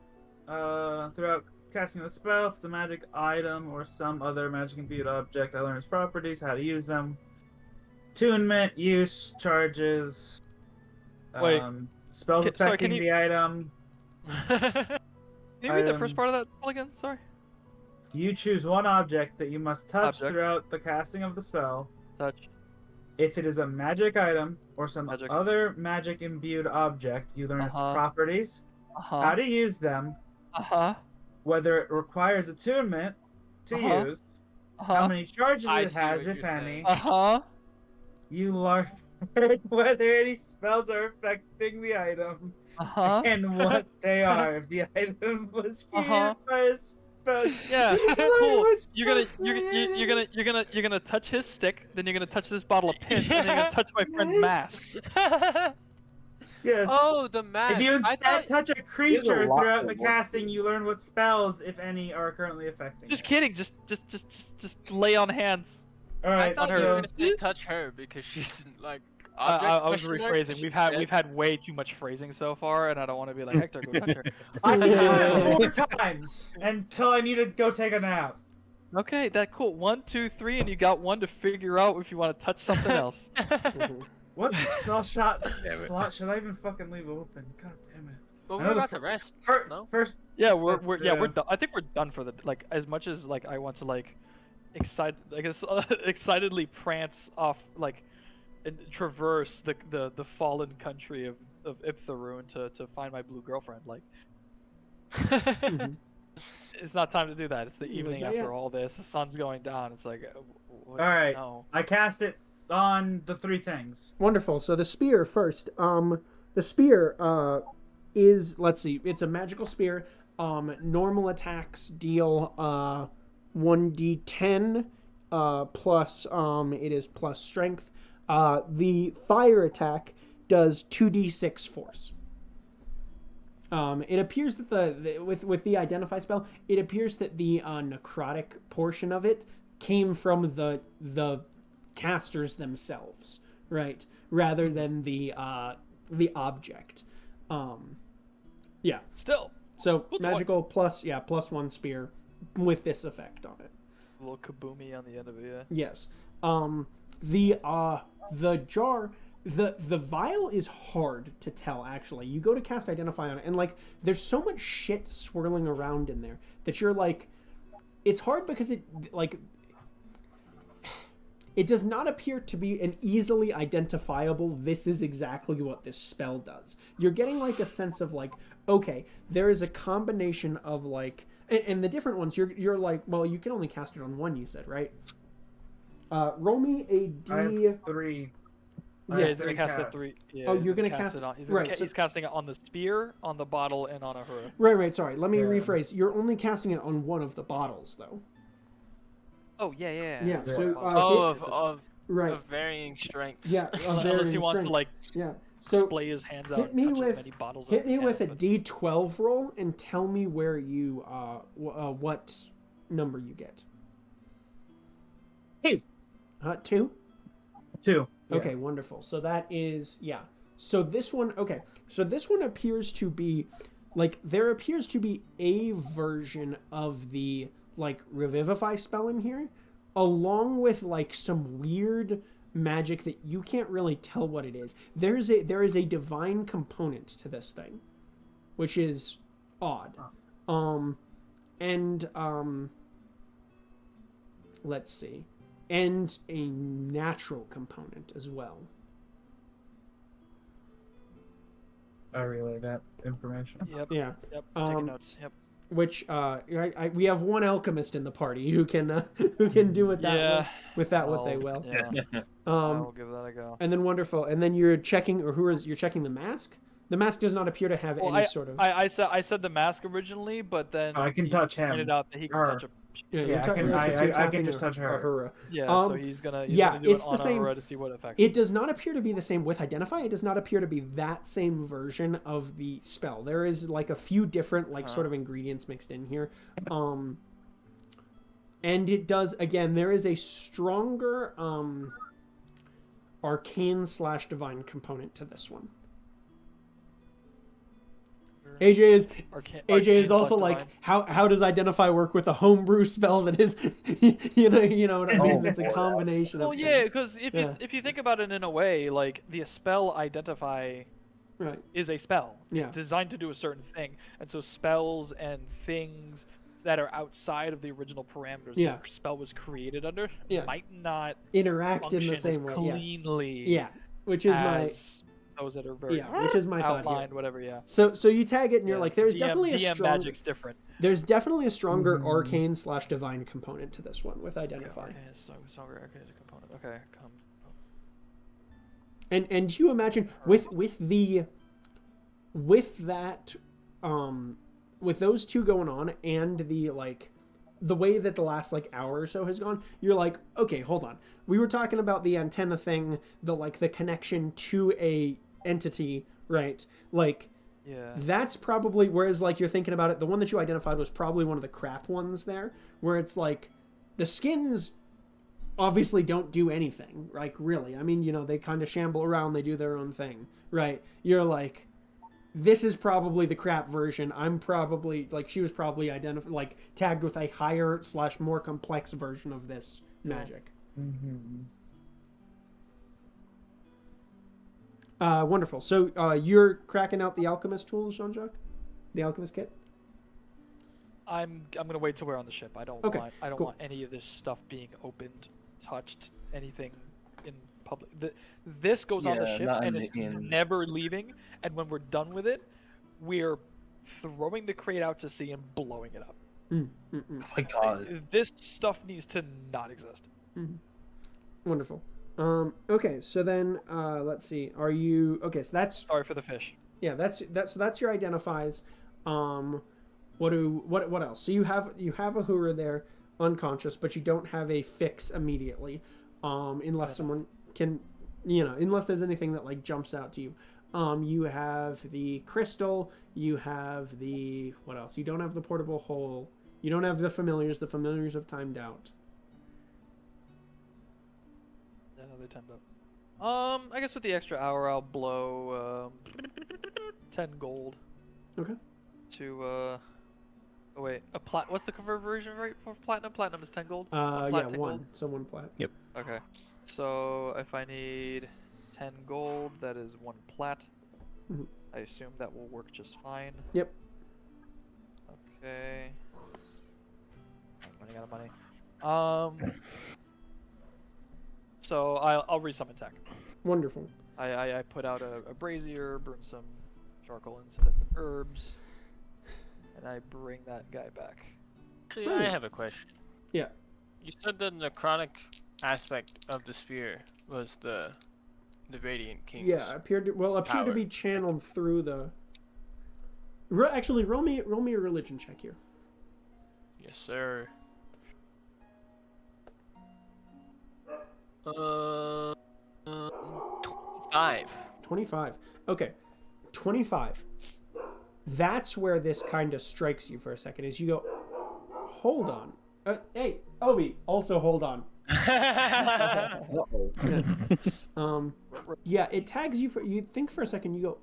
throughout casting the spell. If it's a magic item or some other magic imbued object, I learn its properties, how to use them. Attunement, use, charges. Wait. Spells Sorry, affecting can you- the item. Can you read the Item. first part of that spell again? Sorry. You choose one object that you must touch Object. throughout the casting of the spell. Touch. If it is a magic item or some Magic. other magic imbued object, you learn its Uh-huh. properties, how Uh-huh. to use them, Uh-huh. whether it requires attunement to Uh-huh. use, how Uh-huh. many charges I it see has, what if you're any. saying. Uh-huh. You learn whether any spells are affecting the item Uh-huh. and what they are. If the item was created Uh-huh. by a spell, Yeah, you learn cool. which You're gonna spell you're gonna touch his stick, then you're gonna touch this bottle of piss, and then you're gonna touch my friend's mask. Yes. Oh, the mask. If you I instead thought... touch a creature lot throughout to the work casting, you learn what spells, if any, are currently affecting. Just it. kidding. Just lay on hands. All I right. thought you her. were So, gonna say touch her because she's like. I Object was question mark? rephrasing. We've had way too much phrasing so far, and I don't want to be like Hector. Go touch her. I can do it 4 times until I need to go take a nap. Okay, that cool. 1, 2, 3, and you got 1 to figure out if you want to touch something else. What spell slot should I even fucking leave open? God damn it. But I we're know the about fir- to rest. First, No? first Yeah, we're Yeah. done. I think we're done for the like. As much as like I want to like, excitedly prance off like, and traverse the fallen country of Iptharoon to find my blue girlfriend. Like, it's not time to do that. It's the evening yeah, after yeah. all this. The sun's going down. It's like, All right. No. I cast it on the 3 things. Wonderful. So the spear first. The spear is, let's see, it's a magical spear. Normal attacks deal 1d10 plus it is plus strength. The fire attack does 2d6 force. It appears that with the identify spell, it appears that the necrotic portion of it came from the casters themselves, right, rather than the object. Yeah. Still. So magical plus 1 spear with this effect on it. A little kaboomy on the end of it. Yeah. Yes. The jar. The vial is hard to tell, actually. You go to cast Identify on it, and, like, there's so much shit swirling around in there that you're, like... It's hard because it, like... It does not appear to be an easily identifiable, this is exactly what this spell does. You're getting, like, a sense of, like, okay, there is a combination of, like... And the different ones, you're like, well, you can only cast it on one, you said, right? Roll me a D... I have 3. Yeah, he's gonna cast it 3. Yeah, oh, you're gonna cast it on. He's casting it on the spear, on the bottle, and on Ahura. Right. Sorry. Let me rephrase. You're only casting it on one of the bottles, though. Oh yeah. Yeah. So of right. varying strengths. Yeah. Unless he wants to like display his hands out. Hit me with a D12 roll and tell me where you what number you get. 2. 2. 2. Okay, wonderful. So that is, So this one, So this one appears to be, like, there appears to be a version of the, like, Revivify spell in here, along with, like, some weird magic that you can't really tell what it is. There is a divine component to this thing, which is odd. Let's see. And a natural component as well. I relay that information. Yep. Yeah. Yep. Taking notes. Yep. Which we have one alchemist in the party who can do with that what they will. Yeah. I will give that a go. And then wonderful. And then you're checking, you're checking the mask. The mask does not appear to have any sort of. I said the mask originally, but then I can touch him. Pointed out that he can touch a. I can just touch her. Ahura. Yeah, so he's gonna do it's it the on same. Ahura to see what effect. It does not appear to be the same with Identify. It does not appear to be that same version of the spell. There is like a few different sort of ingredients mixed in here. And it does, again, there is a stronger arcane/divine component to this one. AJ is also like, how does Identify work with a homebrew spell that is, you know what I mean? It's a combination of things. Well, yeah, because if you think about it in a way, like the spell Identify is a spell. Yeah. It's designed to do a certain thing, and so spells and things that are outside of the original parameters the spell was created under might not interact in the same way cleanly. Yeah, which is those that are very which is my outlined, thought here. whatever. Yeah. So you tag it and you're like, there's definitely a DM strong. magic's different. There's definitely a stronger arcane/divine component to this one with Identify. Okay, stronger arcane component. Okay, come. And you imagine with those two going on and the way that the last hour or so has gone, you're like, okay, hold on. We were talking about the antenna thing, the connection to a entity, right? That's probably, whereas you're thinking about it, the one that you identified was probably one of the crap ones there, where it's the skins obviously don't do anything, really. I mean, they kind of shamble around, they do their own thing, right? You're like, this is probably the crap version. I'm probably, she was probably tagged with a higher/more complex version of this magic. Wonderful. So you're cracking out the alchemist tools, Jean-Jacques? The alchemist kit? I'm gonna wait till we're on the ship. I don't want any of this stuff being opened, touched, anything in public. This goes on the ship and it's never leaving. And when we're done with it, we're throwing the crate out to sea and blowing it up. Oh my god! This stuff needs to not exist. Wonderful. Okay, so then let's see. Are you okay? So that's sorry for the fish. Yeah, that's your identifies. What else? So you have Ahura there unconscious, but you don't have a fix immediately, unless someone can, unless there's anything that like jumps out to you. You have the crystal. You have the what else? You don't have the portable hole. You don't have the familiars. The familiars have timed out. Yeah, no, they timed out. I guess with the extra hour, I'll blow 10 gold. Okay. To oh wait, what's the conversion rate for platinum? Platinum is 10 gold. Yeah, 10 one. Gold? So 1 plat. Yep. Okay. So if I need 10 gold, that is 1 plat. Mhm. I assume that will work just fine. Yep. Okay. I'm running out of money. So I'll resummon tech. Wonderful. I put out a brazier, burn some charcoal and some herbs, and I bring that guy back. Actually, I have a question. Yeah. You said the necrotic aspect of the spear was the Radiant King's. Yeah, appeared to be channeled through the. Actually, roll me a religion check here. Yes, sir. 25. 25. Okay. 25. That's where this kind of strikes you for a second. Is you go, hold on. Hey, Obi, also hold on. Yeah, it tags you for. You think for a second. You go,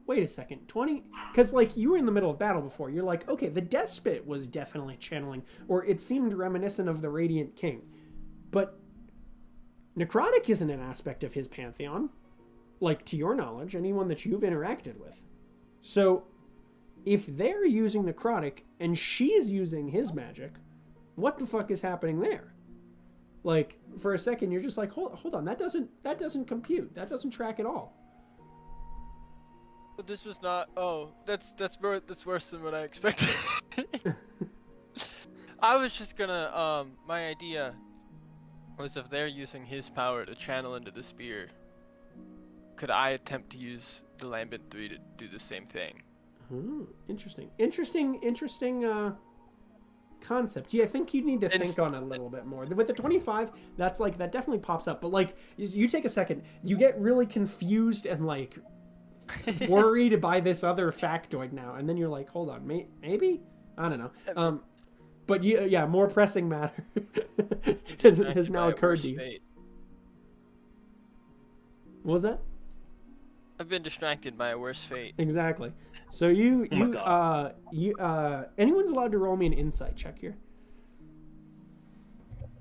wait a second, 20? Because like you were in the middle of battle before. You're like, okay, the despot was definitely channeling, or it seemed reminiscent of the Radiant King, but necrotic isn't an aspect of his pantheon, like to your knowledge, anyone that you've interacted with. So, if they're using necrotic and she's using his magic, what the fuck is happening there? Like, for a second, you're just like, hold on, that doesn't compute. That doesn't track at all. But this was not. Oh, that's worse than what I expected. I was just gonna. My idea was if they're using his power to channel into the spear, could I attempt to use the Lambent 3 to do the same thing? Interesting concept. Yeah, I think you need to think on it a little bit more. With the 25, that's like, that definitely pops up. But like, you take a second, you get really confused and like worried by this other factoid now, and then you're like, hold on, maybe? I don't know. But yeah, more pressing matter has now occurred to you. Fate. What was that? I've been distracted by a worse fate. Exactly. So anyone's allowed to roll me an insight check here.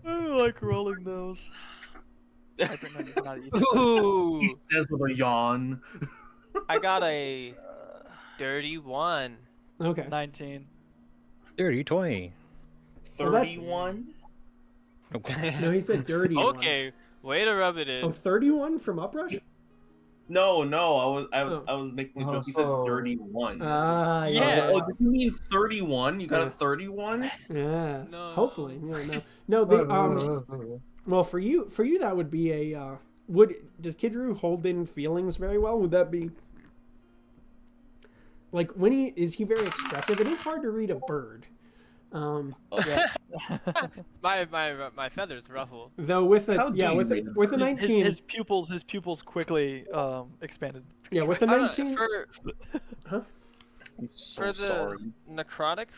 I like rolling those. Ooh. He says with a yawn. I got a 31. Okay. 19. Dirty 20. 31? No, he said dirty one. Okay, way to rub it in. Oh, 31 from Uprush? No, I was making a joke. He said 31. Yeah. Oh, did you mean 31? You got a 31? Yeah. No. Hopefully. No, the well, for you that would be a does Kidru hold in feelings very well? Would that be like when is he very expressive? It is hard to read a bird. Yeah. my feathers ruffle. Though with a with a 19, his pupils quickly expanded. Yeah, with a 19. I'm so For the sorry. necrotic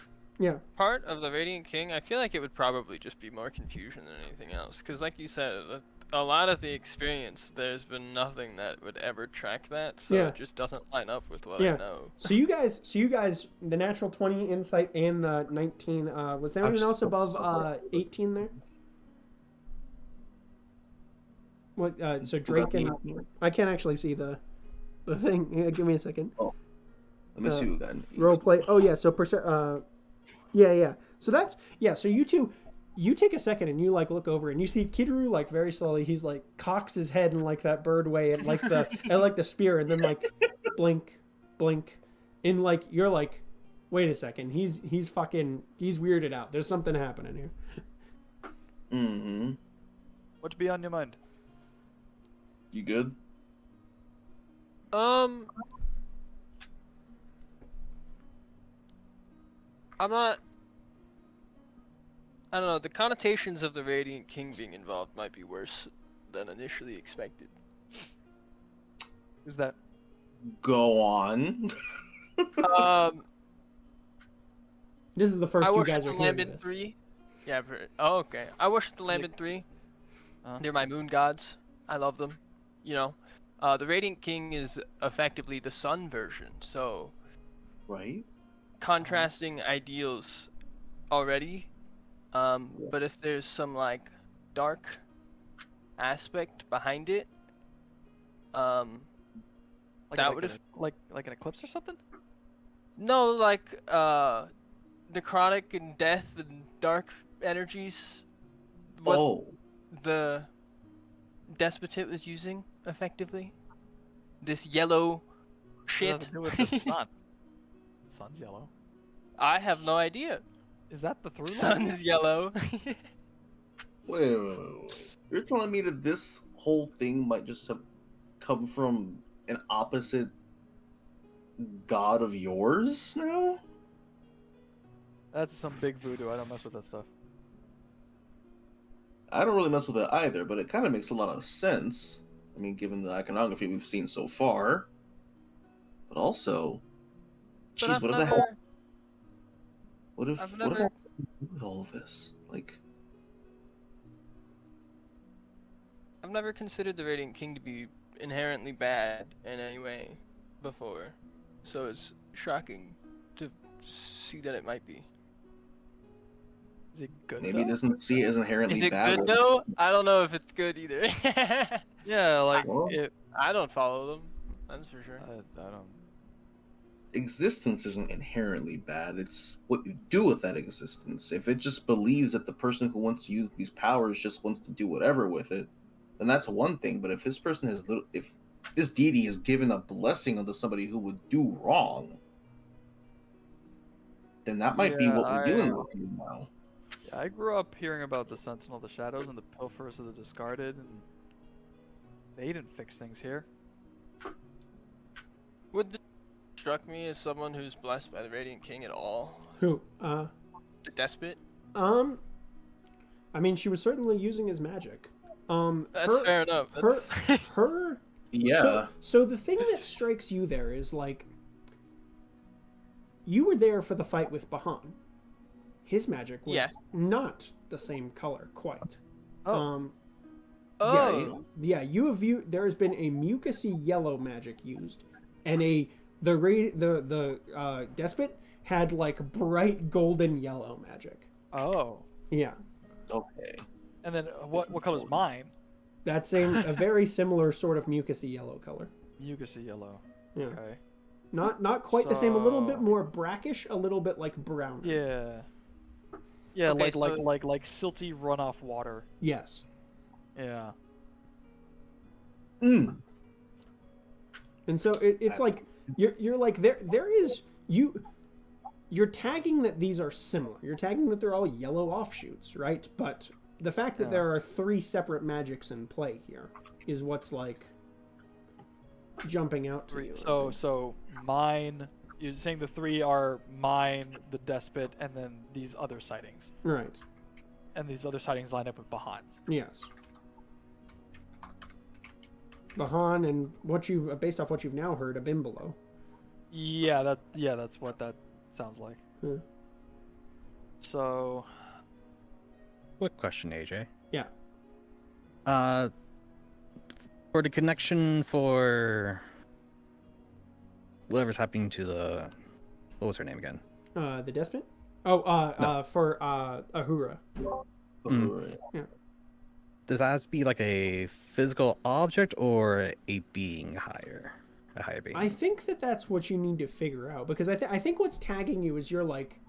part of the Radiant King, I feel like it would probably just be more confusion than anything else. Because like you said, a lot of the experience, there's been nothing that would ever track that, so it just doesn't line up with what I know. So you guys, the natural 20 insight and the 19, was there anyone else above 18 there? What? So Drake and I can't actually see the thing. Yeah, give me a second. Oh, let me see who got role play. Oh yeah, so yeah. So that's So you two. You take a second and you like look over and you see Kidru like very slowly. He's like cocks his head in like that bird way at like the spear, and then like blink, and like you're like, wait a second, he's weirded out. There's something happening here. Mm-hmm. What's be on your mind? You good? I'm not. I don't know. The connotations of the Radiant King being involved might be worse than initially expected. Who's that? Go on. This is the first I you worship guys the are hearing Lambent this. 3. Yeah. Oh, okay. I worship the Lambent 3. They're my moon gods. I love them. You know, the Radiant King is effectively the sun version. So, Right. contrasting ideals already. But if there's some like dark aspect behind it, that would have like an eclipse or something. no like necrotic and death and dark energies. What Oh. the despotate was using effectively. This yellow What does shit. that have to do with the sun? The sun's yellow. I have no idea. Is that the through line? Sun's yellow. Wait. You're telling me that this whole thing might just have come from an opposite god of yours now? That's some big voodoo. I don't mess with that stuff. I don't really mess with it either, but it kind of makes a lot of sense. I mean, given the iconography we've seen so far. But also, But jeez, I've what never, the hell? What if I've what if never- I do with all of this? Like, I've never considered the Radiant King to be inherently bad in any way before, so it's shocking to see that it might be. Is it good? maybe it though? doesn't see it as inherently Is it bad. good though? I don't know if it's good either. Yeah, like Well, it. I don't follow them, that's for sure. I don't. Existence isn't inherently bad. It's what you do with that existence. If it just believes that the person who wants to use these powers just wants to do whatever with it, then that's one thing. But if this person has, if this deity has given a blessing onto somebody who would do wrong, then that might be Yeah, what we're dealing with here now. Yeah, I grew up hearing about the Sentinel of the Shadows and the Pilferers of the Discarded, and they didn't fix things here. Would this struck me as someone who's blessed by the Radiant King at all? Who? The Despot? I mean, she was certainly using his magic. That's fair enough. That's... Her. Yeah. So the thing that strikes you there is like, you were there for the fight with Bahan. His magic was not the same color quite. Oh. Yeah. There has been a mucusy yellow magic used, and the despot had like bright golden yellow magic. Oh. Yeah. Okay. And then what color's mine? That's a very similar sort of mucusy yellow color. Mucusy yellow. Yeah. Okay. Not quite the same. A little bit So- more brackish. A little bit like brown. Yeah. Yeah, Okay, like silty runoff water. Yes. Yeah. Mm. And so it's like you're like you're tagging that these are similar. You're tagging that they're all yellow offshoots, right? But the fact that there are 3 separate magics in play here is what's like jumping out to you. So mine. You're saying the 3 are mine, the Despot, and then these other sightings. Right. And these other sightings line up with Bahan's. Yes. Bahan and what you've based off what you've now heard, Abimbalo. Yeah, that's what that sounds like. Hmm. So, Quick question, AJ. Yeah. For the connection for whatever's happening to the, what was her name again? The despot? Oh, for Ahura. Yeah. Does that have to be like a physical object or a being higher? A higher being? I think that's what you need to figure out, because I think what's tagging you is you're like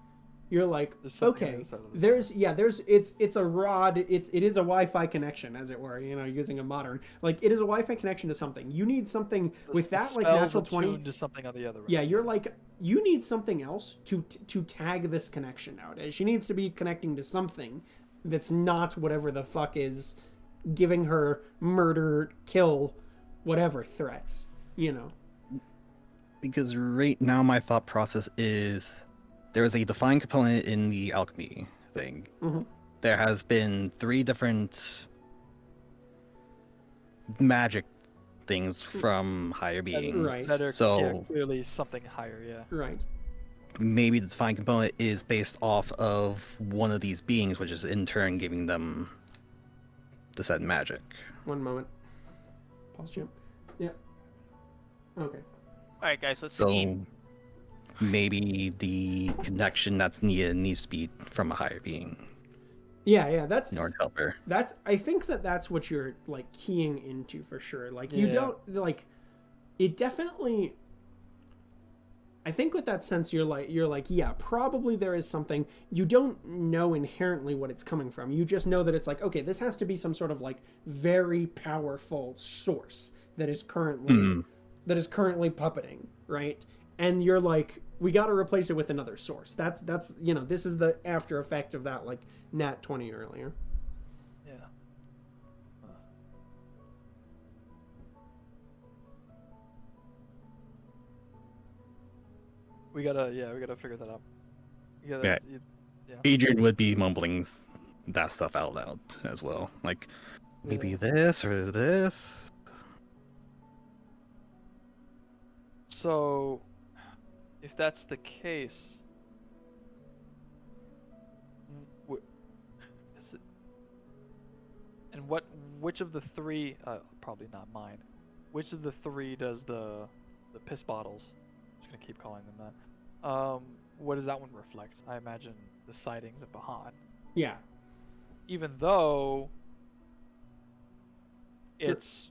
There's something okay, inside of the it's a rod, it is a Wi-Fi connection, as it were, using a modern, like it is a Wi-Fi connection to something. You need something with that like spell's natural 20 attuned to something on the other. Yeah, you're like, you need something else to tag this connection out. She needs to be connecting to something that's not whatever the fuck is giving her murder, kill, whatever threats, Because right now my thought process is, there is a defined component in the alchemy thing. Mm-hmm. There has been 3 different magic things from higher beings. Right. That are So clearly something higher, yeah. Right. maybe the defined component is based off of one of these beings, which is in turn giving them the said magic. One moment. Pause, Jim. Yeah. Okay. Alright, guys, let's So scheme. maybe the connection that's needed needs to be from a higher being Yeah, that's in order to help her. I think that's what you're like keying into for sure. Like you Yeah. don't like it definitely. I think with that sense you're like yeah, probably there is something. You don't know inherently what it's coming from. You just know that it's like, okay, this has to be some sort of like very powerful source that is currently puppeting, right? And you're like, we got to replace it with another source. That's this is the after effect of that like Nat 20 earlier. Yeah. We gotta figure that out. Yeah. Yeah. Adrian would be mumbling that stuff out loud as well. Like, maybe this or this. So, if that's the case, is it, and which of the three? Probably not mine. Which of the three does the piss bottles? I'm just gonna keep calling them that. What does that one reflect? I imagine the sightings of Bahan. Yeah. Even though it's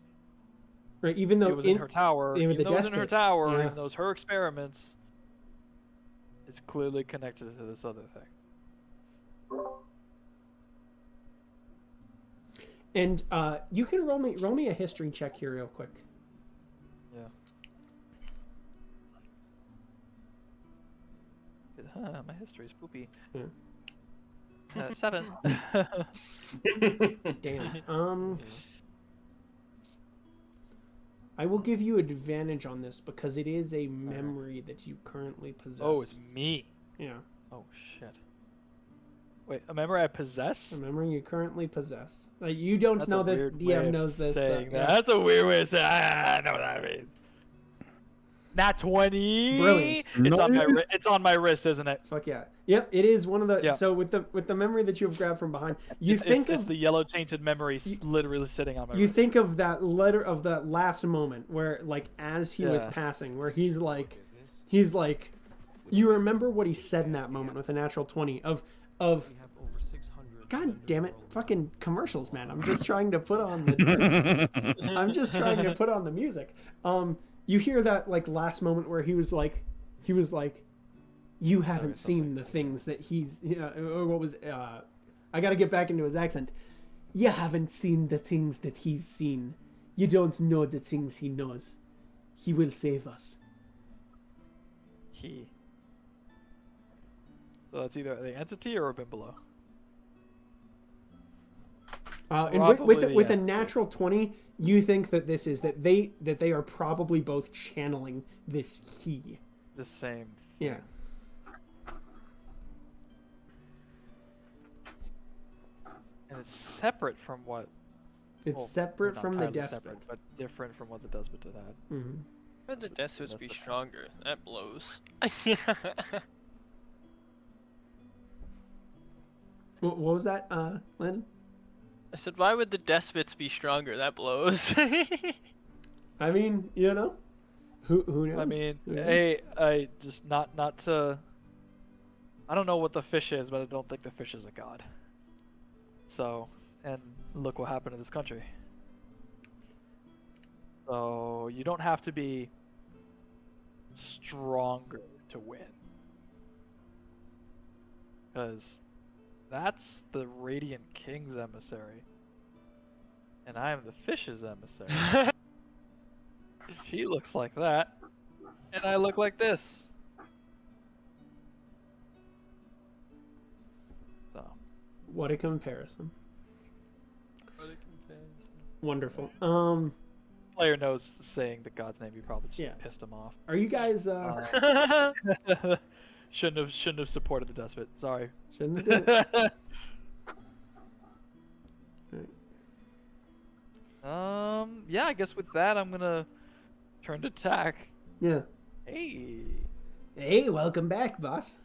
Right, even though it was in her tower, even even though it was in her tower, yeah. even though it's her experiments, it's clearly connected to this other thing. And you can roll me a history check here real quick. Yeah. My history's poopy. Yeah. 7. Damn. I will give you advantage on this because it is a memory that you currently possess. Oh, it's me. Yeah. Oh shit. Wait, a memory I possess? A memory you currently possess. Like, you don't know this. DM knows this. Saying Yeah. that. That's a weird way of saying. I know what that means. Nat 20. Brilliant. It's on my wrist, isn't it? Fuck yeah. Yep, it is one of the. Yeah. So with the memory that you've grabbed from behind, It's the yellow tainted memory literally sitting on my You wrist. think of that letter of that last moment where, like, as he was passing, where he's like, you remember what he said in that moment with a natural 20 of. God damn it, fucking commercials, man! I'm just trying to put on the. I'm just trying to put on the music. You hear that like last moment where he was like, you haven't seen the things that he's. Or what was? I got to get back into his accent. You haven't seen the things that he's seen. You don't know the things he knows. He will save us. He. So that's either the entity or a Bimbolo. And with a natural 20, you think that this is that they are probably both channeling this he. The same. Yeah. And it's separate from what. It's separate not from the entirely despot. separate, but different from what the despot had. Mm-hmm. Could the despots be stronger? That blows. What was that, Landon? I said, why would the despots be stronger? That blows. I mean, you know, who knows? I mean, Who knows? hey, I just not to. I don't know what the fish is, but I don't think the fish is a god. So, and look what happened to this country. So you don't have to be stronger to win, because that's the Radiant King's emissary, and I am the fish's emissary. He looks like that, and I look like this. So. What a comparison. Wonderful. Player knows saying the god's name. You probably just Yeah. pissed him off. Are you guys? shouldn't have supported the despot. Sorry. Shouldn't have done it. Yeah, I guess with that, I'm gonna turn to Tack. Yeah. Hey. Hey, welcome back, boss.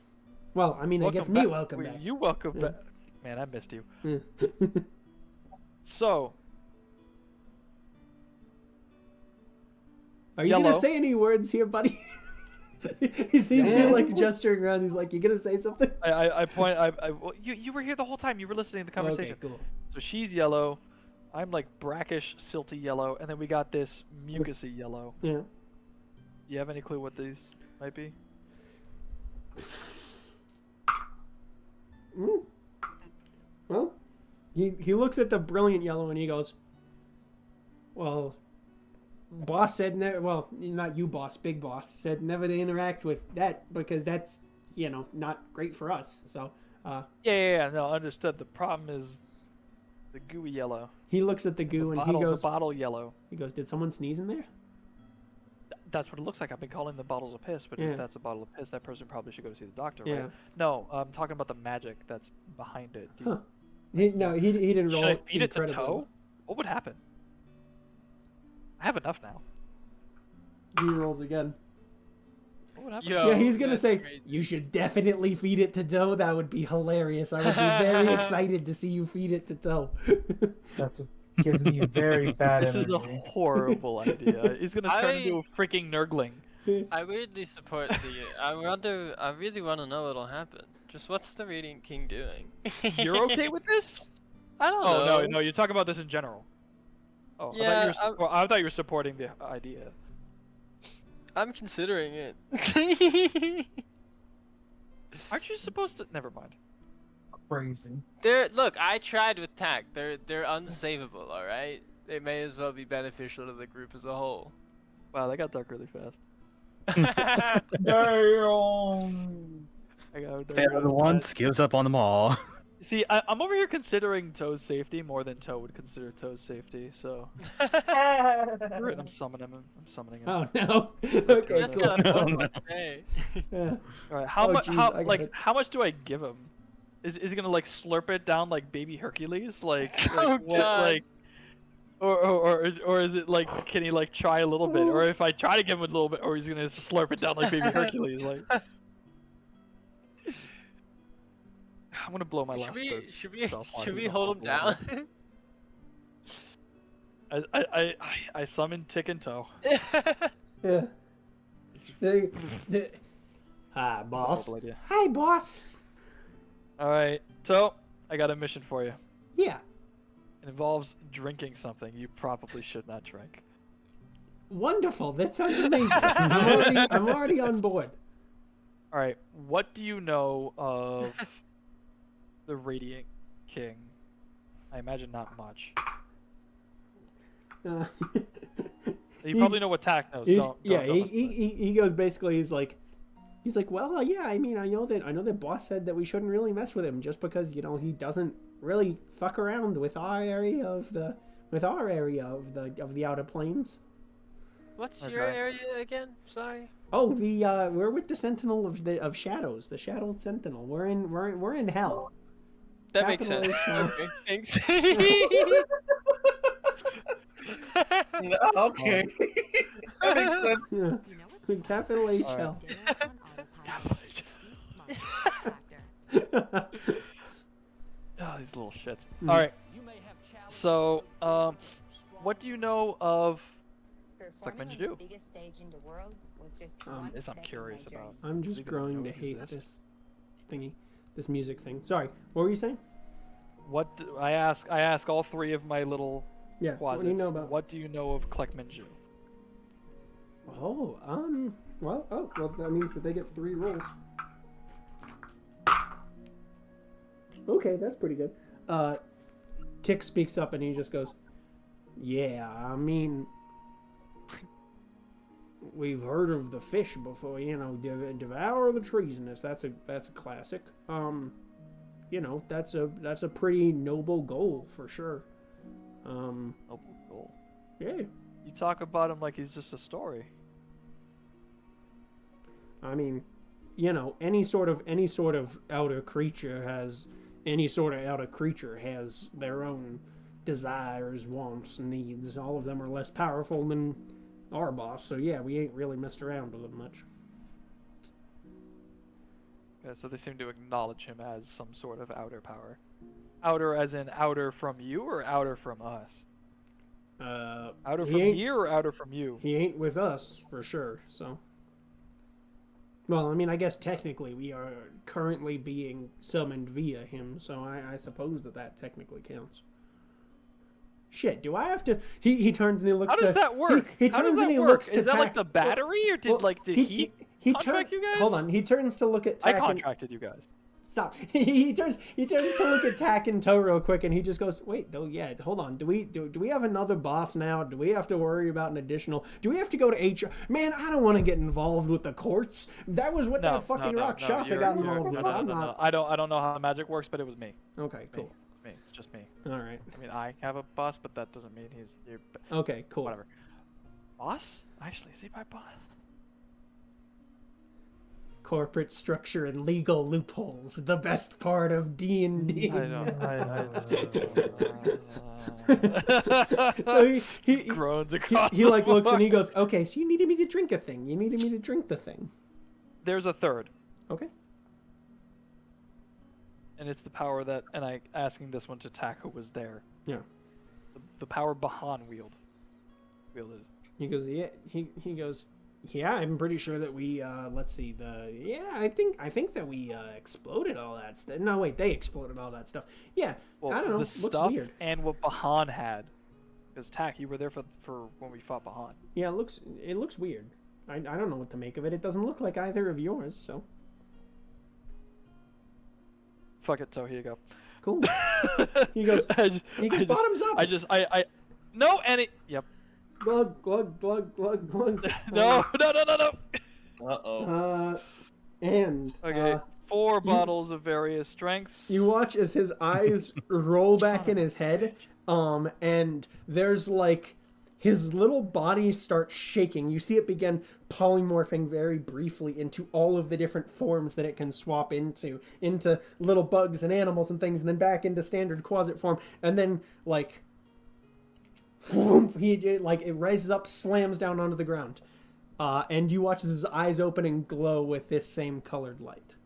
Well, I mean, I guess me welcome Wait, back. You welcome Yeah. back. Man, I missed you. Yeah. So. Are you Yellow. gonna say any words here, buddy? he's like gesturing around. He's like, "You gonna say something?" Well, you were here the whole time. You were listening to the conversation. Okay, cool. So she's yellow. I'm like brackish, silty yellow, and then we got this mucusy yellow. Yeah. Do you have any clue what these might be? Well, he looks at the brilliant yellow and he goes, "Well, boss said well, not you, boss, big boss said never to interact with that because that's not great for us." So. Yeah, no, understood. The problem is the gooey yellow. He looks at the goo and he goes, the bottle yellow. He goes, "Did someone sneeze in there?" That's what it looks like. I've been calling the bottles of piss, but Yeah. if that's a bottle of piss, that person probably should go to see the doctor, Yeah. right? No, I'm talking about the magic that's behind it. Huh. He didn't roll. Should I feed it to incredibly Toe? well. What would happen? I have enough now. He rolls again. What would happen? Yeah, he's gonna say, "You should definitely feed it to Toe. That would be hilarious. I would be very excited to see you feed it to Toe." Gives me very bad This is energy. a horrible idea. He's gonna turn into a freaking nurgling. I weirdly support the. I really want to know what'll happen. Just what's the Radiant King doing? You're okay with this? I don't Oh know. no, you're talking about this in general. Oh, Yeah, I thought you were supporting the idea. I'm considering it. Aren't you supposed to? Never mind. Crazy. Look, I tried with tack. They're unsavable, all right. They may as well be beneficial to the group as a whole. Wow, that got dark really fast. Damn. I got dark Failed really once, fast. gives up on them all. See, I'm over here considering Toe's safety more than Toe would consider Toe's safety. So. I'm summoning him. Oh no. Okay. Just Cool. gotta put Oh, him no. on day. Yeah. All right, how much? jeez, How I got like it. how much do I give him? Is he gonna like slurp it down like baby Hercules? Like, Oh, what? God. Like, or is it like can he like try a little bit? Or if I try to give him a little bit, or he's gonna just slurp it down like baby Hercules? Like, I'm gonna blow my last. Should we hold him down? I summoned Tick and Toe. Yeah. Hi, boss. horrible idea. Hi, boss. All right, so I got a mission for you. Yeah. It involves drinking something you probably should not drink. Wonderful. That sounds amazing. I'm already on board. All right, what do you know of the Radiant King? I imagine not much. You probably know what Tack knows. Don't he goes basically. He's like, well, yeah. I mean, I know that boss said that we shouldn't really mess with him just because he doesn't really fuck around with our area of the outer plains. What's your area again? Sorry. Oh, we're with the Sentinel of Shadows, the Shadow Sentinel. We're in hell. That makes sense. Capital Okay, thanks. Okay. That makes sense. Yeah. You know what's Capital H All hell. dinner on autopilot. Eat smart factor. Oh, these little shits. All right. So, what do you know of Performing on Manju? the biggest stage in the world was just one This I'm step in curious my journey. about. I'm Does just he even growing know to it hate exists? this music thing. Sorry, what were you saying? I ask all three of my little Yeah. What do you know about? What do you know of Manju? Oh, well, that means that they get 3 rolls. Okay, that's pretty good. Tick speaks up and he just goes, "Yeah, I mean, we've heard of the fish before, devour the treasonous. That's a classic. That's a pretty noble goal for sure. Noble goal. Yeah, You talk about him like he's just a story. I mean, you know, any sort of outer creature has their own desires, wants, needs. All of them are less powerful than our boss, so yeah, we ain't really messed around with him much. Yeah, so they seem to acknowledge him as some sort of outer power. Outer as in outer from you or outer from us? Outer from here or outer from you? He ain't with us, for sure, so... Well, I mean, I guess technically we are currently being summoned via him, so I suppose that technically counts. Shit, do I have to... He turns and he looks How does that work? He How turns does and that he work? looks to Is that Tack... like the battery, or did he contract you guys? Hold on, he turns to look at Tack I contracted you guys. Stop. He turns to look at Tack and Toe real quick, and he just goes, "Wait, though, yeah, hold on. Do we have another boss now? Do we have to worry about an additional? Do we have to go to HR? Man, I don't want to get involved with the courts. That was what that fucking Rakshasa got involved with. I'm not. I don't know how magic works, but it was me. Okay, cool. Me. It's just me. All right. I mean, I have a boss, but that doesn't mean you're... Okay, cool. Whatever. Boss? Actually, is he my boss? Corporate structure and legal loopholes, the best part of D&D. So he groans across he like looks and he goes, "Okay, so you needed me to drink a thing. You needed me to drink the thing." There's a third. Okay. And it's the power that, and I asking this one to Tack, who was there. Yeah. The power Bahan wielded. He goes, yeah. He goes, yeah. I'm pretty sure that we. Let's see. I think that we exploded all that stuff. No, wait. They exploded all that stuff. Yeah. Well, I don't know. The Looks stuff weird. and what Bahan had. Because Tack, you were there for when we fought Bahan. Yeah. It looks weird. I don't know what to make of it. It doesn't look like either of yours. So. Fuck it. So here you go. Cool. He goes. Bottoms up. No, and it. Yep. Glug glug glug glug glug. No. Uh-oh. And okay, 4 bottles of various strengths. You watch as his eyes roll back in his head, and there's like his little body starts shaking. You see it begin polymorphing very briefly into all of the different forms that it can swap into little bugs and animals and things, and then back into standard Quasit form, and then like it rises up, slams down onto the ground, and you watch as his eyes open and glow with this same colored light.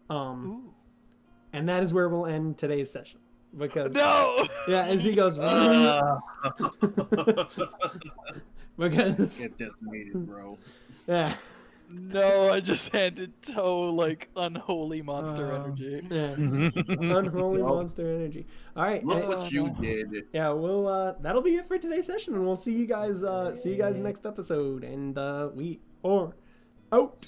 And that is where we'll end today's session. Because as he goes because get decimated, bro. Yeah. No, I just handed Toe like unholy monster energy. Yeah. Unholy monster energy. All right. Look what you did. Yeah, we'll that'll be it for today's session, and we'll see you guys next episode, and we are out.